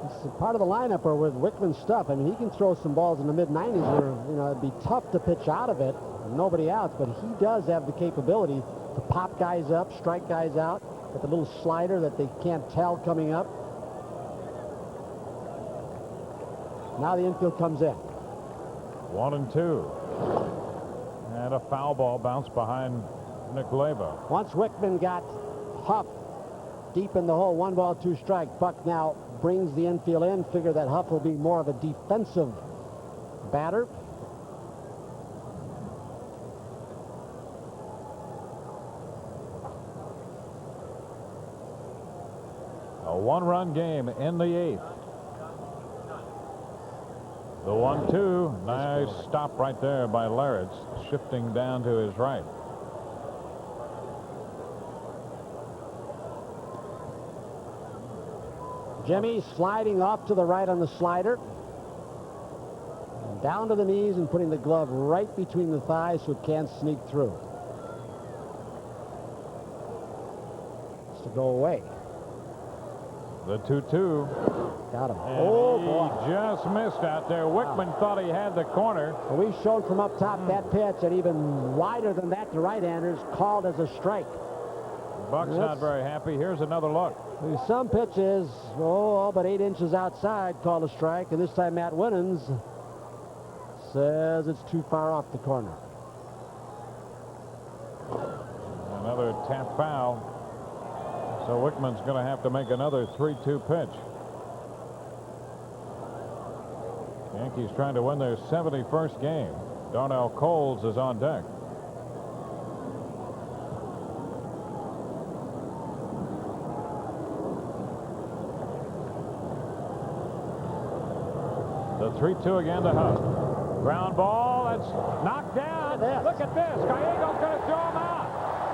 It's part of the lineup or with Wickman's stuff. I mean, he can throw some balls in the mid-90s where, it'd be tough to pitch out of it. Nobody else, but he does have the capability to pop guys up, strike guys out, with a little slider that they can't tell coming up. Now the infield comes in. 1-2. And a foul ball bounced behind Nick Leva. Once Wickman got Huff deep in the hole, 1 ball, 2 strike. Buck now brings the infield in. Figure that Huff will be more of a defensive batter. A 1-run game in the 8th. The 1-2. Nice stop right there by Larritz, shifting down to his right. Jimmy sliding off to the right on the slider. Down to the knees and putting the glove right between the thighs so it can't sneak through. It's to go away. The 2-2. Got him. And Oh, he boy. just missed out there. Wickman thought he had the corner. Well, we showed from up top that pitch, and even wider than that to right-handers, called as a strike. Buck's not very happy. Here's another look. Some pitches, all but 8 inches outside, called a strike, and this time Matt Winans says it's too far off the corner. Another tap foul. So Wickman's going to have to make another 3-2 pitch. Yankees trying to win their 71st game. Darnell Coles is on deck. The 3-2 again to Huff. Ground ball. That's knocked down. Look at this. Gallego's going to throw him out.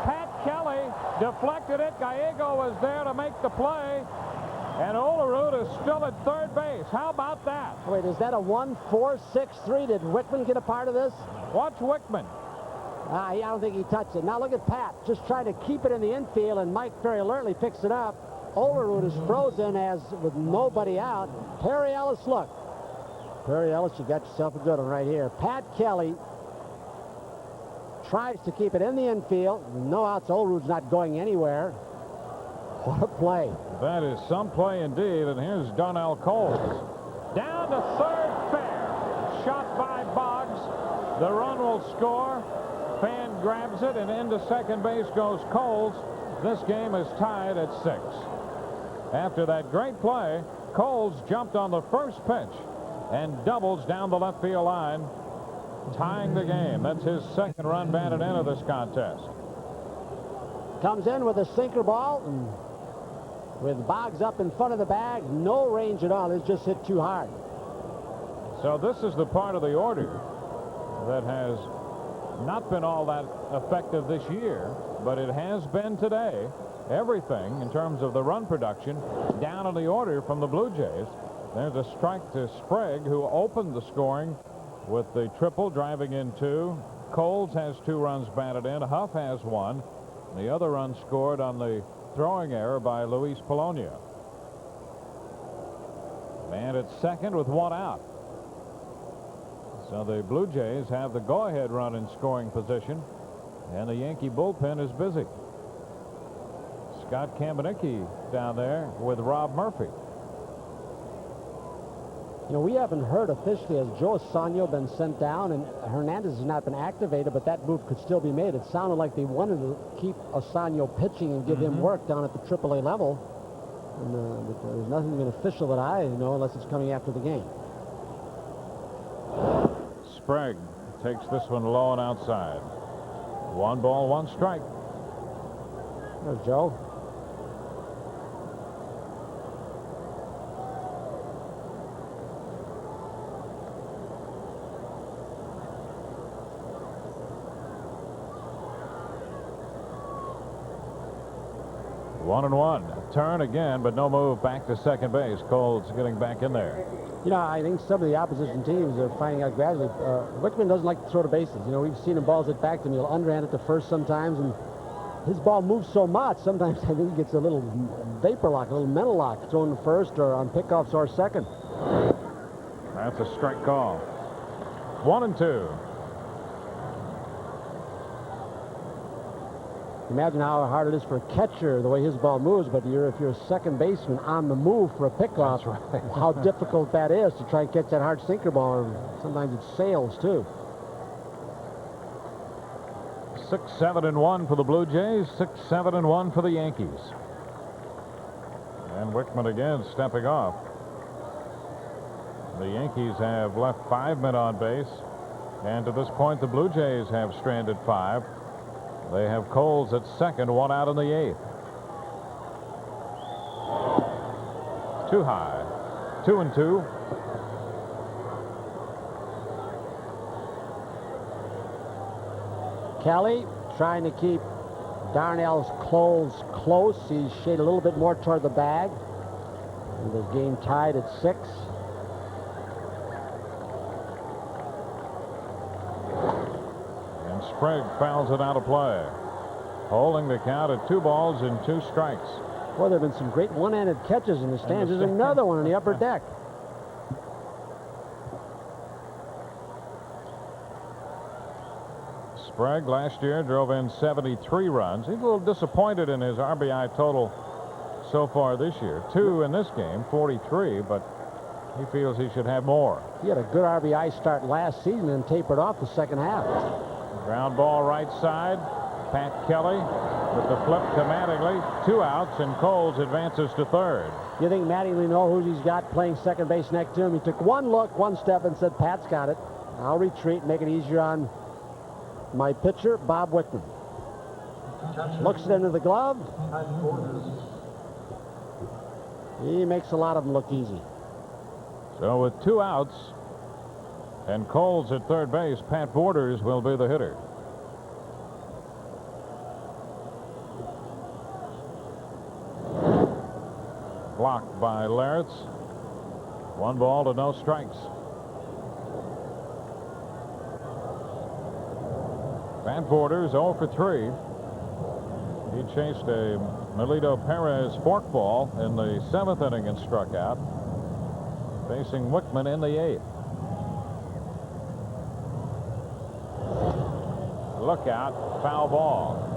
Pat Kelly deflected it. Gallego was there to make the play. And Olerud is still at third base. How about that? Wait, is that a 1-4-6-3? Did Wickman get a part of this? Watch Wickman. I don't think he touched it. Now look at Pat, just trying to keep it in the infield, and Mike very alertly picks it up. Olerud is frozen as with nobody out. Perry Ellis, look. Perry Ellis, you got yourself a good one right here. Pat Kelly tries to keep it in the infield. No outs. Olerud's not going anywhere. What a play. That is some play indeed. And here's Darnell Coles. Down to third fair. Shot by Boggs. The run will score. Fan grabs it, and into second base goes Coles. This game is tied at 6. After that great play, Coles jumped on the first pitch and doubles down the left field line, tying the game. That's his second run batted into this contest. Comes in with a sinker ball, and with Boggs up in front of the bag, no range at all. It's just hit too hard. So this is the part of the order that has not been all that effective this year, but it has been today. Everything in terms of the run production down in the order from the Blue Jays. There's a strike to Sprague, who opened the scoring with the triple, driving in 2. Coles has 2 runs batted in. Huff has 1. The other run scored on the throwing error by Luis Polonia. And it's second with 1 out. So the Blue Jays have the go-ahead run in scoring position, and the Yankee bullpen is busy. Scott Kambenicki down there with Rob Murphy. You know, we haven't heard officially, has Joe Osanyo been sent down, and Hernandez has not been activated, but that move could still be made. It sounded like they wanted to keep Osanyo pitching and give him work down at the AAA level. And, but there's nothing been official that I know, unless it's coming after the game. Sprague takes this one low and outside. 1 ball, 1 strike. There's Joe. One and 1. Turn again, but no move back to second base. Coles getting back in there. You know, I think some of the opposition teams are finding out gradually. Wickman doesn't like to throw the bases. You know, we've seen him balls hit back to him. He'll underhand it to first sometimes, and his ball moves so much. Sometimes I think he gets a little vapor lock, a little mental lock, throwing to first or on pickoffs or second. That's a strike call. 1 and 2. Imagine how hard it is for a catcher, the way his ball moves, but if you're a second baseman on the move for a pickoff, right. how difficult that is to try and catch that hard sinker ball. Sometimes it sails, too. 6-7-1 for the Blue Jays, 6-7-1 for the Yankees. And Wickman again stepping off. The Yankees have left 5 men on base, and to this point the Blue Jays have stranded 5. They have Coles at second, 1 out in the 8th. Too high. 2-2. Kelly trying to keep Darnell's clothes close. He's shaded a little bit more toward the bag. And the game tied at 6. And Sprague fouls it out of play. Holding the count at 2 balls and 2 strikes. Boy, there have been some great one-handed catches in the stands. There's another one on the upper deck. Sprague last year drove in 73 runs. He's a little disappointed in his RBI total so far this year. 2 in this game, 43, but he feels he should have more. He had a good RBI start last season and tapered off the second half. Ground ball right side. Pat Kelly with the flip to Mattingly. 2 outs, and Coles advances to third. You think Mattingly knows who he's got playing second base next to him? He took one look, one step, and said, Pat's got it. I'll retreat, make it easier on my pitcher, Bob Wickman. Looks it into the glove. He makes a lot of them look easy. So with 2 outs and Coles at third base, Pat Borders will be the hitter. Blocked by Larretz. 1 ball to no strikes. Pat Borders 0 for 3. He chased a Melito Perez forkball in the 7th inning and struck out. Facing Wickman in the 8th. Look out, foul ball.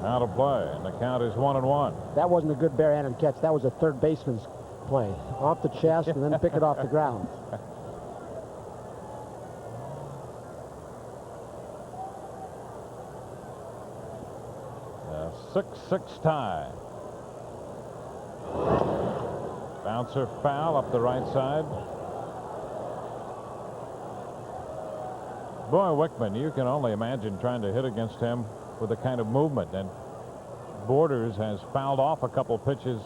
Out of play, and the count is 1-1. That wasn't a good barehanded catch. That was a third baseman's play. Off the chest and then pick it off the ground. A 6-6 tie. Bouncer foul up the right side. Boy, Wickman, you can only imagine trying to hit against him with the kind of movement. And Borders has fouled off a couple pitches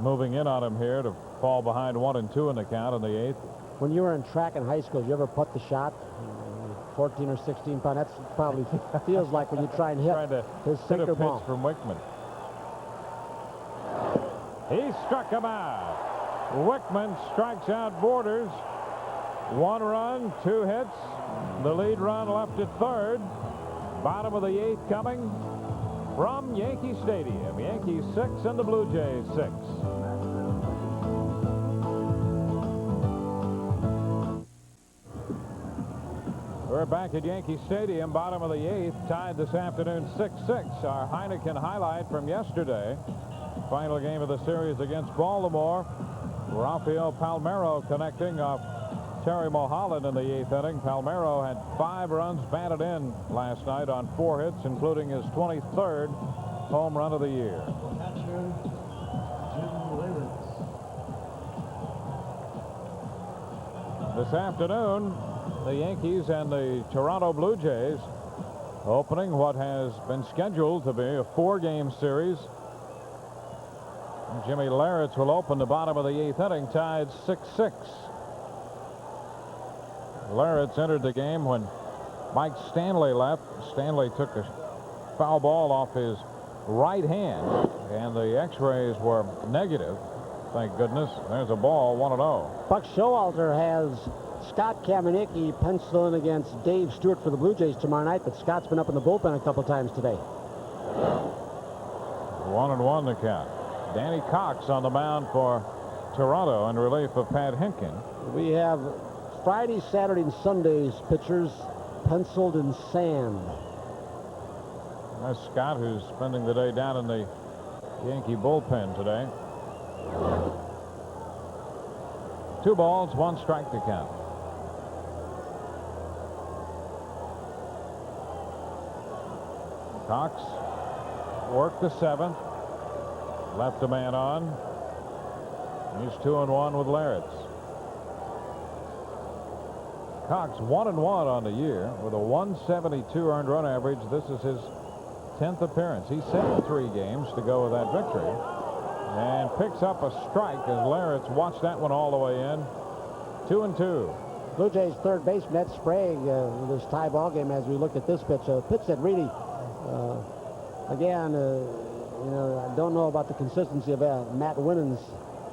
moving in on him here to fall behind 1-2 in the count in the 8th. When you were in track in high school, did you ever putt the shot? 14 or 16 pound. That's probably feels like when you try and hit his sinker ball from Wickman. He struck him out. Wickman strikes out Borders. 1 run, 2 hits. The lead run left at third. Bottom of the 8th coming from Yankee Stadium. Yankees 6 and the Blue Jays 6. We're back at Yankee Stadium, bottom of the 8th, tied this afternoon 6-6. Our Heineken highlight from yesterday. Final game of the series against Baltimore. Rafael Palmeiro connecting off Terry Mulholland in the 8th inning. Palmeiro had 5 runs batted in last night on 4 hits, including his 23rd home run of the year. This afternoon, the Yankees and the Toronto Blue Jays opening what has been scheduled to be a 4-game series. Jimmy Larretz will open the bottom of the 8th inning, tied 6-6. Larretz entered the game when Mike Stanley left. Stanley took a foul ball off his right hand, and the x-rays were negative. Thank goodness. There's a ball, 1-0. Buck Showalter has Scott Kamenicki penciled in against Dave Stewart for the Blue Jays tomorrow night, but Scott's been up in the bullpen a couple times today. 1-1 the count. Danny Cox on the mound for Toronto in relief of Pat Hinkin. We have Friday, Saturday, and Sunday's pitchers penciled in sand. That's Scott, who's spending the day down in the Yankee bullpen today. 2 balls, 1 strike to count. Cox worked the 7th. Left a man on. He's 2-1 with Larritz. Cox 1-1 on the year with a 172 earned run average. This is his 10th appearance. He saved 3 games to go with that victory and picks up a strike as Larritz watched that one all the way in. 2-2. Blue Jays third baseman Ned Sprague with this tie ball game. As we looked at this pitch, a pitch that really, again, you know, I don't know about the consistency of Matt Winans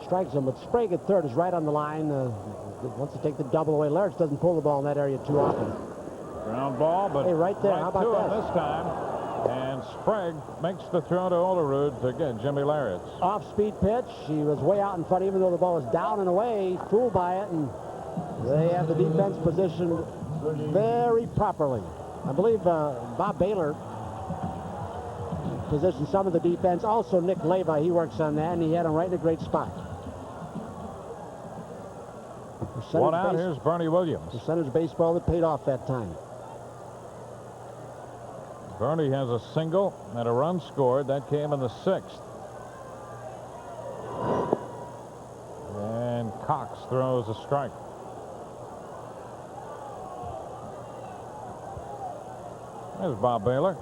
strike zone, but Sprague at third is right on the line. Wants to take the double away. Larritz doesn't pull the ball in that area too often. Ground ball, but hey, right there. How about to that? Him this time. And Sprague makes the throw to Olerud to get Jimmy Larritz. Off-speed pitch. He was way out in front, even though the ball was down and away. Fooled by it, and they have the defense positioned very properly. I believe Bob Baylor positioned some of the defense. Also, Nick Leva, he works on that, and he had him right in a great spot. One out, here's Bernie Williams. Percentage baseball that paid off that time. Bernie has a single and a run scored. That came in the 6th. And Cox throws a strike. There's Bob Baylor.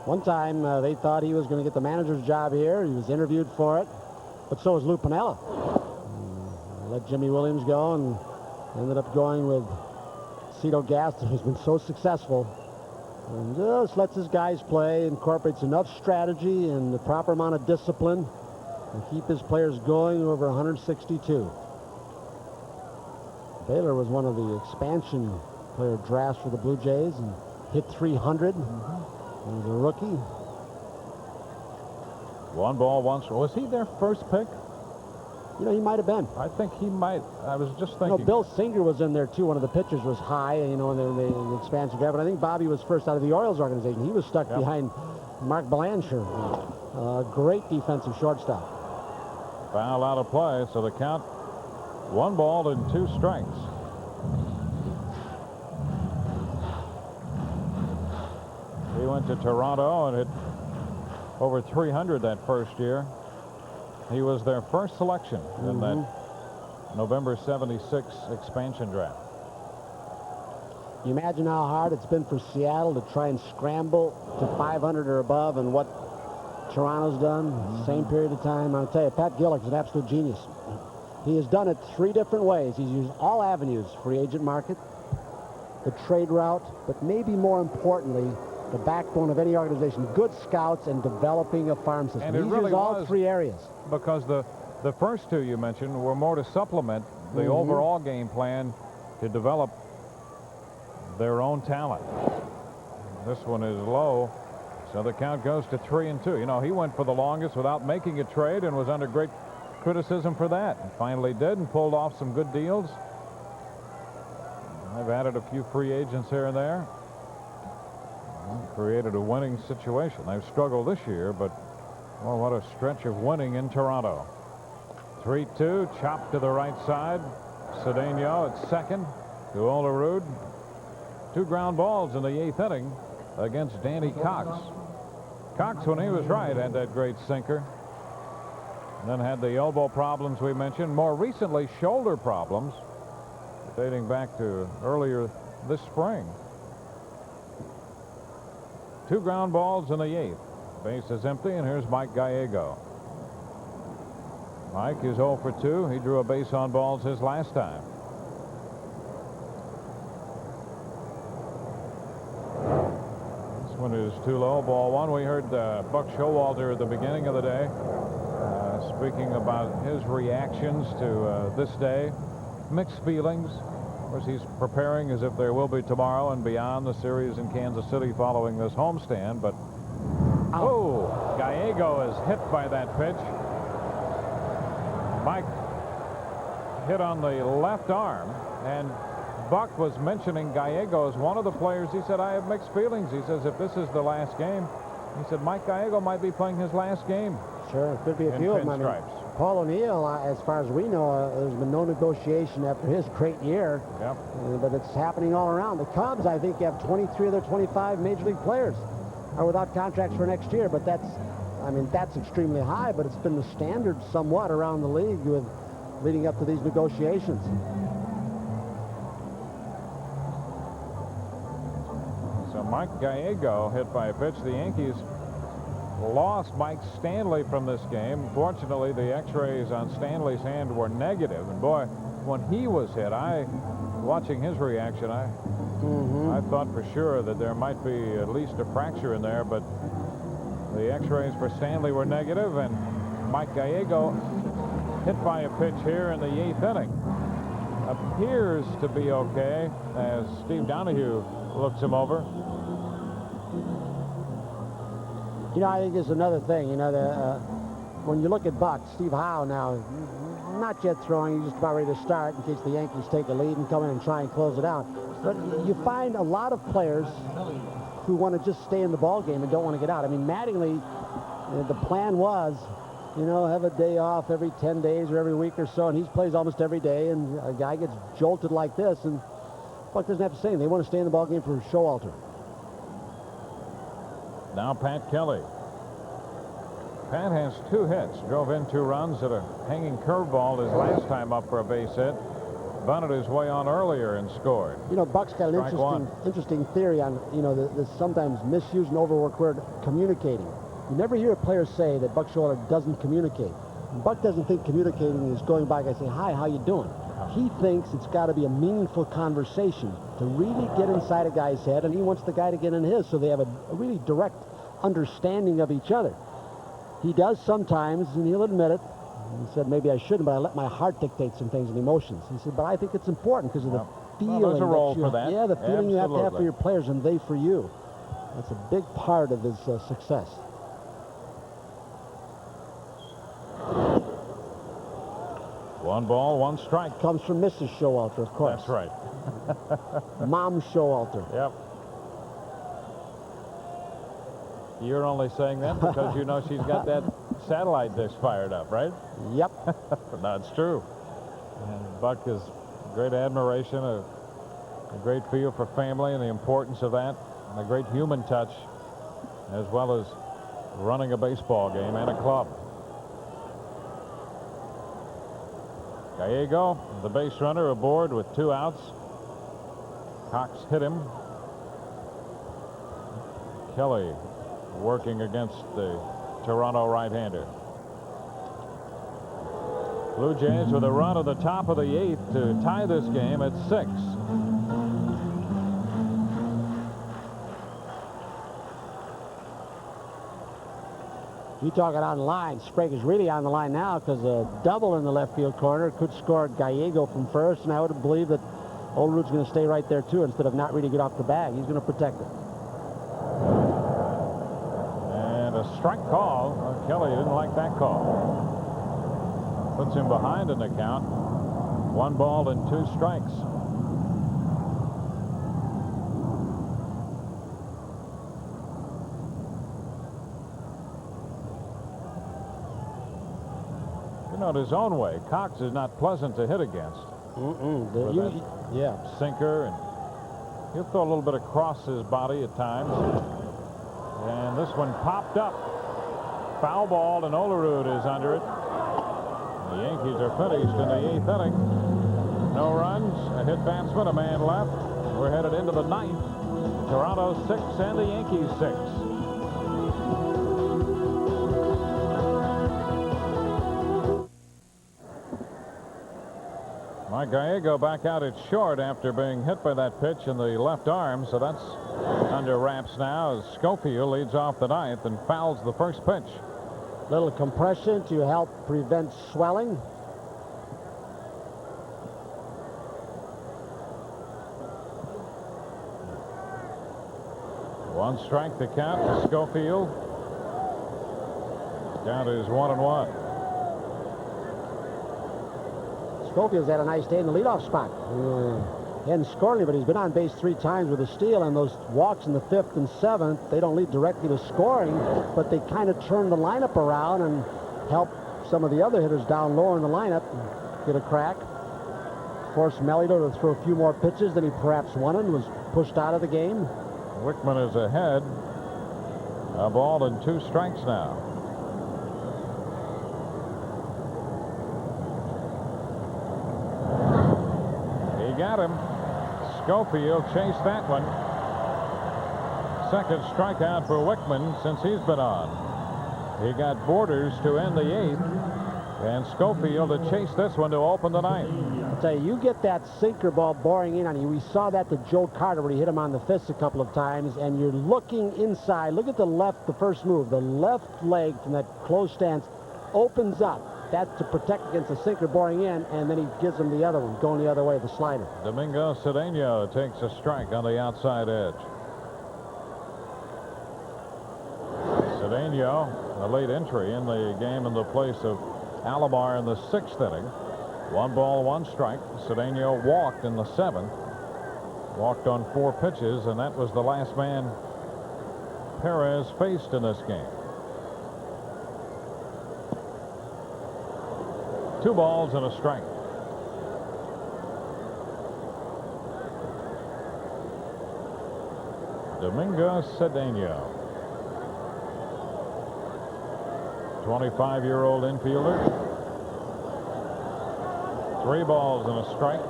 One time they thought he was going to get the manager's job here. He was interviewed for it, but so was Lou Piniella. Let Jimmy Williams go and ended up going with Cito Gaston, who's been so successful. And just lets his guys play, incorporates enough strategy and the proper amount of discipline and keep his players going over 162. Baylor was one of the expansion player drafts for the Blue Jays and hit 300. He was a rookie. 1 ball, 1 strike. Was he their first pick? You know, he might have been. I think he might. I was just thinking. You know, Bill Singer was in there, too. One of the pitchers was high, you know, in the expansion draft. But I think Bobby was first out of the Orioles organization. He was stuck behind Mark Blanchard. Great defensive shortstop. Foul out of play, so the count 1 ball and 2 strikes. He went to Toronto and hit over 300 that first year. He was their first selection in that November '76 expansion draft. You imagine how hard it's been for Seattle to try and scramble to 500 or above, and what Toronto's done, same period of time. I'll tell you, Pat Gillick's an absolute genius. He has done it 3 different ways. He's used all avenues: free agent market, the trade route, but maybe more importantly, the backbone of any organization, good scouts and developing a farm system. And it He's really used all was, 3 areas. Because the first 2 you mentioned were more to supplement the overall game plan to develop their own talent. This one is low, so the count goes to 3-2. You know, he went for the longest without making a trade and was under great criticism for that. And finally did and pulled off some good deals. They've added a few free agents here and there. Created a winning situation. They've struggled this year, but well, what a stretch of winning in Toronto. 3-2, chopped to the right side. Cedeno at second to Olerud. 2 ground balls in the 8th inning against Danny Cox. Cox, when he was right, had that great sinker. And then had the elbow problems we mentioned. More recently, shoulder problems dating back to earlier this spring. 2 ground balls in the 8th. Base is empty, and here's Mike Gallego. Mike is 0 for 2. He drew a base on balls his last time. This one is too low. Ball 1. We heard Buck Showalter at the beginning of the day speaking about his reactions to this day. Mixed feelings. Of course, he's preparing as if there will be tomorrow and beyond the series in Kansas City following this homestand, but oh, Gallego is hit by that pitch. Mike hit on the left arm, and Buck was mentioning Gallego as one of the players. He said, I have mixed feelings. He says, if this is the last game, he said, Mike Gallego might be playing his last game. Sure, could be a few of them. I mean, Paul O'Neill, as far as we know, there's been no negotiation after his great year. Yep. But it's happening all around. The Cubs, I think, have 23 of their 25 Major League players are without contracts for next year. But that's, I mean, that's extremely high, but it's been the standard somewhat around the league with leading up to these negotiations. So Mike Gallego hit by a pitch. The Yankees lost Mike Stanley from this game. Fortunately, the x-rays on Stanley's hand were negative. And boy, when he was hit, watching his reaction, I thought for sure that there might be at least a fracture in there, but the x-rays for Stanley were negative, and Mike Gallego hit by a pitch here in the 8th inning. Appears to be okay as Steve Donahue looks him over. You know, I think there's another thing. You know, when you look at Buck, Steve Howe now, not yet throwing, he's just about ready to start in case the Yankees take a lead and come in and try and close it out. But you find a lot of players who want to just stay in the ball game and don't want to get out. I mean, Mattingly, the plan was, you know, have a day off every 10 days or every week or so, and he plays almost every day, and a guy gets jolted like this, and Buck doesn't have to say anything. They want to stay in the ball game for Showalter. Now Pat Kelly. Pat has 2 hits, drove in 2 runs at a hanging curveball his last time up for a base hit. Bunted his way on earlier and scored. You know, Buck's got an interesting theory on, you know, the sometimes misused and overworked word, communicating. You never hear a player say that Buck Showalter doesn't communicate. Buck doesn't think communicating is going by and saying, hi, how you doing? He thinks it's got to be a meaningful conversation to really get inside a guy's head, and he wants the guy to get in his, so they have a really direct understanding of each other. He does sometimes, and he'll admit it. He said, maybe I shouldn't, but I let my heart dictate some things and emotions. He said, but I think it's important because of the feeling. Well, there's a role for that. Yeah, the feeling you have to have for your players and they for you. That's a big part of his success. One ball, one strike. Comes from Mrs. Showalter, of course. That's right. Mom Showalter. Yep. You're only saying that because you know she's got that satellite dish fired up, right? Yep. No, it's true. And Buck has great admiration, a great feel for family and the importance of that, and a great human touch, as well as running a baseball game and a club. Gallego, the base runner, aboard with 2 outs. Cox hit him. Kelly working against the Toronto right-hander. Blue Jays with a run at the top of the 8th to tie this game at 6. You talking on the line. Sprague is really on the line now because a double in the left field corner could score Gallego from first, and I would believe that Olerud's going to stay right there too instead of not really get off the bag. He's going to protect it. And a strike call. Well, Kelly didn't like that call. Puts him behind in the count. 1 ball and 2 strikes. You know, his own way, Cox is not pleasant to hit against. Yeah. Sinker, and he'll throw a little bit across his body at times. And this one popped up. Foul ball, and Olerud is under it. The Yankees are finished in the 8th inning. No runs, a hit batsman, a man left. We're headed into the 9th. Toronto 6 and the Yankees 6. Mike Gallego back out at short after being hit by that pitch in the left arm, so that's under wraps now as Schofield leads off the 9th and fouls the first pitch. Little compression to help prevent swelling. One strike to count to Schofield. Count is 1-1. Schofield's had a nice day in the leadoff spot. He hadn't scored any, but he's been on base 3 times with a steal, and those walks in the 5th and 7th, they don't lead directly to scoring, but they kind of turn the lineup around and help some of the other hitters down lower in the lineup get a crack. Forced Melito to throw a few more pitches than he perhaps wanted, was pushed out of the game. Wickman is ahead. A ball and 2 strikes now. He got him. Schofield chased that one. Second strikeout for Wickman since he's been on. He got Borders to end the 8th, and Schofield to chase this one to open the 9th. I'll tell you, you get that sinker ball boring in on you. We saw that to Joe Carter where he hit him on the fist a couple of times, and you're looking inside. Look at the left, the first move. The left leg from that closed stance opens up. That's to protect against the sinker boring in, and then he gives him the other one, going the other way, the slider. Domingo Cedeno takes a strike on the outside edge. Cedeno, a late entry in the game in the place of Alomar in the 6th inning. 1 ball, 1 strike. Cedeno walked in the 7th. Walked on 4 pitches, and that was the last man Perez faced in this game. 2 balls and a strike. Domingo Cedeno, 25-year-old infielder. 3 balls and a strike.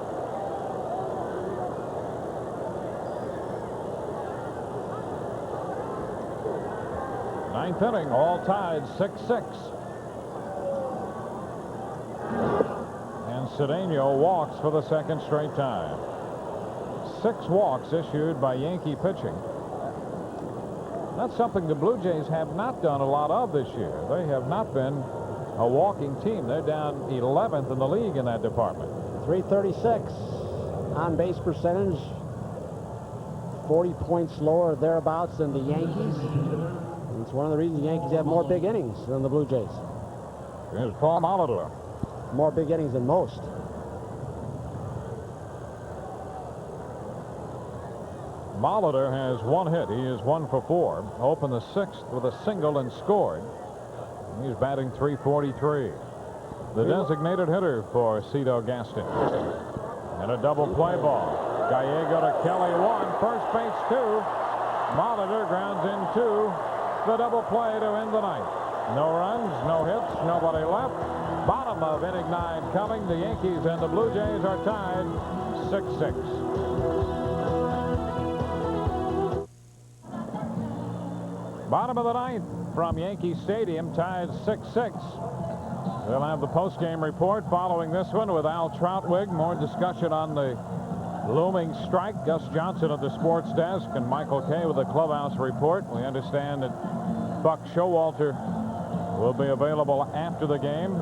Ninth inning, all tied 6-6. And Cedeno walks for the 2nd straight time. 6 walks issued by Yankee pitching. That's something the Blue Jays have not done a lot of this year. They have not been a walking team. They're down 11th in the league in that department. .336 on base percentage, 40 points lower thereabouts than the Yankees. And it's one of the reasons the Yankees have more big innings than the Blue Jays. Here's Paul Molitor. More big innings than most. Molitor has 1 hit. He is 1 for 4. Opened the 6th with a single and scored. He's batting .343. The designated hitter for Cito Gaston. And a double play ball. Gallego to Kelly 1. First base 2. Molitor grounds in 2. The double play to end the 9th. No runs, no hits, nobody left. Bottom of inning 9 coming. The Yankees and the Blue Jays are tied 6-6. Bottom of the 9th from Yankee Stadium, tied 6-6. We'll have the post-game report following this one with Al Troutwig. More discussion on the looming strike. Gus Johnson at the sports desk and Michael Kay with the clubhouse report. We understand that Buck Showalter will be available after the game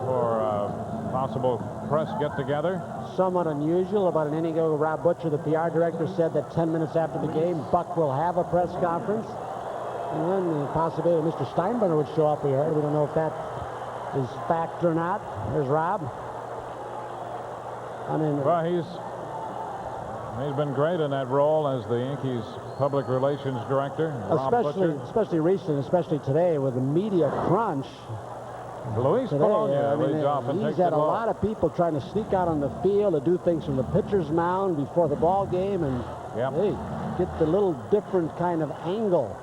for a possible press get-together. Somewhat unusual. About an inning ago, Rob Butcher, the PR director, said that 10 minutes after the game, Buck will have a press conference. And then the possibility Mr. Steinbrenner would show up here. We don't know if that is fact or not. There's Rob. I mean, well, he's been great in that role as the Yankees public relations director. Especially recent, especially today with the media crunch. Luis Polonia leads off and he's takes had it a low. lot of people trying to sneak out on the field to do things from the pitcher's mound before the ball game, and hey, get the little different kind of angle.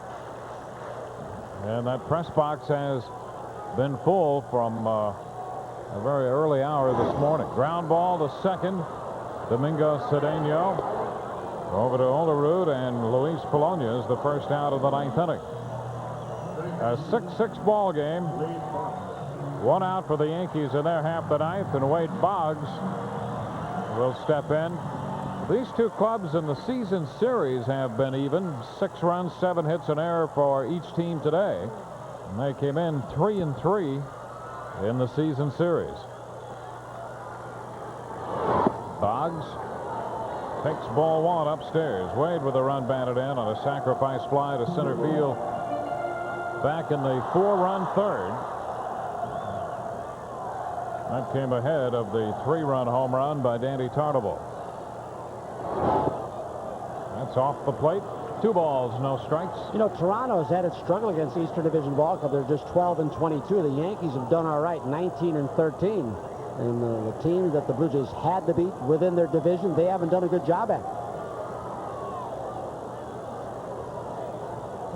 And that press box has been full from a very early hour this morning. Ground ball to second. Domingo Cedeno over to Olerud, and Luis Polonia is the first out of the 9th inning. A 6-6 ball game. 1 out for the Yankees in their half the 9th, and Wade Boggs will step in. These 2 clubs in the season series have been even. 6 runs, 7 hits, an error for each team today. And they came in 3-3 in the season series. Boggs takes ball 1 upstairs. Wade with a run batted in on a sacrifice fly to center field back in the 4-run 3rd. That came ahead of the 3-run home run by Danny Tartabull. That's off the plate. 2 balls, no strikes. You know, Toronto's had its struggle against Eastern Division ball club. They're just 12-22. The Yankees have done all right, 19-13. And the team that the Blue Jays had to beat within their division, they haven't done a good job at.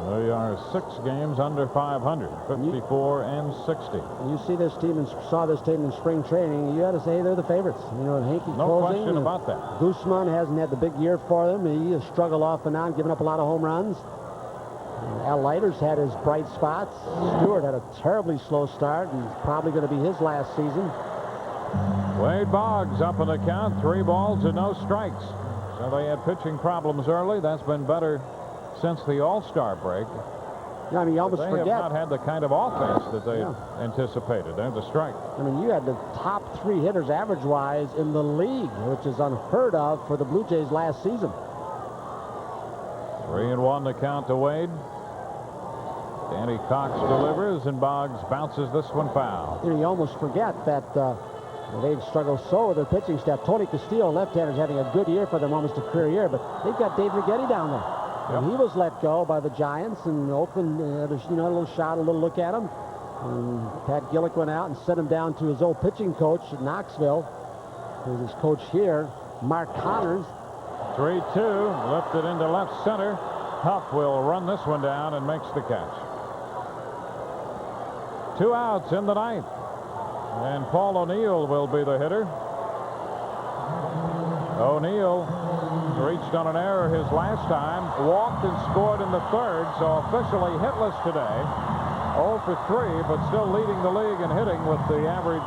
They are 6 games under 500, 54 and 60. You see this team and saw this team in spring training, you got to say they're the favorites. You know, Hanky No closing, question about that. Guzman hasn't had the big year for them. He has struggled off and on, giving up a lot of home runs. Al Leiter's had his bright spots. Stewart had a terribly slow start, and it's probably going to be his last season. Wade Boggs up in the count, 3 balls and no strikes. So they had pitching problems early. That's been better since the All-Star break. Yeah, I mean, you almost They forget. have not had the kind of offense that they anticipated. There's a strike. I mean, you had the top 3 hitters average-wise in the league, which is unheard of for the Blue Jays last season. 3-1 the count to Wade. Danny Cox delivers, and Boggs bounces this one foul. You know, you almost forget that they've struggled so with their pitching staff. Tony Castillo, left-hander's having a good year for them, almost a career year, but they've got Dave Righetti down there. Yep. And he was let go by the Giants, and Oakland had a little shot, a little look at him. And Pat Gillick went out and sent him down to his old pitching coach at Knoxville, who's his coach here, Mark Connors. 3-2, lifted into left center. Huff will run this one down and makes the catch. 2 outs in the 9th. And Paul O'Neill will be the hitter. O'Neill reached on an error his last time, walked and scored in the 3rd, so officially hitless today. 0 for 3, but still leading the league in hitting with the average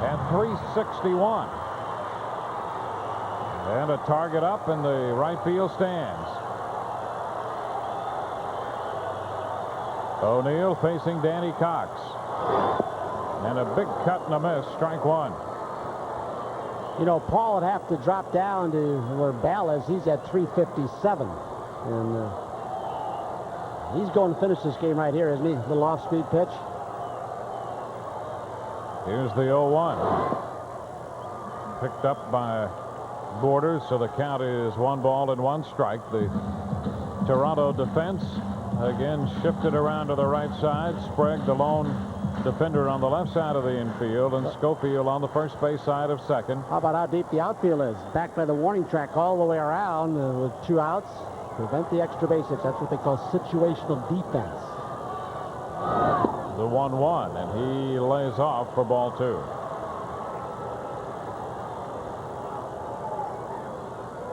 at 361. And a target up in the right field stands. O'Neill facing Danny Cox. And a big cut and a miss, strike 1. You know, Paul would have to drop down to where Bell is. He's at 357. And he's going to finish this game right here, isn't he? Little off-speed pitch. Here's the 0-1. Picked up by Borders, so the count is 1 ball and 1 strike. The Toronto defense again shifted around to the right side. Sprague, the lone defender, on the left side of the infield, and Schofield on the first base side of second. How about how deep the outfield is? Back by the warning track all the way around with 2 outs. Prevent the extra base hits. That's what they call situational defense. The 1-1, and he lays off for ball 2.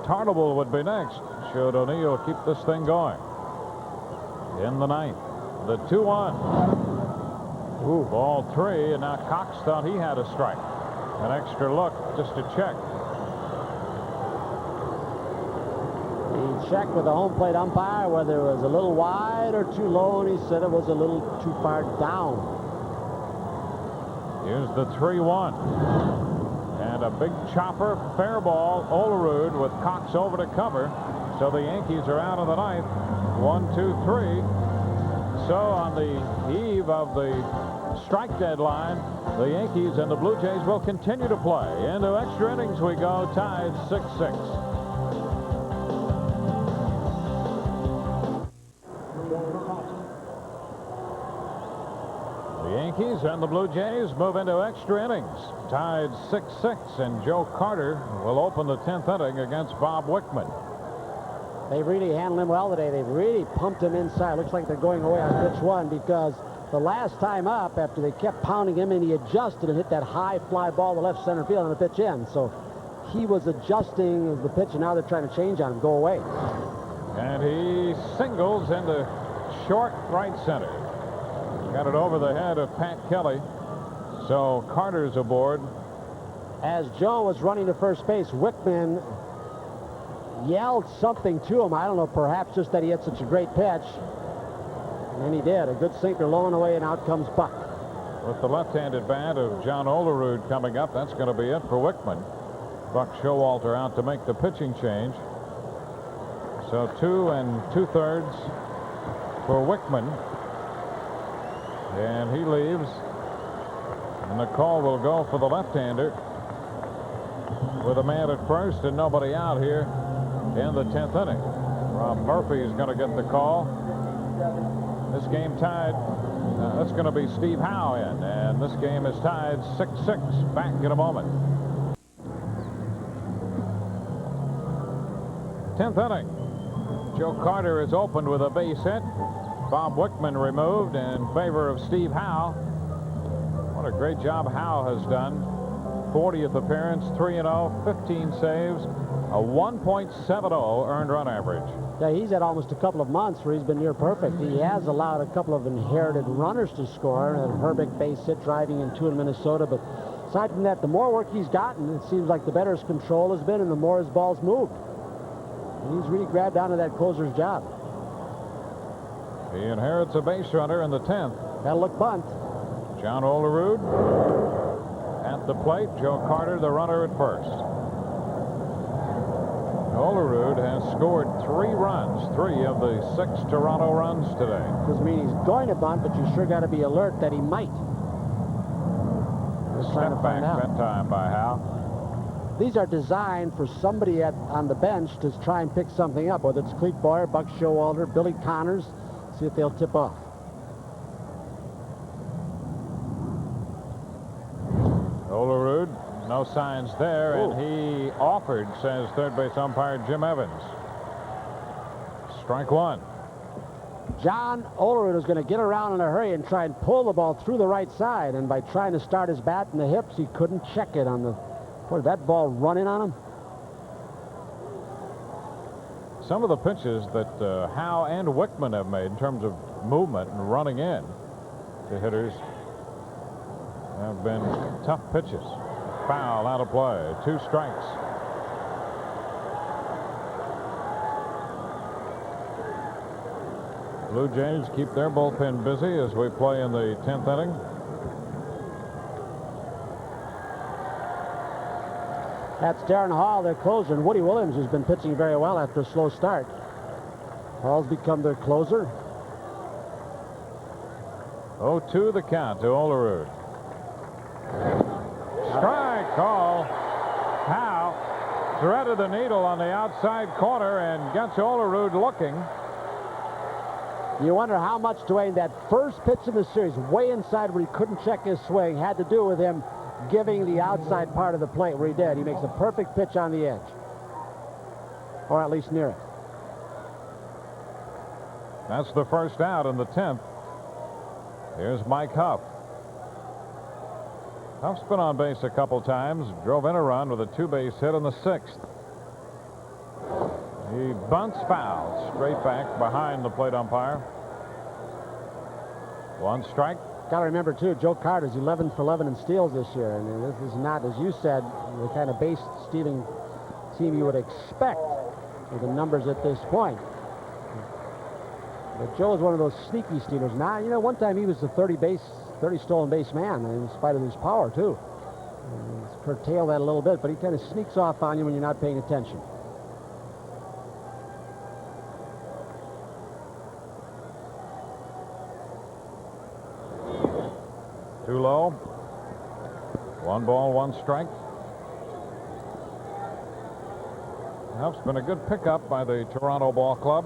Tarnable would be next, should O'Neill keep this thing going. In the 9th, the 2-1. Ball 3, and now Cox thought he had a strike. An extra look just to check. He checked with the home plate umpire whether it was a little wide or too low, and he said it was a little too far down. Here's the 3-1. And a big chopper, fair ball, Olerud with Cox over to cover. So the Yankees are out in the 9th. 1, 2, 3. So on the eve of the strike deadline, the Yankees and the Blue Jays will continue to play. Into extra innings we go, tied 6-6. The Yankees and the Blue Jays move into extra innings, tied 6-6, and Joe Carter will open the 10th inning against Bob Wickman. They really handled him well today. They've really pumped him inside. Looks like they're going away on pitch 1, because the last time up, after they kept pounding him and he adjusted and hit that high fly ball to left center field on the pitch in. So he was adjusting the pitch, and now they're trying to change on him. Go away. And he singles into short right center. Got it over the head of Pat Kelly. So Carter's aboard. As Joe was running to first base, Wickman yelled something to him. I don't know, perhaps just that he had such a great pitch. And he did. A good sinker low and away, and out comes Buck. With the left-handed bat of John Olerud coming up, that's going to be it for Wickman. Buck Showalter out to make the pitching change. So 2 2/3 for Wickman. And he leaves. And the call will go for the left-hander with a man at first and nobody out here in the 10th inning. Rob Murphy is going to get the call. This game tied. That's going to be Steve Howe in, and this game is tied 6-6. Back in a moment. 10th inning. Joe Carter is opened with a base hit. Bob Wickman removed in favor of Steve Howe. What a great job Howe has done. 40th appearance, 3-0, 15 saves, a 1.70 earned run average. Yeah, he's had almost a couple of months where he's been near perfect. He has allowed a couple of inherited runners to score, and Herbeck base hit driving in 2 in Minnesota. But aside from that, the more work he's gotten, it seems like the better his control has been and the more his ball's moved. And he's really grabbed onto that closer's job. He inherits a base runner in the 10th. That'll look bunt. John Olerud at the plate. Joe Carter, the runner at first. Olerud has scored 3 runs, 3 of the 6 Toronto runs today. Doesn't mean he's going to bunt, but you sure got to be alert that he might. Just trying to Step find back out. that time by Howe. These are designed for somebody on the bench to try and pick something up, whether it's Clete Boyer, Buck Showalter, Billy Connors. See if they'll tip off. Olerud, no signs there, and he offered, says third base umpire Jim Evans. Strike 1. John Olerud is going to get around in a hurry and try and pull the ball through the right side, and by trying to start his bat in the hips, he couldn't check it on the... Boy, that ball running on him. Some of the pitches that Howe and Wickman have made in terms of movement and running in to hitters have been tough pitches. Foul, out of play. 2 strikes. Blue Jays keep their bullpen busy as we play in the 10th inning. That's Darren Hall, their closer, and Woody Williams, who's been pitching very well after a slow start. Hall's become their closer. 0-2 the count to Olerud. Strike call. Howe threaded the needle on the outside corner and gets Olerud looking. You wonder how much, Dwayne, that first pitch of the series, way inside where he couldn't check his swing, had to do with him giving the outside part of the plate where he did. He makes a perfect pitch on the edge. Or at least near it. That's the first out in the 10th. Here's Mike Huff. Huff's been on base a couple times. Drove in a run with a 2-base hit in the 6th. He bunts foul straight back behind the plate umpire. 1 strike. Got to remember, too, Joe Carter's 11 for 11 in steals this year. And this is not, as you said, the kind of base stealing team you would expect with the numbers at this point. But Joe is one of those sneaky stealers. Now, you know, one time he was the 30 stolen base man, in spite of his power, too. And he's curtailed that a little bit, but he kind of sneaks off on you when you're not paying attention. Too low. 1 ball, 1 strike. Huff's been a good pickup by the Toronto Ball Club.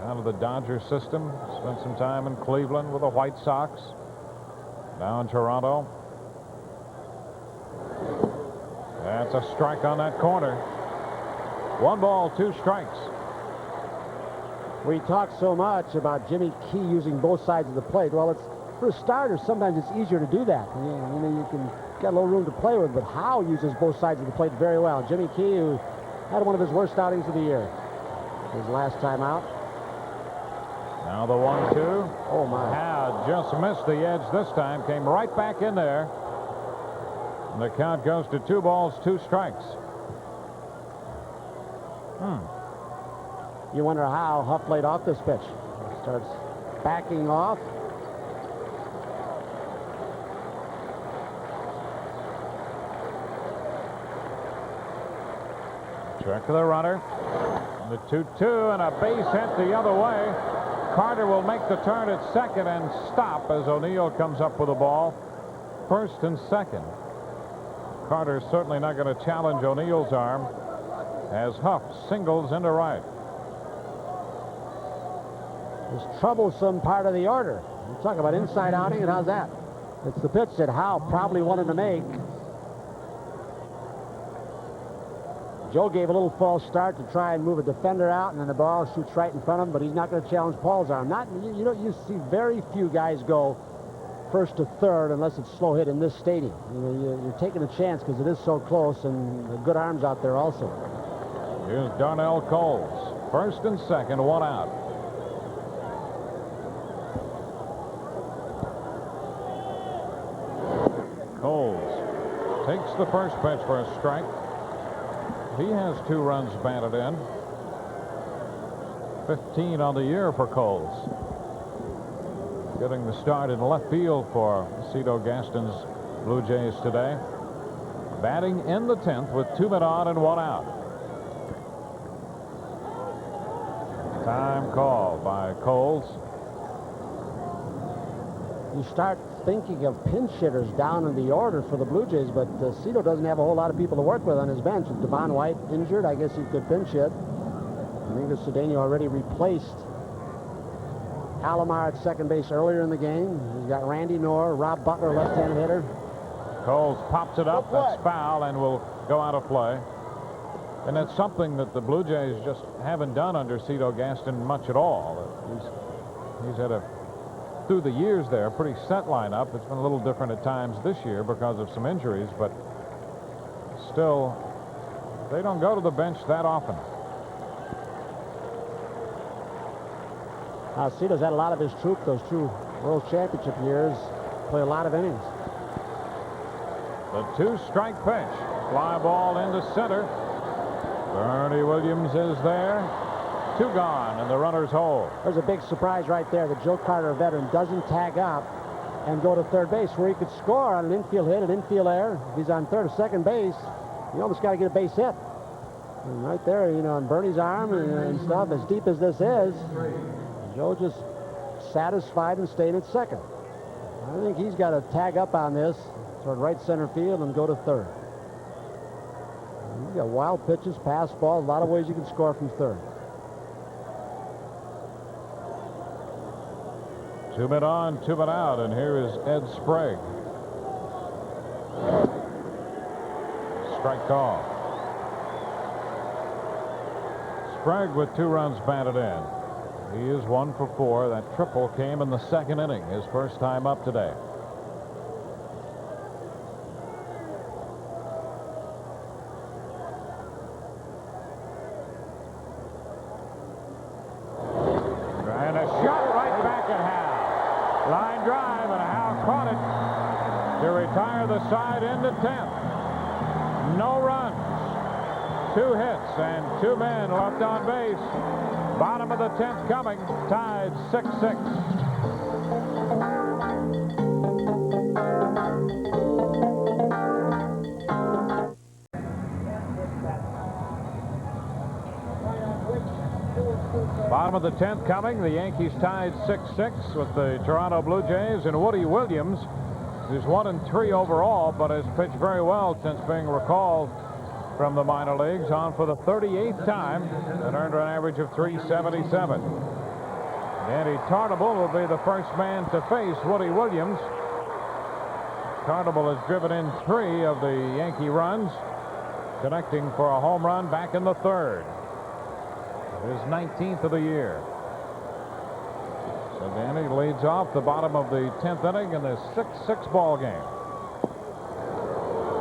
Out of the Dodger system. Spent some time in Cleveland with the White Sox. Now in Toronto. That's a strike on that corner. 1 ball, 2 strikes. We talk so much about Jimmy Key using both sides of the plate. Well, it's for a starter, sometimes it's easier to do that. You know, you can get a little room to play with, but Howe uses both sides of the plate very well. Jimmy Key, who had one of his worst outings of the year. His last time out. Now the 1-2. Oh, my. Howe just missed the edge this time. Came right back in there. And the count goes to 2 balls, 2 strikes. You wonder how Huff laid off this pitch. Starts backing off. Check the runner. The 2-2 and a base hit the other way. Carter will make the turn at second and stop as O'Neill comes up with the ball. First and second. Carter's certainly not going to challenge O'Neill's arm as Huff singles into right. This troublesome part of the order. You talk about inside outing, and how's that? It's the pitch that Howe probably wanted to make. Joe gave a little false start to try and move a defender out, and then the ball shoots right in front of him, but he's not going to challenge Paul's arm. You see very few guys go first to third unless it's slow hit in this stadium. You're taking a chance because it is so close, and the good arms out there also. Here's Darnell Coles. First and second, one out. Coles takes the first pitch for a strike. He has 2 runs batted in. 15 on the year for Coles. Getting the start in left field for Cito Gaston's Blue Jays today. Batting in the 10th with 2 men on and 1 out. Time call by Coles. You start thinking of pinch hitters down in the order for the Blue Jays, but Cito doesn't have a whole lot of people to work with on his bench. With Devon White injured, I guess he could pinch hit. Domingo Cedeno already replaced Alomar at second base earlier in the game. He's got Randy Knorr, Rob Butler, left-handed hitter. Coles pops it up. That's foul and will go out of play. And that's something that the Blue Jays just haven't done under Cito Gaston much at all. He's had through the years there, pretty set lineup. It's been a little different at times this year because of some injuries, but still, they don't go to the bench that often. Cito's had a lot of his troop, those 2 World Championship years, play a lot of innings. The 2-strike pitch. Fly ball into center. Bernie Williams is there. 2 gone, and the runners hold. There's a big surprise right there. The Joe Carter veteran doesn't tag up and go to third base where he could score on an infield hit, an infield error. If he's on third or second base, you almost got to get a base hit. And right there, on Bernie's arm and stuff, as deep as this is, Joe just satisfied and stayed at second. I think he's got to tag up on this toward right center field and go to third. He's got wild pitches, pass balls, a lot of ways you can score from third. 2 men on, 2 men out, and here is Ed Sprague. Strike call. Sprague with 2 runs batted in. He is 1 for 4. That triple came in the 2nd inning, his first time up today. And a shot right back at Howe. Line drive, and Howe caught it to retire the side into 10th. No runs, 2 hits, and 2 men left on base. Bottom of the 10th coming, tied 6-6. Bottom of the 10th coming. The Yankees tied 6-6 with the Toronto Blue Jays, and Woody Williams is 1-3 overall, but has pitched very well since being recalled from the minor leagues, on for the 38th time and earned an average of .377. Danny Tartabull will be the first man to face Woody Williams. Tartabull has driven in 3 of the Yankee runs, connecting for a home run back in the 3rd. His 19th of the year. So Danny leads off the bottom of the 10th inning in this 6-6 ball game.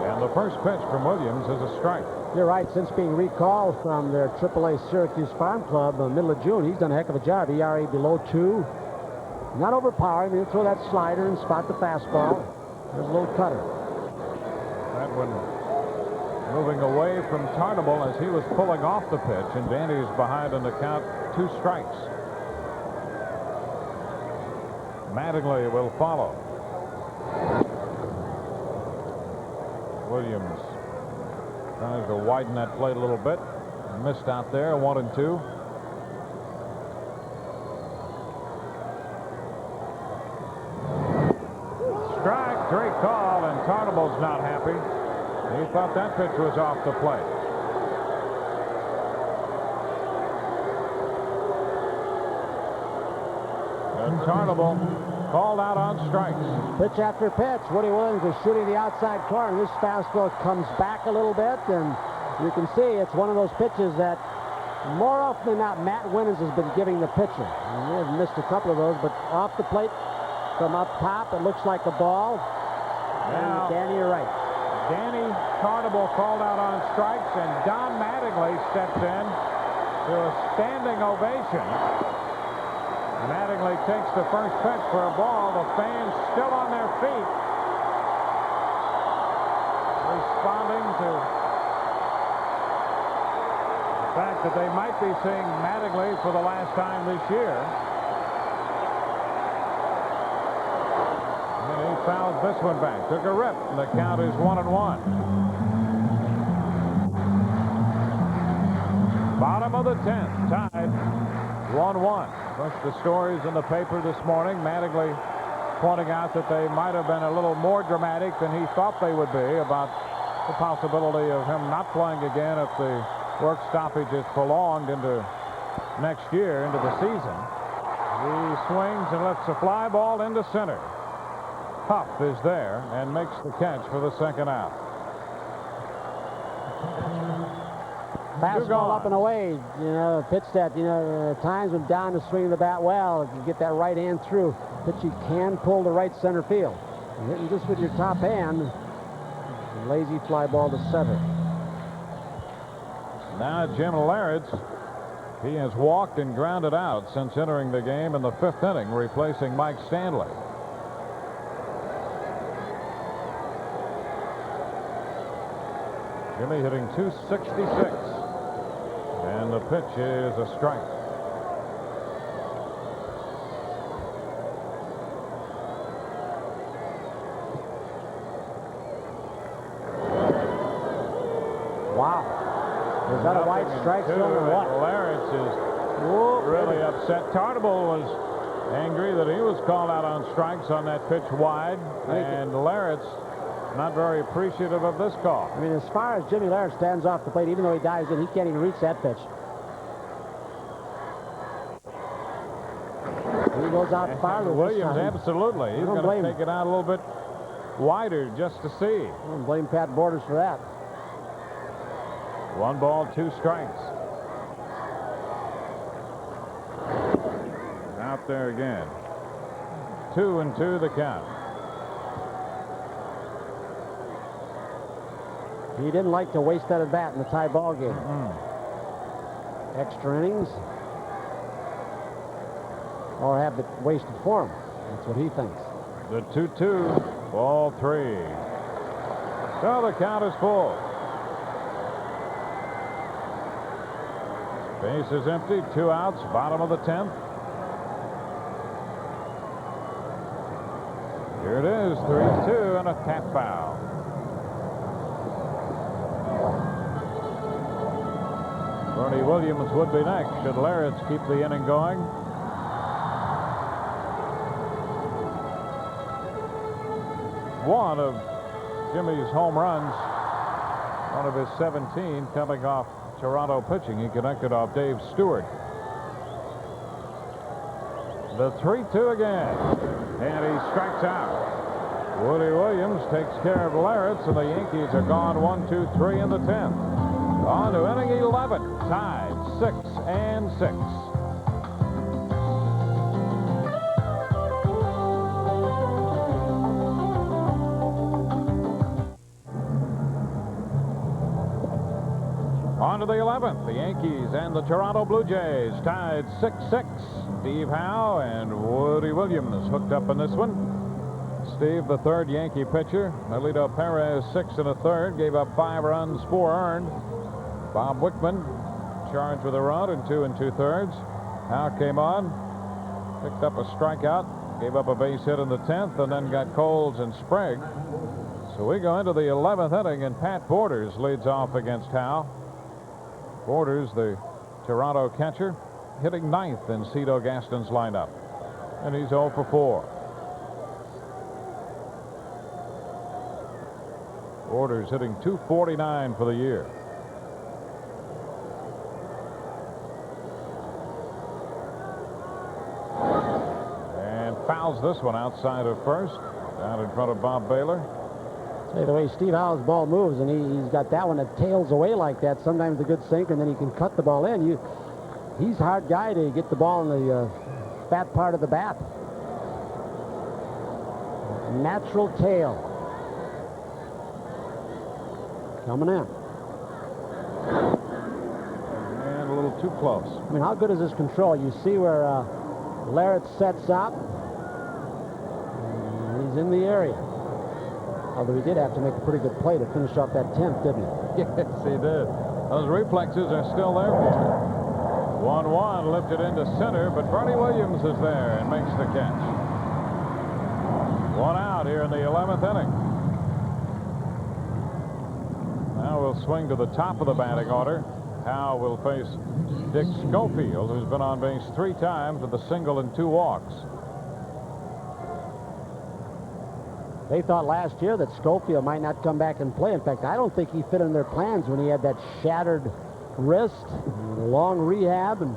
And the first pitch from Williams is a strike. You're right. Since being recalled from their AAA Syracuse Farm Club in the middle of June, he's done a heck of a job. ERA below 2. Not overpowering. He'll throw that slider and spot the fastball. There's a little cutter. That one moving away from Tartabull as he was pulling off the pitch, and Danny's behind on the count, 2 strikes. Mattingly will follow. Williams tries to widen that plate a little bit. Missed out there, 1-2. Strike, 3 call, and Tartabull's not happy. He thought that pitch was off the plate. And Tarnable called out on strikes. Pitch after pitch. Woody Williams is shooting the outside corner. This fastball comes back a little bit, and you can see it's one of those pitches that more often than not, Matt Winans has been giving the pitcher. He may have missed a couple of those, but off the plate from up top, it looks like a ball. Now, And Danny, you're right. Danny Tarnable called out on strikes, and Don Mattingly steps in to a standing ovation. Mattingly takes the first pitch for a ball. The fans still on their feet, responding to the fact that they might be seeing Mattingly for the last time this year. And he fouls this one back. Took a rip, and the count is 1-1. Bottom of the 10th, tied 1-1. Bunch of stories in the paper this morning. Mattingly pointing out that they might have been a little more dramatic than he thought they would be about the possibility of him not playing again if the work stoppage is prolonged into next year, into the season. He swings and lets a fly ball into center. Huff is there and makes the catch for the second out. Fastball up and away, you know, pitch that, you know, times when Don is swinging the bat well, if you get that right hand through, pitch you can pull to right center field. You're hitting just with your top hand, a lazy fly ball to center. Now Jim Lawrence, he has walked and grounded out since entering the game in the 5th inning, replacing Mike Stanley. Jimmy hitting .266. And the pitch is a strike. Wow. Is that a white strike zone or what? Lawrence is really upset. Tarnable was angry that he was called out on strikes on that pitch wide. And Lawrence not very appreciative of this call. I mean, as far as Jimmy Lawrence stands off the plate, even though he dives in, he can't even reach that pitch. He goes out farther. Williams, absolutely. He's going to take it out a little bit wider just to see. I don't blame Pat Borders for that. 1 ball, 2 strikes. Out there again. 2-2 the count. He didn't like to waste that at bat in the tie ball game. Extra innings, or have it wasted for him. That's what he thinks. The 2-2, ball 3. So the count is full. Base is empty, 2 outs, bottom of the 10th. Here it is, 3-2 and a tap foul. Bernie Williams would be next should Lawrence keep the inning going. One of Jimmy's home runs, one of his 17 coming off Toronto pitching. He connected off Dave Stewart. The 3-2 again, and he strikes out. Woody Williams takes care of Lawrence, and the Yankees are gone 1-2-3 in the 10th. On to inning 11, tied 6-6. On to the 11th, the Yankees and the Toronto Blue Jays tied 6-6. Steve Howe and Woody Williams hooked up in this one. Steve, the third Yankee pitcher. Melito Perez, 6 1/3, gave up 5 runs, 4 earned. Bob Wickman charged with a run in 2 2/3. Howe came on, picked up a strikeout, gave up a base hit in the 10th, and then got Coles and Sprague. So we go into the 11th inning, and Pat Borders leads off against Howe. Borders, the Toronto catcher, hitting 9th in Cito Gaston's lineup, and he's 0 for 4. Porter's hitting .249 for the year. And fouls this one outside of first, down in front of Bob Baylor. Say the way Steve Howe's ball moves, and he's got that one that tails away like that. Sometimes a good sinker, and then he can cut the ball in. He's a hard guy to get the ball in the fat part of the bat. Natural tail. Coming in. And a little too close. I mean, how good is this control? You see where Larrett sets up. And he's in the area. Although he did have to make a pretty good play to finish off that 10th, didn't he? Yes, he did. Those reflexes are still there for him. 1-1 lifted into center, but Bernie Williams is there and makes the catch. One out here in the 11th inning. Now we'll swing to the top of the batting order. Howe will face Dick Schofield, who's been on base 3 times with a single and 2 walks. They thought last year that Schofield might not come back and play. In fact, I don't think he fit in their plans when he had that shattered wrist, and a long rehab, and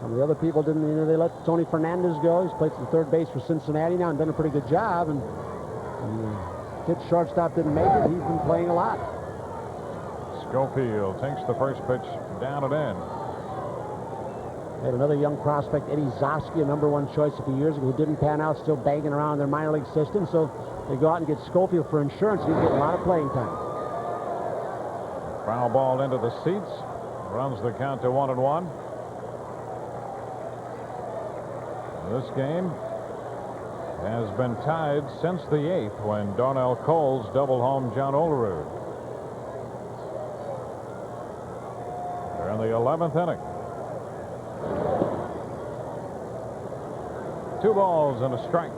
some of the other people didn't. They let Tony Fernandez go. He's played some third base for Cincinnati now and done a pretty good job. And the kid shortstop didn't make it. He's been playing a lot. Schofield takes the first pitch down and in. They had another young prospect, Eddie Zosky, a #1 choice a few years ago, who didn't pan out, still banging around in their minor league system. So they go out and get Schofield for insurance. He's getting a lot of playing time. Foul ball into the seats. Runs the count to 1-1. This game has been tied since the 8th when Darnell Coles doubled home John Olerud. They're in the 11th inning. 2 balls and a strike.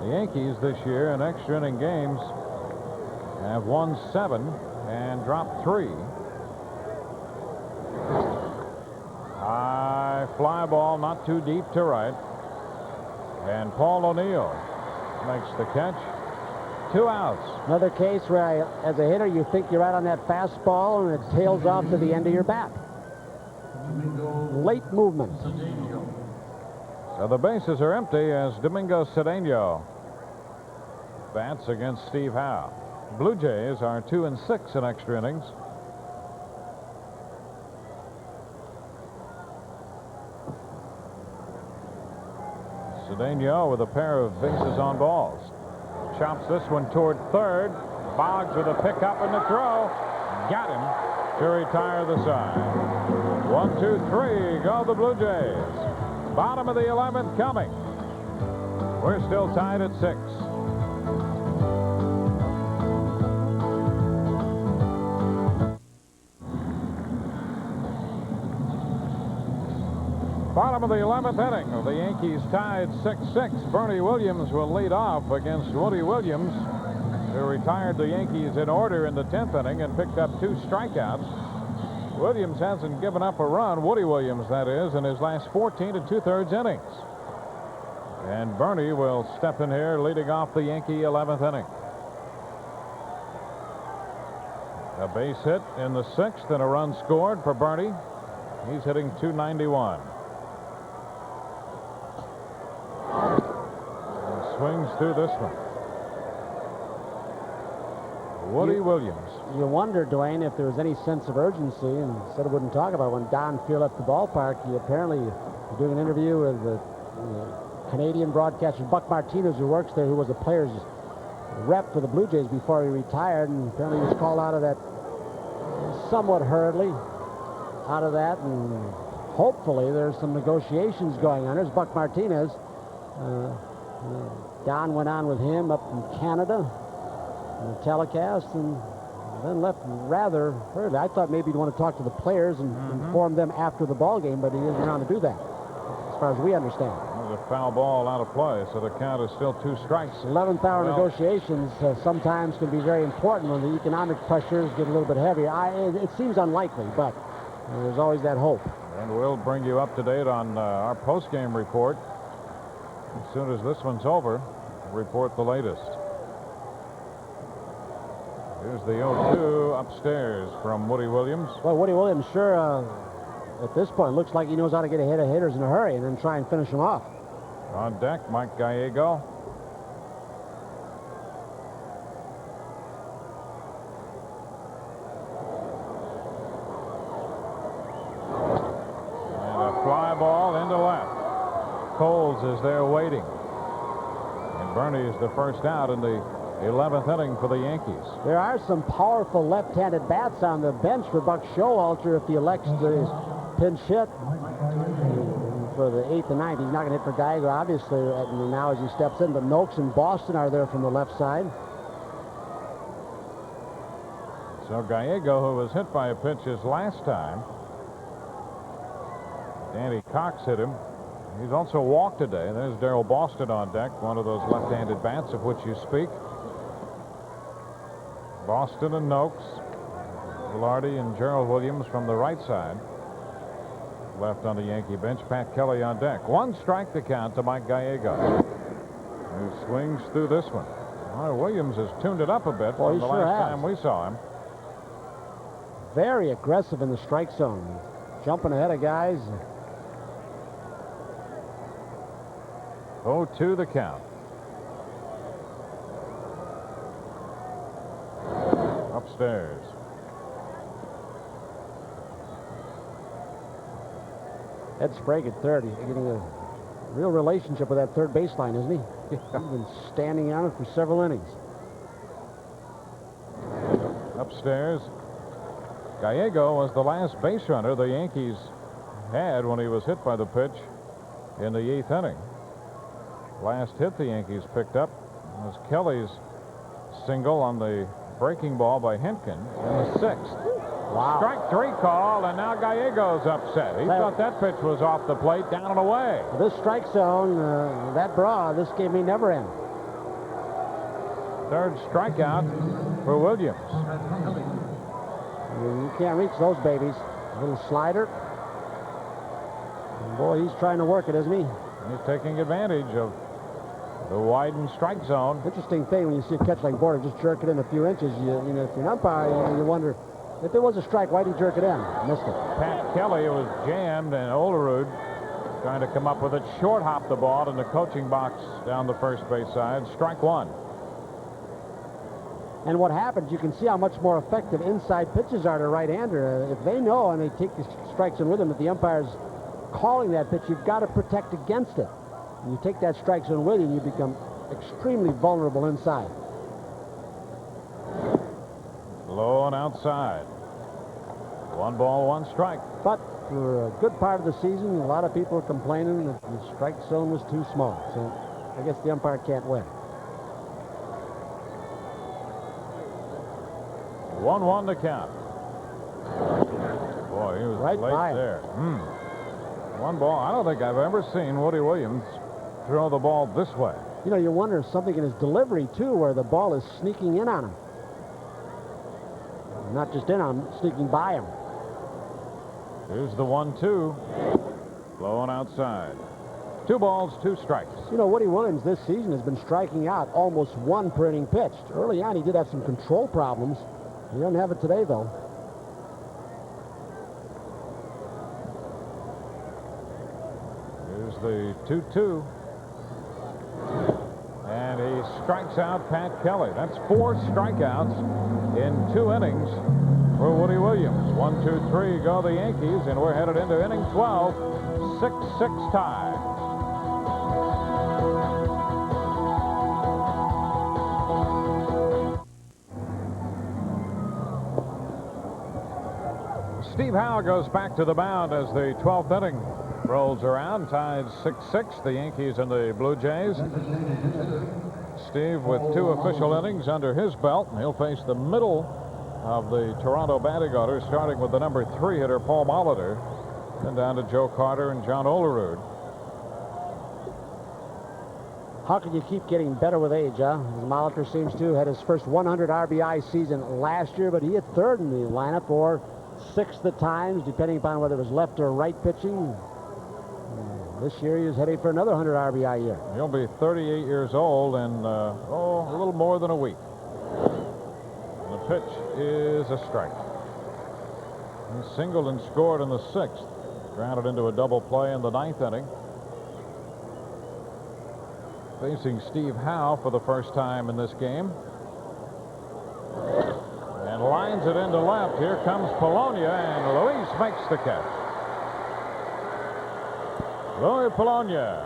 The Yankees this year in extra inning games have won 7 and dropped 3. High fly ball, not too deep to right. And Paul O'Neill makes the catch. 2 outs. Another case where, as a hitter, you think you're right on that fastball, and it tails off to the end of your bat. Late movement. So the bases are empty as Domingo Cedeno bats against Steve Howe. Blue Jays are 2-6 in extra innings. Cedeno with a pair of bases on balls. Chops this one toward third. Boggs with a pickup and the throw. Got him to retire the side. 1, 2, 3 go the Blue Jays. Bottom of the 11th coming. We're still tied at 6. Bottom of the 11th inning. The Yankees tied 6-6. Bernie Williams will lead off against Woody Williams, who retired the Yankees in order in the 10th inning and picked up 2 strikeouts. Williams hasn't given up a run, Woody Williams that is, in his last 14 2/3 innings. And Bernie will step in here leading off the Yankee 11th inning. A base hit in the 6th and a run scored for Bernie. He's hitting .291. And swings through this one. Woody Williams. You wonder, Dwayne, if there was any sense of urgency, and said I wouldn't talk about it. When Don Fear left the ballpark, he apparently was doing an interview with the Canadian broadcaster Buck Martinez, who works there, who was a player's rep for the Blue Jays before he retired, and apparently he was called out of that somewhat hurriedly, out of that, and hopefully there's some negotiations going on. There's Buck Martinez. Don went on with him up in Canada, in the telecast, and then left rather hurriedly. I thought maybe he'd want to talk to the players and inform them after the ball game, but he isn't around to do that, as far as we understand. There's a foul ball out of play, so the count is still 2 strikes. 11th hour negotiations sometimes can be very important when the economic pressures get a little bit heavier. It seems unlikely, but there's always that hope. And we'll bring you up to date on our post-game report as soon as this one's over. report the latest. Here's the 0-2 upstairs from Woody Williams. Well, Woody Williams sure, at this point, looks like he knows how to get ahead of hitters in a hurry and then try and finish them off. On deck, Mike Gallego. And a fly ball into left. Coles is there waiting. And Bernie is the first out in the 11th inning for the Yankees. There are some powerful left-handed bats on the bench for Buck Showalter if he elects to pinch hit for the 8th and 9th. He's not going to hit for Gallego, obviously, now as he steps in. But Noakes and Boston are there from the left side. So Gallego, who was hit by a pitch his last time, Danny Cox hit him. He's also walked today. There's Darrell Boston on deck, one of those left-handed bats of which you speak. Boston and Noakes, Velarde and Gerald Williams from the right side. Left on the Yankee bench, Pat Kelly on deck. 1 strike to count to Mike Gallego, who swings through this one. Well, Williams has tuned it up a bit from the last time we saw him. Very aggressive in the strike zone, jumping ahead of guys. 0-2 the count. Upstairs. Ed Sprague at third. He's getting a real relationship with that third baseline, isn't he? He's been standing on it for several innings. Upstairs. Gallego was the last base runner the Yankees had when he was hit by the pitch in the 8th inning. Last hit the Yankees picked up was Kelly's single on the breaking ball by Hinkin in the 6th. Wow. Strike 3 call, and now Gallego's upset. He thought that pitch was off the plate, down and away. This strike zone, that broad, this game may never end. 3rd strikeout for Williams. You can't reach those babies. A little slider. And boy, he's trying to work it, isn't he? He's taking advantage of the widened strike zone. Interesting thing when you see a catch like Border just jerk it in a few inches. You know, if you're an umpire, you wonder if it was a strike, why did he jerk it in? Missed it. Pat Kelly was jammed, and Olerud trying to come up with it. Short hopped the ball in the coaching box down the first base side. Strike 1. And what happens, you can see how much more effective inside pitches are to right-hander. If they know and they take the strikes in with them, if the umpire's calling that pitch, you've got to protect against it. And you take that strike zone with you, and you become extremely vulnerable inside. Low and outside. 1 ball, 1 strike. But for a good part of the season, a lot of people are complaining that the strike zone was too small. So I guess the umpire can't win. 1-1 to count. Boy, he was Right late by there. 1 ball. I don't think I've ever seen Woody Williams throw the ball this way. You know, you wonder if something in his delivery, too, where the ball is sneaking in on him. Not just in on him, sneaking by him. Here's the 1-2. Low and outside. 2 balls, 2 strikes. You know, Woody Williams this season has been striking out almost 1 per inning pitched. Early on, he did have some control problems. He doesn't have it today, though. Here's the 2-2. And he strikes out Pat Kelly. That's 4 strikeouts in 2 innings for Woody Williams. 1, 2, 3 go the Yankees, and we're headed into inning 12. 6-6 tie. Steve Howe goes back to the mound as the 12th inning rolls around, tied 6-6, the Yankees and the Blue Jays. Steve with 2 official innings under his belt, and he'll face the middle of the Toronto batting order, starting with the number 3 hitter, Paul Molitor, then down to Joe Carter and John Olerud. How can you keep getting better with age, huh? Molitor seems to had his first 100 RBI season last year, but he hit 3rd in the lineup, or 6th at times, depending upon whether it was left or right pitching. This year he is heading for another 100 RBI year. He'll be 38 years old in, a little more than a week. The pitch is a strike. He singled and scored in the 6th. Grounded into a double play in the 9th inning. Facing Steve Howe for the first time in this game. And lines it into left. Here comes Polonia, and Luis makes the catch. Louis Polonia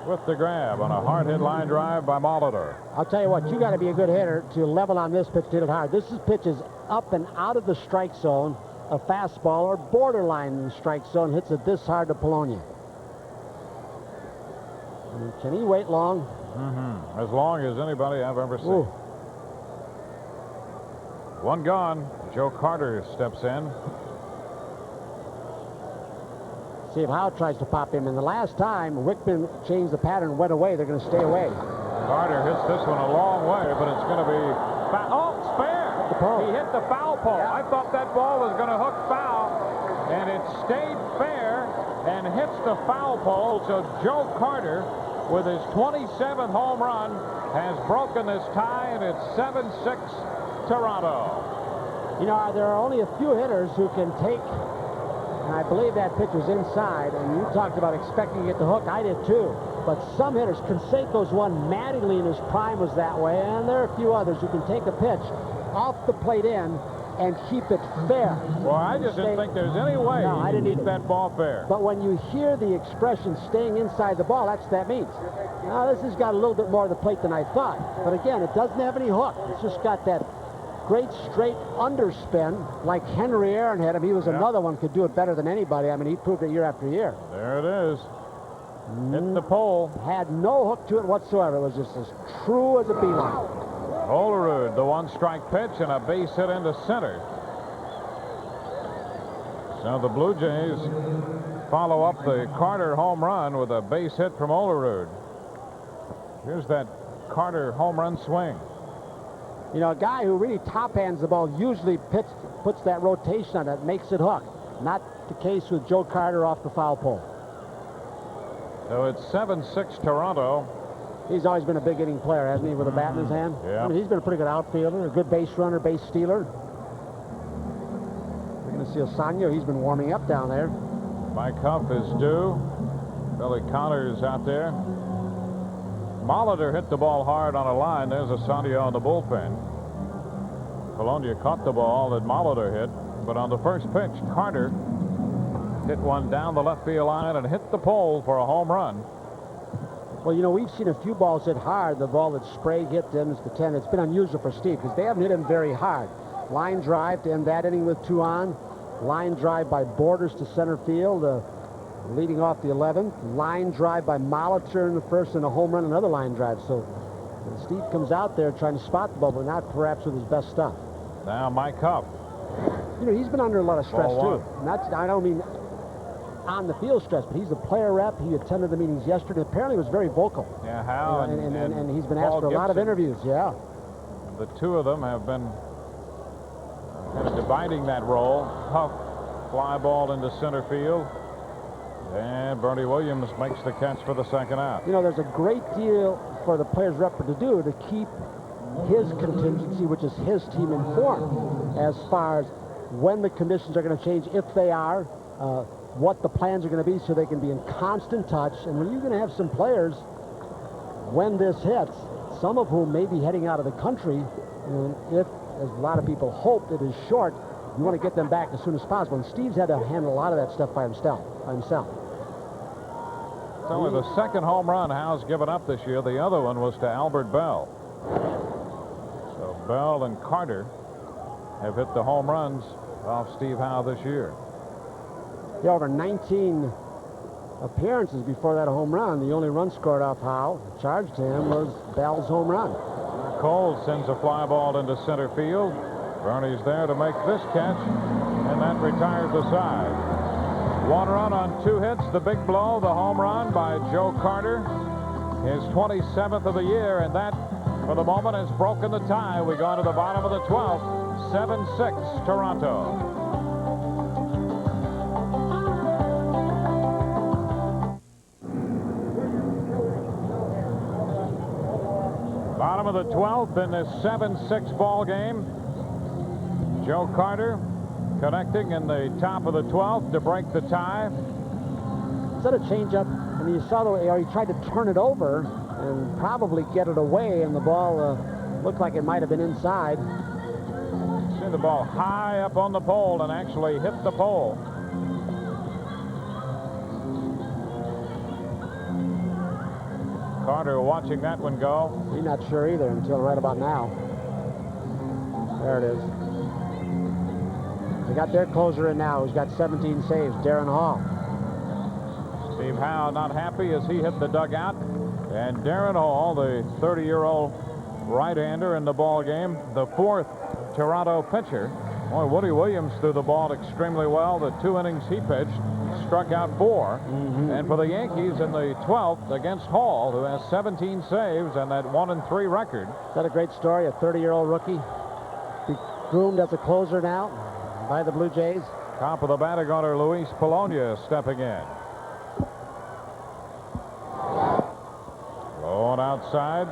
with the grab on a hard hit line drive by Molitor. I'll tell you what, you got to be a good hitter to level on this pitch, to hit it hard. This pitch is up and out of the strike zone. A fastball or borderline in the strike zone hits it this hard to Polonia. Can he wait long? As long as anybody I've ever seen. Ooh. One gone. Joe Carter steps in. See if Howe tries to pop him. And the last time Wickman changed the pattern and went away, they're going to stay away. Carter hits this one a long way, but it's going to be foul. Oh, it's fair. He hit the foul pole. Yeah. I thought that ball was going to hook foul, and it stayed fair and hits the foul pole. So Joe Carter, with his 27th home run, has broken this tie, and it's 7-6 Toronto. You know, there are only a few hitters who can take, and I believe that pitch was inside, and you talked about expecting it to hook. I did too. But some hitters, Canseco's one, Mattingly in his prime was that way, and there are a few others who can take a pitch off the plate in and keep it fair. Well, I just didn't think there's any way I didn't keep that ball fair. But when you hear the expression staying inside the ball, that's what that means. Now, this has got a little bit more of the plate than I thought. But again, it doesn't have any hook. It's just got that great straight underspin like Henry Aaron had him. He was another one could do it better than anybody. I mean, he proved it year after year. There it is. Hit the pole. Had no hook to it whatsoever. It was just as true as a beeline. Olerud, the one-strike pitch, and a base hit into center. So the Blue Jays follow up the Carter home run with a base hit from Olerud. Here's that Carter home run swing. You know, a guy who really top-hands the ball usually puts that rotation on it, makes it hook. Not the case with Joe Carter off the foul pole. So it's 7-6 Toronto. He's always been a big inning player, hasn't he, with a bat in his hand? Yeah. I mean, he's been a pretty good outfielder, a good base runner, base stealer. We're going to see Osanya. He's been warming up down there. Mike Huff is due. Billy Connors out there. Molitor hit the ball hard on a line. There's Osanya on the bullpen. Polonia caught the ball that Molitor hit, but on the first pitch, Carter hit one down the left field line and hit the pole for a home run. Well, you know, we've seen a few balls hit hard. The ball that Sprague hit to him is the 10. It's been unusual for Steve because they haven't hit him very hard. Line drive to end that inning with 2 on. Line drive by Borders to center field, leading off the 11th. Line drive by Molitor in the first, and a home run, another line drive. So Steve comes out there trying to spot the ball, but not perhaps with his best stuff. Now Mike Huff. You know, he's been under a lot of stress Ball too. Not, I don't mean on the field stress, but he's the player rep. He attended the meetings yesterday. Apparently was very vocal. Yeah, Hal and he's been Paul asked for a lot of Gibson. interviews. Yeah. The two of them have been kind of dividing that role. Huff, fly ball into center field. And Bernie Williams makes the catch for the second out. You know, there's a great deal for the players rep to do to keep his contingency, which is his team, informed as far as when the conditions are going to change, if they are, what the plans are going to be, so they can be in constant touch. And when you're going to have some players, when this hits, some of whom may be heading out of the country, and if, as a lot of people hope, it is short, you want to get them back as soon as possible. And Steve's had to handle a lot of that stuff by himself. It's only the second home run Howe's given up this year. The other one was to Albert Bell. So Bell and Carter have hit the home runs off Steve Howe this year. Yeah, over 19 appearances before that home run. The only run scored off Howe, charged to him, was Bell's home run. Cole sends a fly ball into center field. Bernie's there to make this catch, and that retires the side. 1 run on 2 hits. The big blow, the home run by Joe Carter, his 27th of the year, and that, for the moment, has broken the tie. We go to the bottom of the 12th. 7-6 Toronto. Bottom of the 12th in this 7-6 ball game. Joe Carter connecting in the top of the 12th to break the tie. Instead of changeup, I mean, you saw the way, or he tried to turn it over and probably get it away, and the ball looked like it might have been inside. See the ball high up on the pole and actually hit the pole. Carter watching that one go. He's not sure either until right about now. There it is. They got their closer in now. He's got 17 saves, Darren Hall. Steve Howe not happy as he hit the dugout. And Darren Hall, the 30-year-old right-hander in the ball game, the 4th Toronto pitcher. Boy, Woody Williams threw the ball extremely well. The 2 innings he pitched, struck out 4. And for the Yankees in the 12th against Hall, who has 17 saves and that 1-3 record. Is that a great story? A 30-year-old rookie be groomed as a closer now by the Blue Jays. Top of the batting order, Luis Polonia stepping in. Going outside.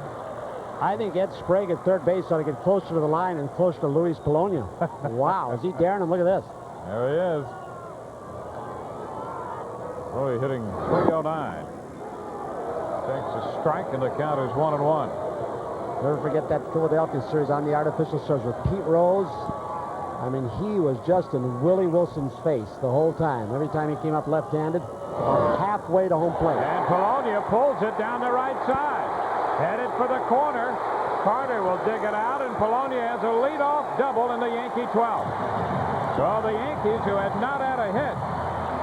I think Ed Sprague at third base ought to get closer to the line and closer to Luis Polonia. Wow, is he daring him? Look at this. There he is. Really hitting .309. Takes a strike and the count is 1-1. Never forget that Philadelphia series on the artificial surface with Pete Rose. I mean, he was just in Willie Wilson's face the whole time. Every time he came up left-handed, halfway to home plate. And Polonia pulls it down the right side. Headed for the corner. Carter will dig it out, and Polonia has a leadoff double in the Yankee 12th. So the Yankees, who had not had a hit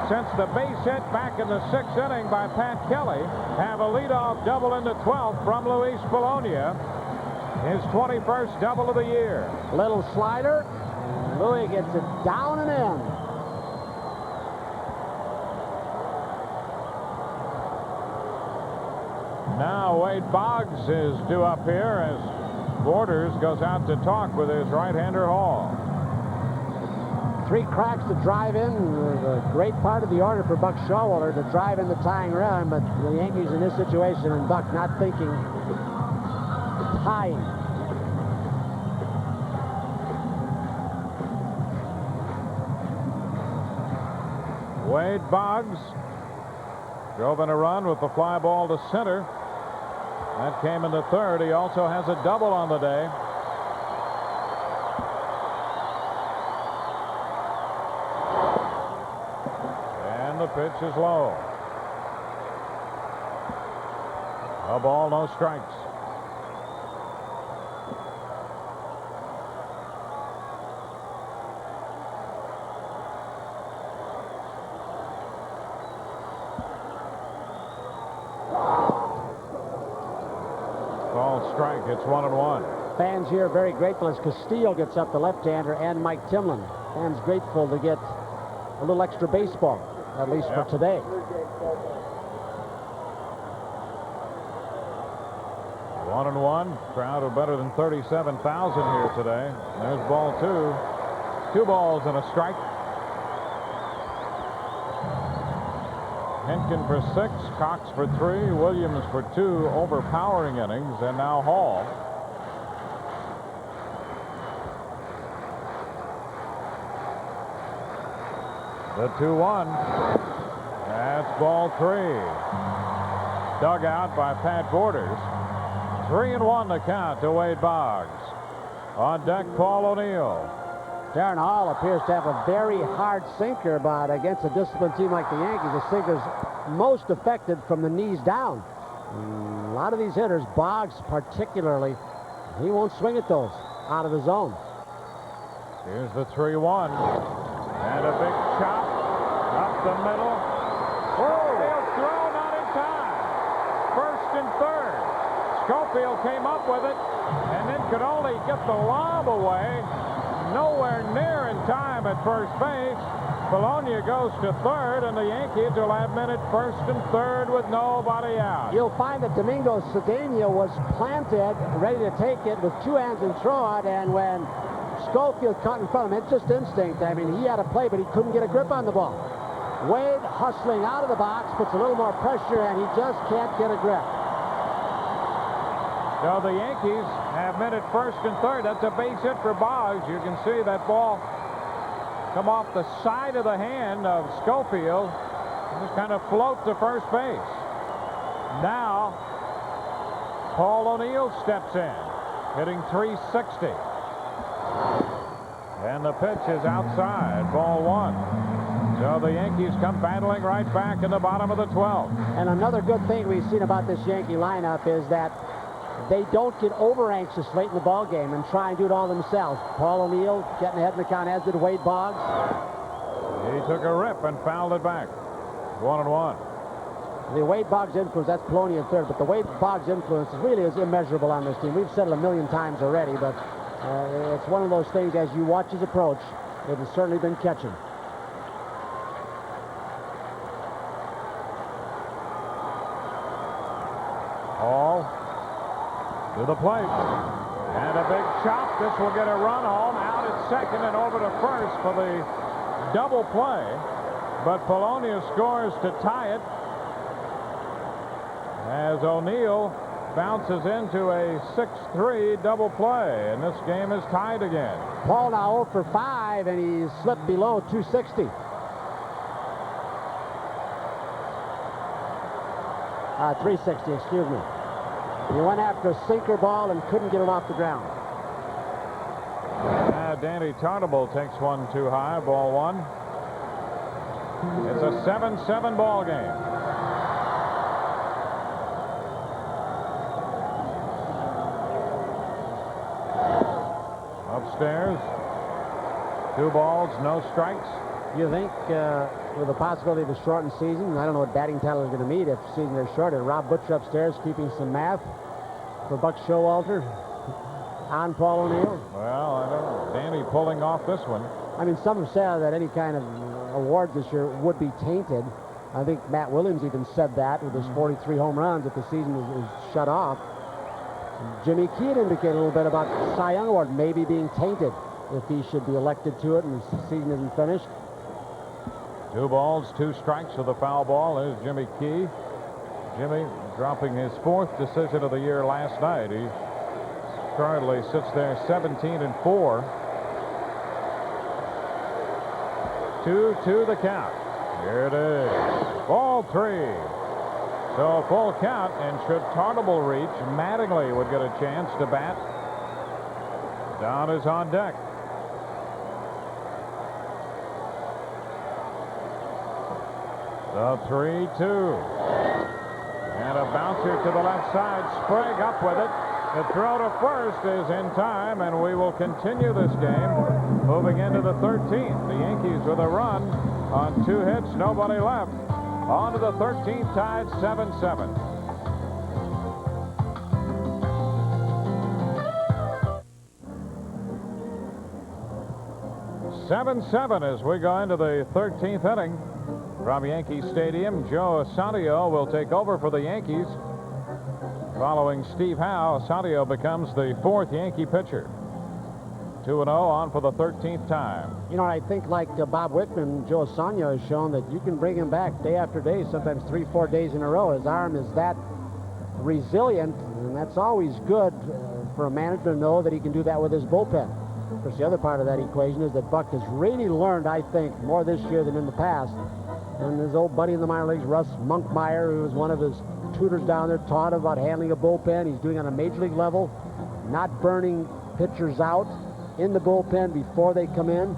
since the base hit back in the 6th inning by Pat Kelly, have a leadoff double in the 12th from Luis Polonia. His 21st double of the year. Little slider. Louis gets it down and in. Now Wade Boggs is due up here as Borders goes out to talk with his right-hander Hall. 3 cracks to drive in. A great part of the order for Buck Showalter to drive in the tying run, but the Yankees in this situation and Buck not thinking tying. Wade Boggs drove in a run with the fly ball to center. That came in the 3rd. He also has a double on the day. And the pitch is low. A ball, no strikes. Strike. It's 1-1. Fans here very grateful as Castillo gets up, the left-hander, and Mike Timlin. Fans grateful to get a little extra baseball, at least for today. One and one. Crowd of better than 37,000 here today. There's ball 2. 2 balls and a strike. Henkin for 6, Cox for 3, Williams for 2 overpowering innings, and now Hall. The 2-1. That's ball 3. Dug out by Pat Borders. 3-1 the count to Wade Boggs. On deck, Paul O'Neill. Darren Hall appears to have a very hard sinker, but against a disciplined team like the Yankees, the sinker's most affected from the knees down. A lot of these hitters, Boggs particularly, he won't swing at those out of the zone. Here's the 3-1. And a big chop up the middle. Schofield throw not in time. 1st and 3rd. Schofield came up with it and then could only get the lob away. Nowhere near in time at first base. Polonia goes to 3rd, and the Yankees will have men at 1st and 3rd with nobody out. You'll find that Domingo Cedeno was planted, ready to take it with 2 hands and throw it, and when Schofield caught in front of him, it's just instinct. I mean, he had a play, but he couldn't get a grip on the ball. Wade hustling out of the box, puts a little more pressure, and he just can't get a grip. So the Yankees have men at first and third. That's a base hit for Boggs. You can see that ball come off the side of the hand of Schofield. Just kind of float to first base. Now, Paul O'Neill steps in, hitting .360. And the pitch is outside, ball one. So the Yankees come battling right back in the bottom of the 12th. And another good thing we've seen about this Yankee lineup is that they don't get over anxious late in the ball game and try and do it all themselves. Paul O'Neill getting ahead in the count, as did Wade Boggs. He took a rip and fouled it back. 1-1. The Wade Boggs influence, that's Poloni in third, but the Wade Boggs influence really is immeasurable on this team. We've said it a million times already, but it's one of those things, as you watch his approach, it has certainly been catching. Hall to the plate. And a big chop. This will get a run home. Out at second and over to first for the double play. But Polonia scores to tie it as O'Neill bounces into a 6-3 double play. And this game is tied again. Paul now 0 for 5, and he's slipped below 260. 360, excuse me. He went after a sinker ball and couldn't get it off the ground. Danny Tarnable takes one too high, ball one. It's a 7-7 ball game. Upstairs, 2 balls, no strikes. You think with the possibility of a shortened season, I don't know what batting title is going to meet if the season is shorter. Rob Butcher upstairs keeping some math for Buck Showalter on Paul O'Neill. Well, I don't know. Danny pulling off this one. I mean, some have said that any kind of awards this year would be tainted. I think Matt Williams even said that with his 43 home runs if the season is shut off. Jimmy Key had indicated a little bit about the Cy Young Award maybe being tainted if he should be elected to it and the season isn't finished. 2 balls, 2 strikes with a foul ball. There's Jimmy Key. Jimmy dropping his 4th decision of the year last night. He currently sits there 17-4. 2-2 the count. Here it is. Ball 3. So full count, and should Tarnable reach, Mattingly would get a chance to bat. Down is on deck. The 3-2. And a bouncer to the left side. Sprague up with it. The throw to first is in time, and we will continue this game moving into the 13th. The Yankees with a run on 2 hits, nobody left. On to the 13th, tied 7-7. As we go into the 13th inning. From Yankee Stadium, Joe Asandio will take over for the Yankees. Following Steve Howe, Asandio becomes the 4th Yankee pitcher. 2-0 on for the 13th time. You know, I think like Bob Wickman, Joe Asandio has shown that you can bring him back day after day, sometimes 3-4 days in a row. His arm is that resilient, and that's always good for a manager to know that he can do that with his bullpen. Of course, the other part of that equation is that Buck has really learned, I think, more this year than in the past. And his old buddy in the minor leagues, Russ Monkmeyer, who was one of his tutors down there, taught him about handling a bullpen. He's doing it on a major league level, not burning pitchers out in the bullpen before they come in.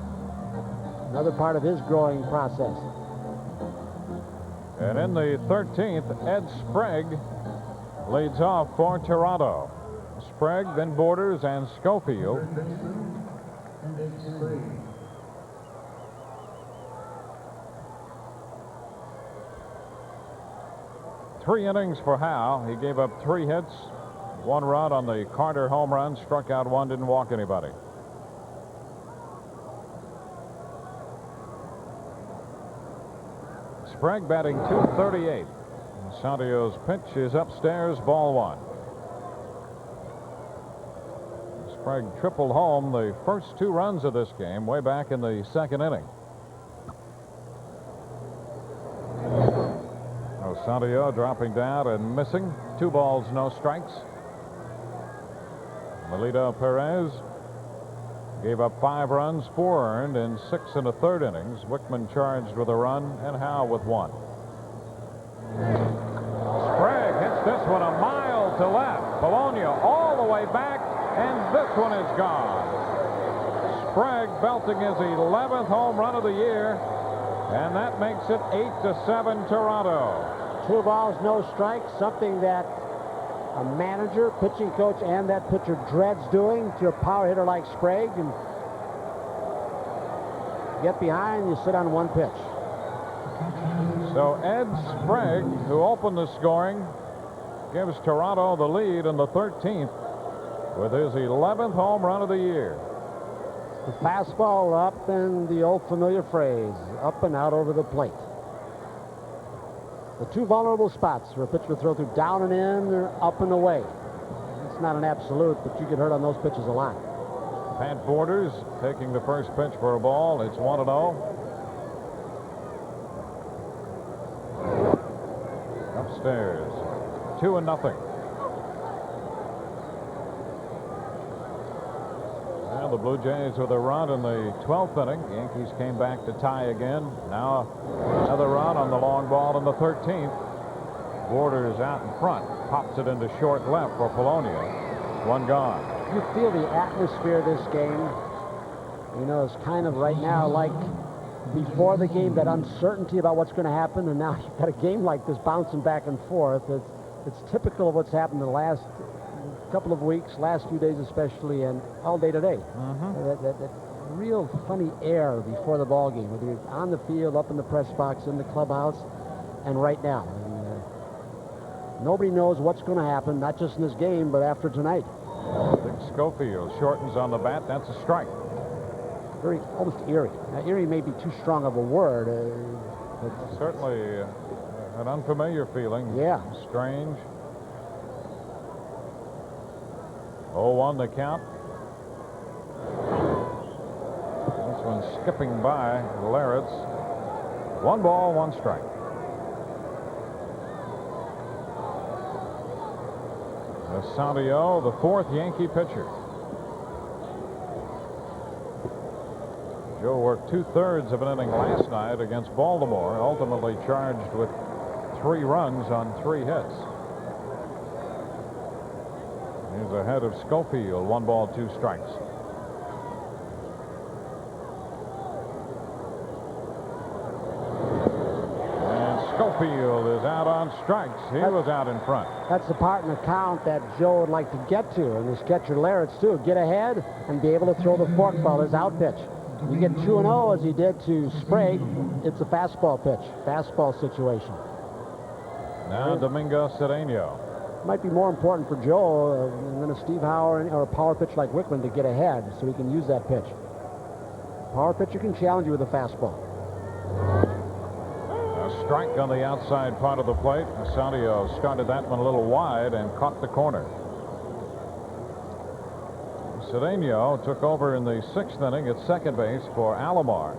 Another part of his growing process. And in the 13th, Ed Sprague leads off for Toronto. Sprague, then Borders, and Schofield. Three innings for Howe. He gave up 3 hits, 1 run on the Carter home run, struck out 1, didn't walk anybody. Sprague batting .238. Santio's pitch is upstairs, ball 1. Sprague tripled home the first 2 runs of this game way back in the 2nd inning. Santio dropping down and missing. 2 balls, no strikes. Melito Perez gave up 5 runs, 4 earned in 6 1/3 innings. Wickman charged with a run and Howe with 1. Sprague hits this one a mile to left. Bologna all the way back, and this one is gone. Sprague belting his 11th home run of the year, and that makes it 8-7 Toronto. 2 balls, no strikes, something that a manager, pitching coach, and that pitcher dreads doing to a power hitter like Sprague. And get behind, you sit on 1 pitch. So Ed Sprague, who opened the scoring, gives Toronto the lead in the 13th with his 11th home run of the year. The fastball up, and the old familiar phrase, up and out over the plate. The 2 vulnerable spots for a pitcher to throw through: down and in, or up and away. It's not an absolute, but you get hurt on those pitches a lot. Pat Borders taking the first pitch for a ball. It's 1-0. Upstairs, 2-0. Well, the Blue Jays with a run in the 12th inning. Yankees came back to tie again. Now another run on the long ball in the 13th. Borders out in front, pops it into short left for Polonia. 1 gone. You feel the atmosphere of this game. You know, it's kind of right now like before the game, that uncertainty about what's going to happen, and now you've got a game like this bouncing back and forth. It's typical of what's happened in the last couple of weeks, last few days especially, and all day today. That real funny air before the ball game, whether you're on the field, up in the press box, in the clubhouse, and right now. And, nobody knows what's going to happen, not just in this game, but after tonight. Dick Schofield shortens on the bat. That's a strike. Very almost eerie. Now, eerie may be too strong of a word. But certainly an unfamiliar feeling. Yeah. Strange. 0-1 the count. This one skipping by Laretz. 1 ball, 1 strike. Sandio, the 4th Yankee pitcher. Joe worked 2/3 of an inning last night against Baltimore, ultimately charged with 3 runs on 3 hits. He's ahead of Schofield, 1 ball, 2 strikes. And Schofield is out on strikes. He was out in front. That's the part in the count that Joe would like to get to, and this catcher Laretz too. Get ahead and be able to throw the forkball, his out pitch. You get 2-0 as he did to Sprague. It's a fastball pitch, fastball situation. Now Domingo Cedeno. Might be more important for Joe than a Steve Howe or a power pitch like Wickman to get ahead so he can use that pitch. Power pitcher can challenge you with a fastball. A strike on the outside part of the plate. Sandio started that one a little wide and caught the corner. Cedeno took over in the 6th inning at second base for Alomar.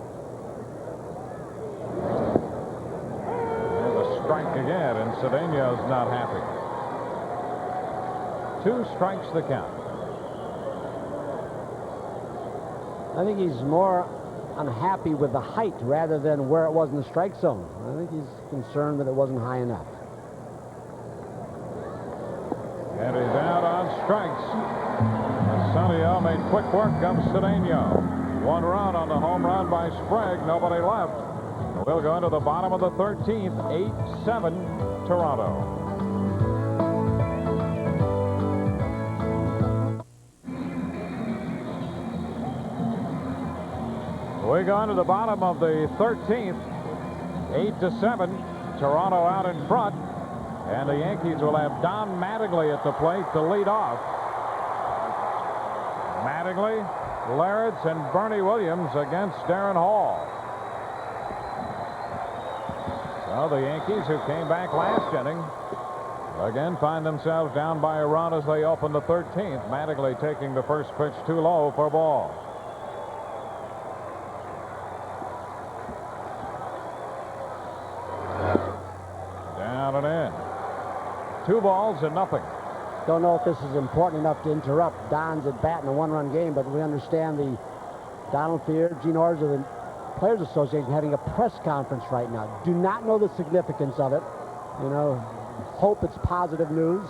And a strike again, and Cedeno's not happy. 2 strikes the count. I think he's more unhappy with the height rather than where it was in the strike zone. I think he's concerned that it wasn't high enough. And he's out on strikes. Sandio made quick work of Cedeno. 1 run on the home run by Sprague. Nobody left. We'll go into the bottom of the 13th. 8-7 Toronto. We go into the bottom of the 13th. 8-7. Toronto out in front. And the Yankees will have Don Mattingly at the plate to lead off. Mattingly, Laretz, and Bernie Williams against Darren Hall. Well, the Yankees, who came back last inning, again find themselves down by a run as they open the 13th. Mattingly taking the first pitch too low for ball. Down and in. 2 balls and nothing. Don't know if this is important enough to interrupt Don's at bat in a one-run game, but we understand the Donald Fear, Gene Orrs of the Players Association having a press conference right now. Do not know the significance of it. You know, hope it's positive news.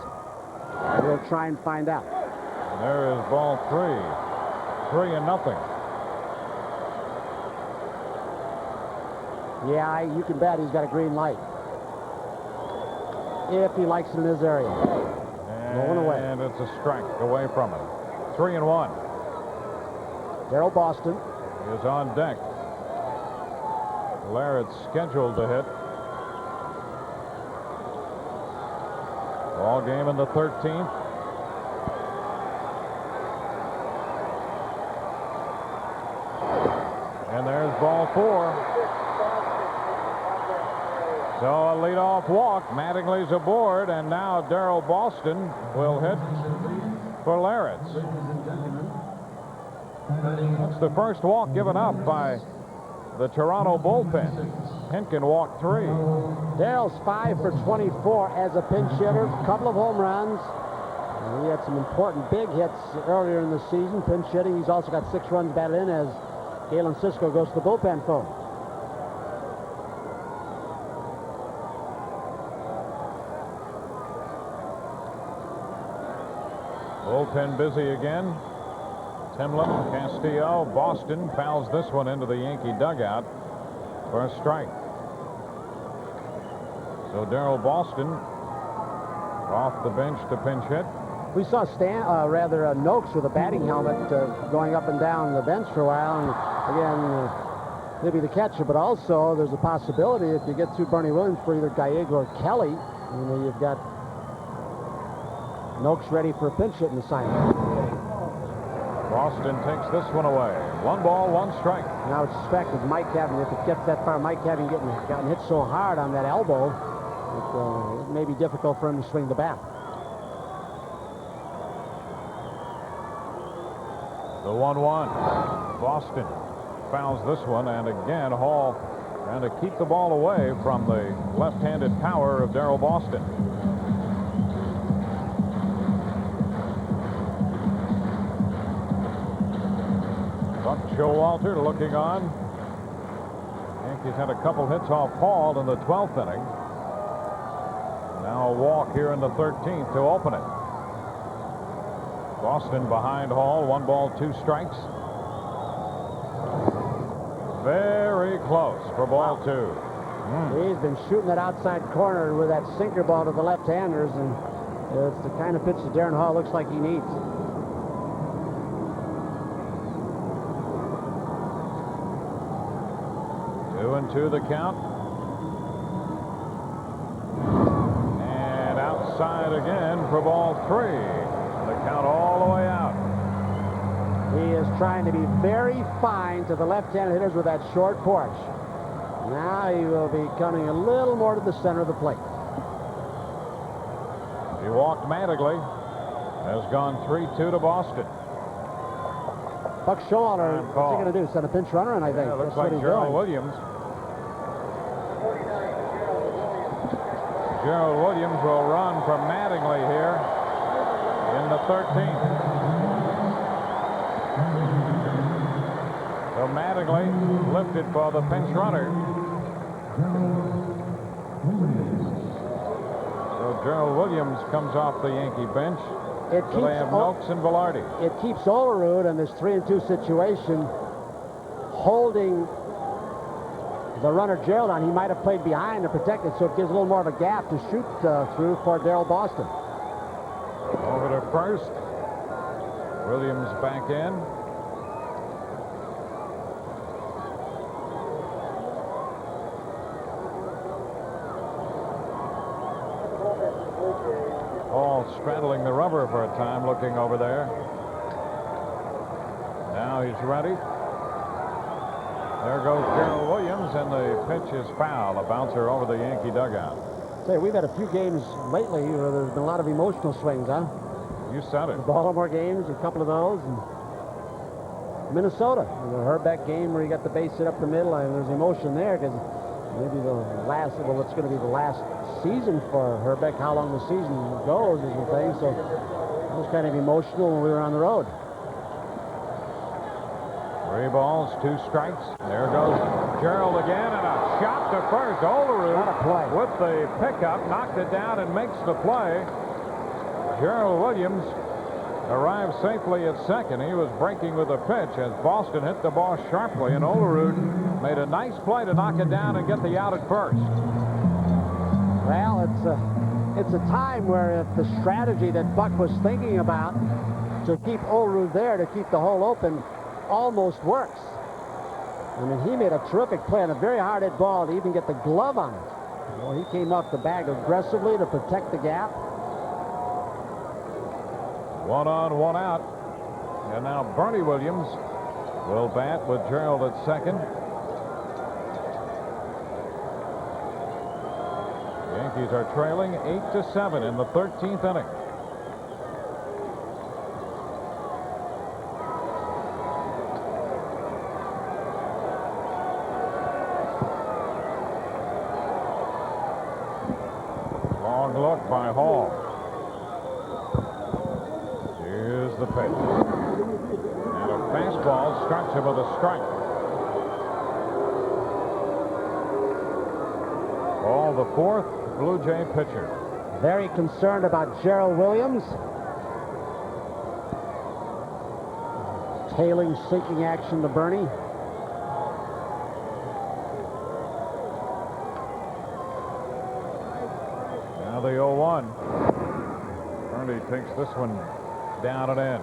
We'll try and find out. And there is ball 3. 3-0. Yeah, you can bet he's got a green light. If he likes it in his area. Going away. And it's a strike away from him. 3-1. Darryl Boston is on deck. Larrett's scheduled to hit. Ball game in the 13th. And there's ball 4. So a leadoff walk. Mattingly's aboard, and now Darryl Boston will hit for Larrett's. That's the first walk given up by the Toronto bullpen. Hinkin walked 3. Darrell's 5 for 24 as a pinch hitter. A couple of home runs. He had some important big hits earlier in the season, pinch hitting. He's also got 6 runs batted in as Galen Cisco goes to the bullpen phone. Bullpen busy again. Timlin, Castillo, Boston fouls this one into the Yankee dugout for a strike. So Darryl Boston off the bench to pinch hit. We saw Noakes with a batting helmet going up and down the bench for a while, and again, maybe the catcher, but also there's a possibility if you get through Bernie Williams for either Gallego or Kelly, you know, you've got Noakes ready for a pinch hitting assignment. Boston takes this one away. 1 ball, 1 strike. Now I would suspect with Mike having, if it gets that far, Mike having gotten hit so hard on that elbow, it may be difficult for him to swing the bat. The 1-1. Boston fouls this one, and again Hall trying to keep the ball away from the left-handed power of Darryl Boston. Buck Showalter looking on. Yankees had a couple hits off Hall in the 12th inning. Now a walk here in the 13th to open it. Boston behind Hall. 1 ball, 2 strikes. Very close for ball 2. He's been shooting that outside corner with that sinker ball to the left-handers, and it's the kind of pitch that Darren Hall looks like he needs. To the count. And outside again for ball 3. The count all the way out. He is trying to be very fine to the left-handed hitters with that short porch. Now he will be coming a little more to the center of the plate. He walked Mattingly. Has gone 3-2 to Boston. Buck Showalter, what's he going to do? Send a pinch runner in, I think. Yeah, looks that's like what he's Gerald doing. Williams. Gerald Williams will run from Mattingly here in the 13th. So Mattingly lifted for the pinch runner. So Gerald Williams comes off the Yankee bench. So they have Noakes and Velarde. It keeps Olerud in this 3-2 situation holding the runner Gerald on. He might have played behind to protect it, so it gives a little more of a gap to shoot through for Darryl Boston. Over to first. Williams back in. Hall straddling the rubber for a time, looking over there. Now he's ready. There goes Gerald Williams, and the pitch is foul. A bouncer over the Yankee dugout. Say, we've had a few games lately where there's been a lot of emotional swings, huh? You said it. The Baltimore games, a couple of those, and Minnesota. The Herbeck game where he got the base hit up the middle, and there's emotion there because maybe the last, well, it's going to be the last season for Herbeck. How long the season goes is the thing. So it was kind of emotional when we were on the road. 3 balls, 2 strikes. There goes Gerald again, and a shot to first. Olerud What a play. with the pickup, knocked it down and makes the play. Gerald Williams arrived safely at second. He was breaking with a pitch as Boston hit the ball sharply, and Olerud made a nice play to knock it down and get the out at first. Well, it's a time where if the strategy that Buck was thinking about to keep Olerud there, to keep the hole open, almost works. I mean, he made a terrific play on a very hard hit ball to even get the glove on it. Well, he came off the bag aggressively to protect the gap. 1 on, 1 out. And now Bernie Williams will bat with Gerald at second. The Yankees are trailing 8-7 in the 13th inning. Long look by Hall. Here's the pitch. And a fastball strikes him with a strike. Hall, the 4th Blue Jay pitcher. Very concerned about Gerald Williams. Tailing, sinking action to Bernie. Now the 0-1. Bernie takes this one down and in.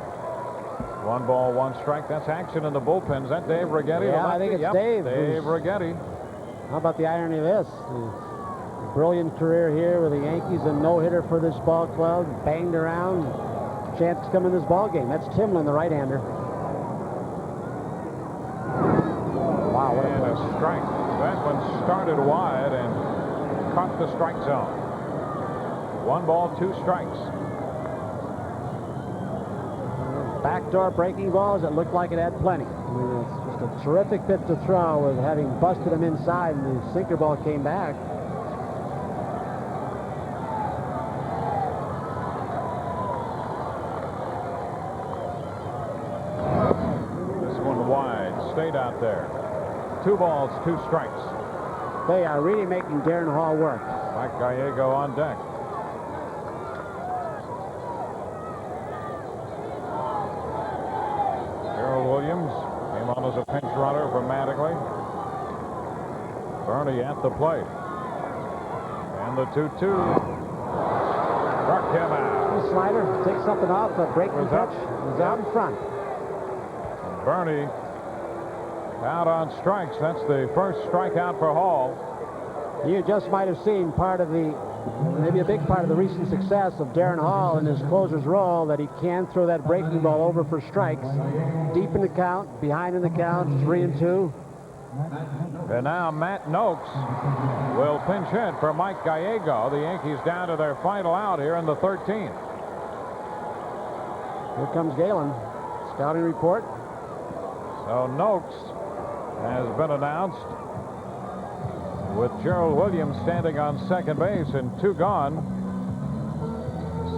1 ball, 1 strike. That's action in the bullpen. Is that Dave Righetti? Yeah, I think it's Yep, Dave. Dave Righetti. How about the irony of this? A brilliant career here with the Yankees, a no-hitter for this ball club, banged around, chance to come in this ball game. That's Timlin, the right-hander. Wow, what a And a play. strike. That one started wide and caught the strike zone. 1 ball, 2 strikes. Backdoor breaking balls, it looked like it had plenty. I mean, it's just a terrific pitch to throw with having busted him inside, and the sinker ball came back. This one wide, stayed out there. 2 balls, 2 strikes. They are really making Darren Hall work. Mike Gallego on deck. Gerald Williams came on as a pinch runner for Mattingly. Bernie at the plate. And the 2-2. Struck him out. The slider, take something off, a breaking Was up. pitch, was out in front. Bernie out on strikes. That's the first strikeout for Hall. You just might have seen part of the, maybe a big part of the recent success of Darren Hall in his closer's role, that he can throw that breaking ball over for strikes. Deep in the count, behind in the count, 3-2. And now Matt Noakes will pinch hit for Mike Gallego. The Yankees down to their final out here in the 13th. Here comes Galen. Scouting report. So Noakes has been announced with Gerald Williams standing on second base and 2 gone.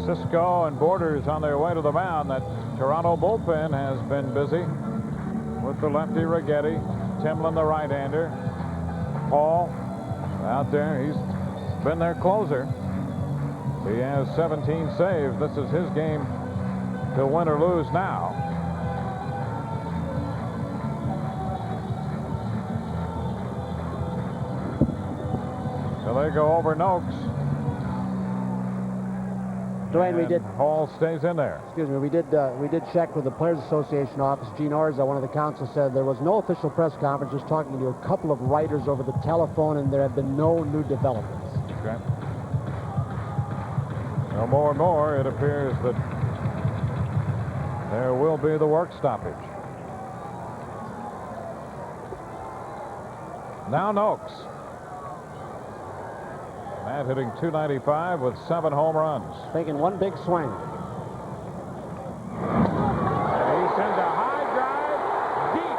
Cisco and Borders on their way to the mound. That Toronto bullpen has been busy with the lefty Righetti, Timlin the right-hander, Hall out there. He's been their closer. He has 17 saves. This is his game to win or lose now. So they go over Noakes. Dwayne, we did. Hall stays in there. Excuse me. We did check with the Players Association office. Gene Orza, one of the counsel, said there was no official press conference. Just talking to a couple of writers over the telephone, and there have been no new developments. Okay. Well, more and more, it appears that there will be the work stoppage. Now Noakes. Matt hitting .295 with 7 home runs. Taking one big swing. And he sends a high drive deep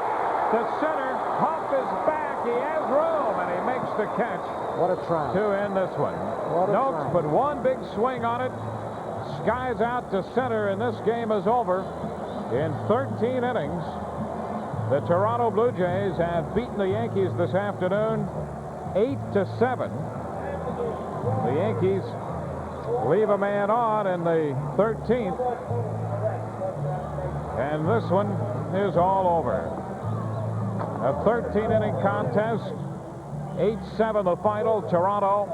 to center. Huff is back, Yankee has room, and he makes the catch. What a try. To end this one. Noakes put one big swing on it. Skies out to center, and this game is over. In 13 innings, the Toronto Blue Jays have beaten the Yankees this afternoon 8-7. The Yankees leave a man on in the 13th, and this one is all over. A 13-inning contest, 8-7 the final. Toronto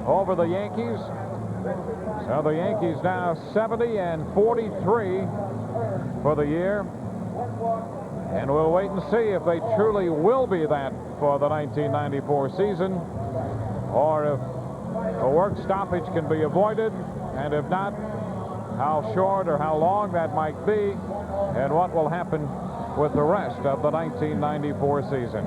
over the Yankees. So the Yankees now 70-43 for the year. And we'll wait and see if they truly will be that for the 1994 season, or if a work stoppage can be avoided, and if not, how short or how long that might be, and what will happen with the rest of the 1994 season.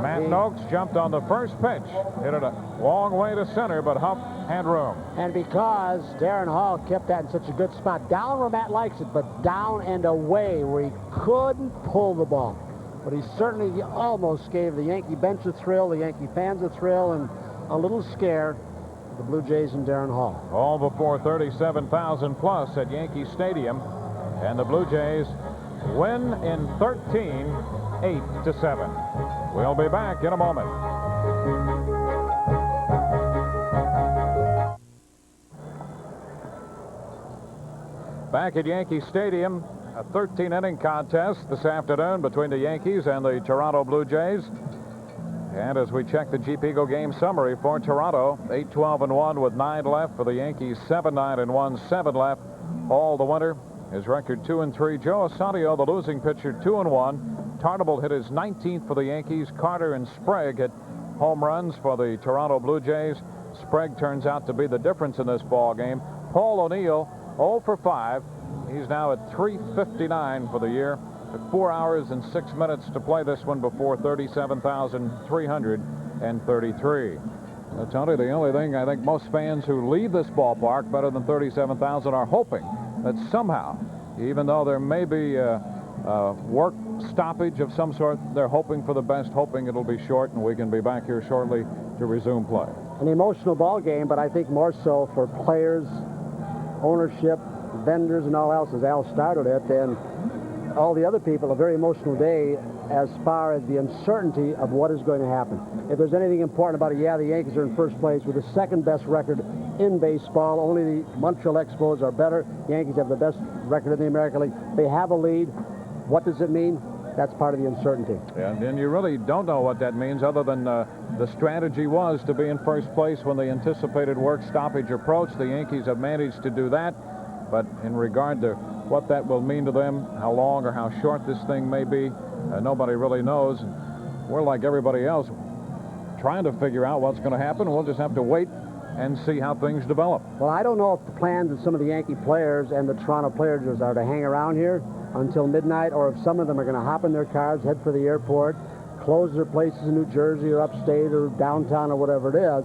Matt Noakes jumped on the first pitch, hit it a long way to center, but Huff had room. And because Darren Hall kept that in such a good spot, down where Matt likes it, but down and away where he couldn't pull the ball. But he certainly almost gave the Yankee bench a thrill, the Yankee fans a thrill, and a little scare for the Blue Jays and Darren Hall. All before 37,000 plus at Yankee Stadium, and the Blue Jays win in 13, 8-7. We'll be back in a moment. Back at Yankee Stadium, a 13-inning contest this afternoon between the Yankees and the Toronto Blue Jays. And as we check the Jeep Eagle game summary for Toronto, 8-12-1 with 9 left. For the Yankees, 7-9-1, 7 left all the winter. His record 2-3. Joe Asanio, the losing pitcher, 2-1. Tarnable hit his 19th for the Yankees. Carter and Sprague hit home runs for the Toronto Blue Jays. Sprague turns out to be the difference in this ball game. Paul O'Neill, 0 for 5. He's now at .359 for the year. Took 4 hours and 6 minutes to play this one before 37,333. Tony, the only thing I think most fans who leave this ballpark better than 37,000 are hoping that somehow, even though there may be a work stoppage of some sort, they're hoping for the best, hoping it'll be short and we can be back here shortly to resume play. An emotional ball game, but I think more so for players, ownership, vendors, and all else, as Al started it, and all the other people. A very emotional day as far as the uncertainty of what is going to happen. If there's anything important about it, yeah, the Yankees are in first place with the second best record in baseball. Only the Montreal Expos are better. The Yankees have the best record in the American League. They have a lead. What does it mean? That's part of the uncertainty. Yeah, and you really don't know what that means, other than the strategy was to be in first place when the anticipated work stoppage approached. The Yankees have managed to do that, but in regard to what that will mean to them, how long or how short this thing may be, nobody really knows. We're like everybody else, trying to figure out what's going to happen. We'll just have to wait and see how things develop. Well, I don't know if the plans of some of the Yankee players and the Toronto players are to hang around here until midnight, or if some of them are going to hop in their cars, head for the airport, close their places in New Jersey or upstate or downtown or whatever it is.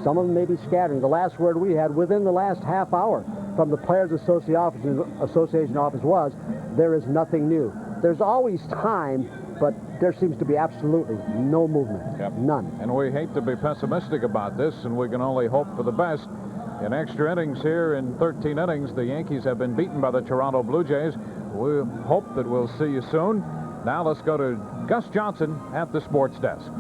Some of them may be scattering. The last word we had within the last half hour from the Players Association office was, there is nothing new. There's always time, but there seems to be absolutely no movement. Yep. None. And we hate to be pessimistic about this, and we can only hope for the best. In extra innings here, in 13 innings, the Yankees have been beaten by the Toronto Blue Jays. We hope that we'll see you soon. Now let's go to Gus Johnson at the sports desk.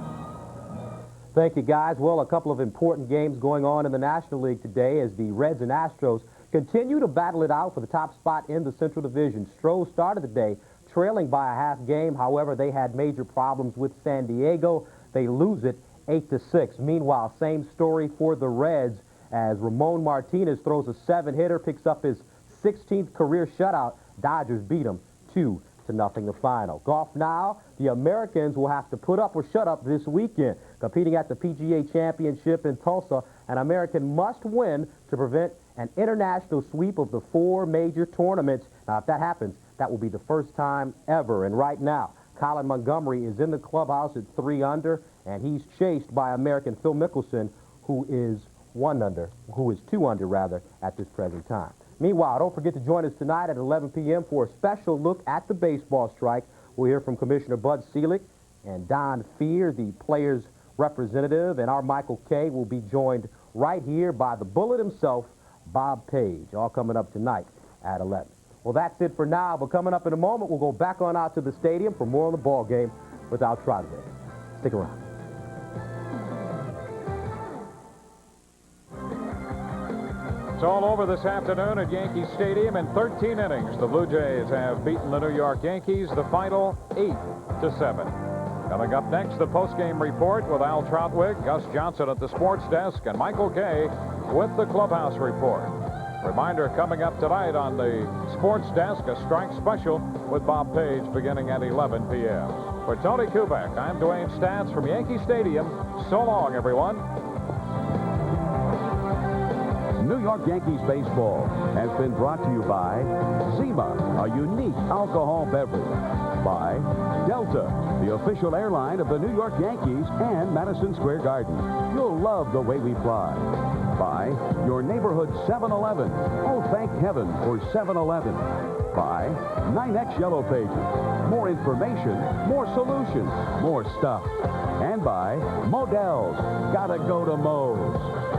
Thank you, guys. Well, a couple of important games going on in the National League today as the Reds and Astros continue to battle it out for the top spot in the Central Division. Stros started the day trailing by a half game. However, they had major problems with San Diego. They lose it 8-6. Meanwhile, same story for the Reds as Ramon Martinez throws a 7-hitter, picks up his 16th career shutout. Dodgers beat him 2-0 the final. Golf now, the Americans will have to put up or shut up this weekend. Competing at the PGA Championship in Tulsa, an American must win to prevent an international sweep of the 4 major tournaments. Now, if that happens, that will be the first time ever. And right now, Colin Montgomery is in the clubhouse at 3 under, and he's chased by American Phil Mickelson, who is 2 under rather, at this present time. Meanwhile, don't forget to join us tonight at 11 p.m. for a special look at the baseball strike We'll hear from Commissioner Bud Selig and Don Fear, the players' representative, and our Michael Kay will be joined right here by the Bullet himself, Bob Page, all coming up tonight at 11. Well, that's it for now, but coming up in a moment, we'll go back on out to the stadium for more on the ball game with Al Trotwood. Stick around. It's all over this afternoon at Yankee Stadium. In 13 innings, the Blue Jays have beaten the New York Yankees, the final 8-7. Coming up next, the postgame report with Al Trotwood, Gus Johnson at the sports desk, and Michael Kay with the clubhouse report. Reminder coming up tonight on the sports desk, a strike special with Bob Page beginning at 11 p.m. For Tony Kubek, I'm Dwayne Stats from Yankee Stadium. So long, everyone. New York Yankees baseball has been brought to you by Zima, a unique alcohol beverage. By Delta, the official airline of the New York Yankees and Madison Square Garden. You'll love the way we fly. By your neighborhood 7-Eleven. Oh, thank heaven for 7-Eleven. By 9X Yellow Pages. More information, more solutions, more stuff. And by Modell's. Gotta go to Moe's.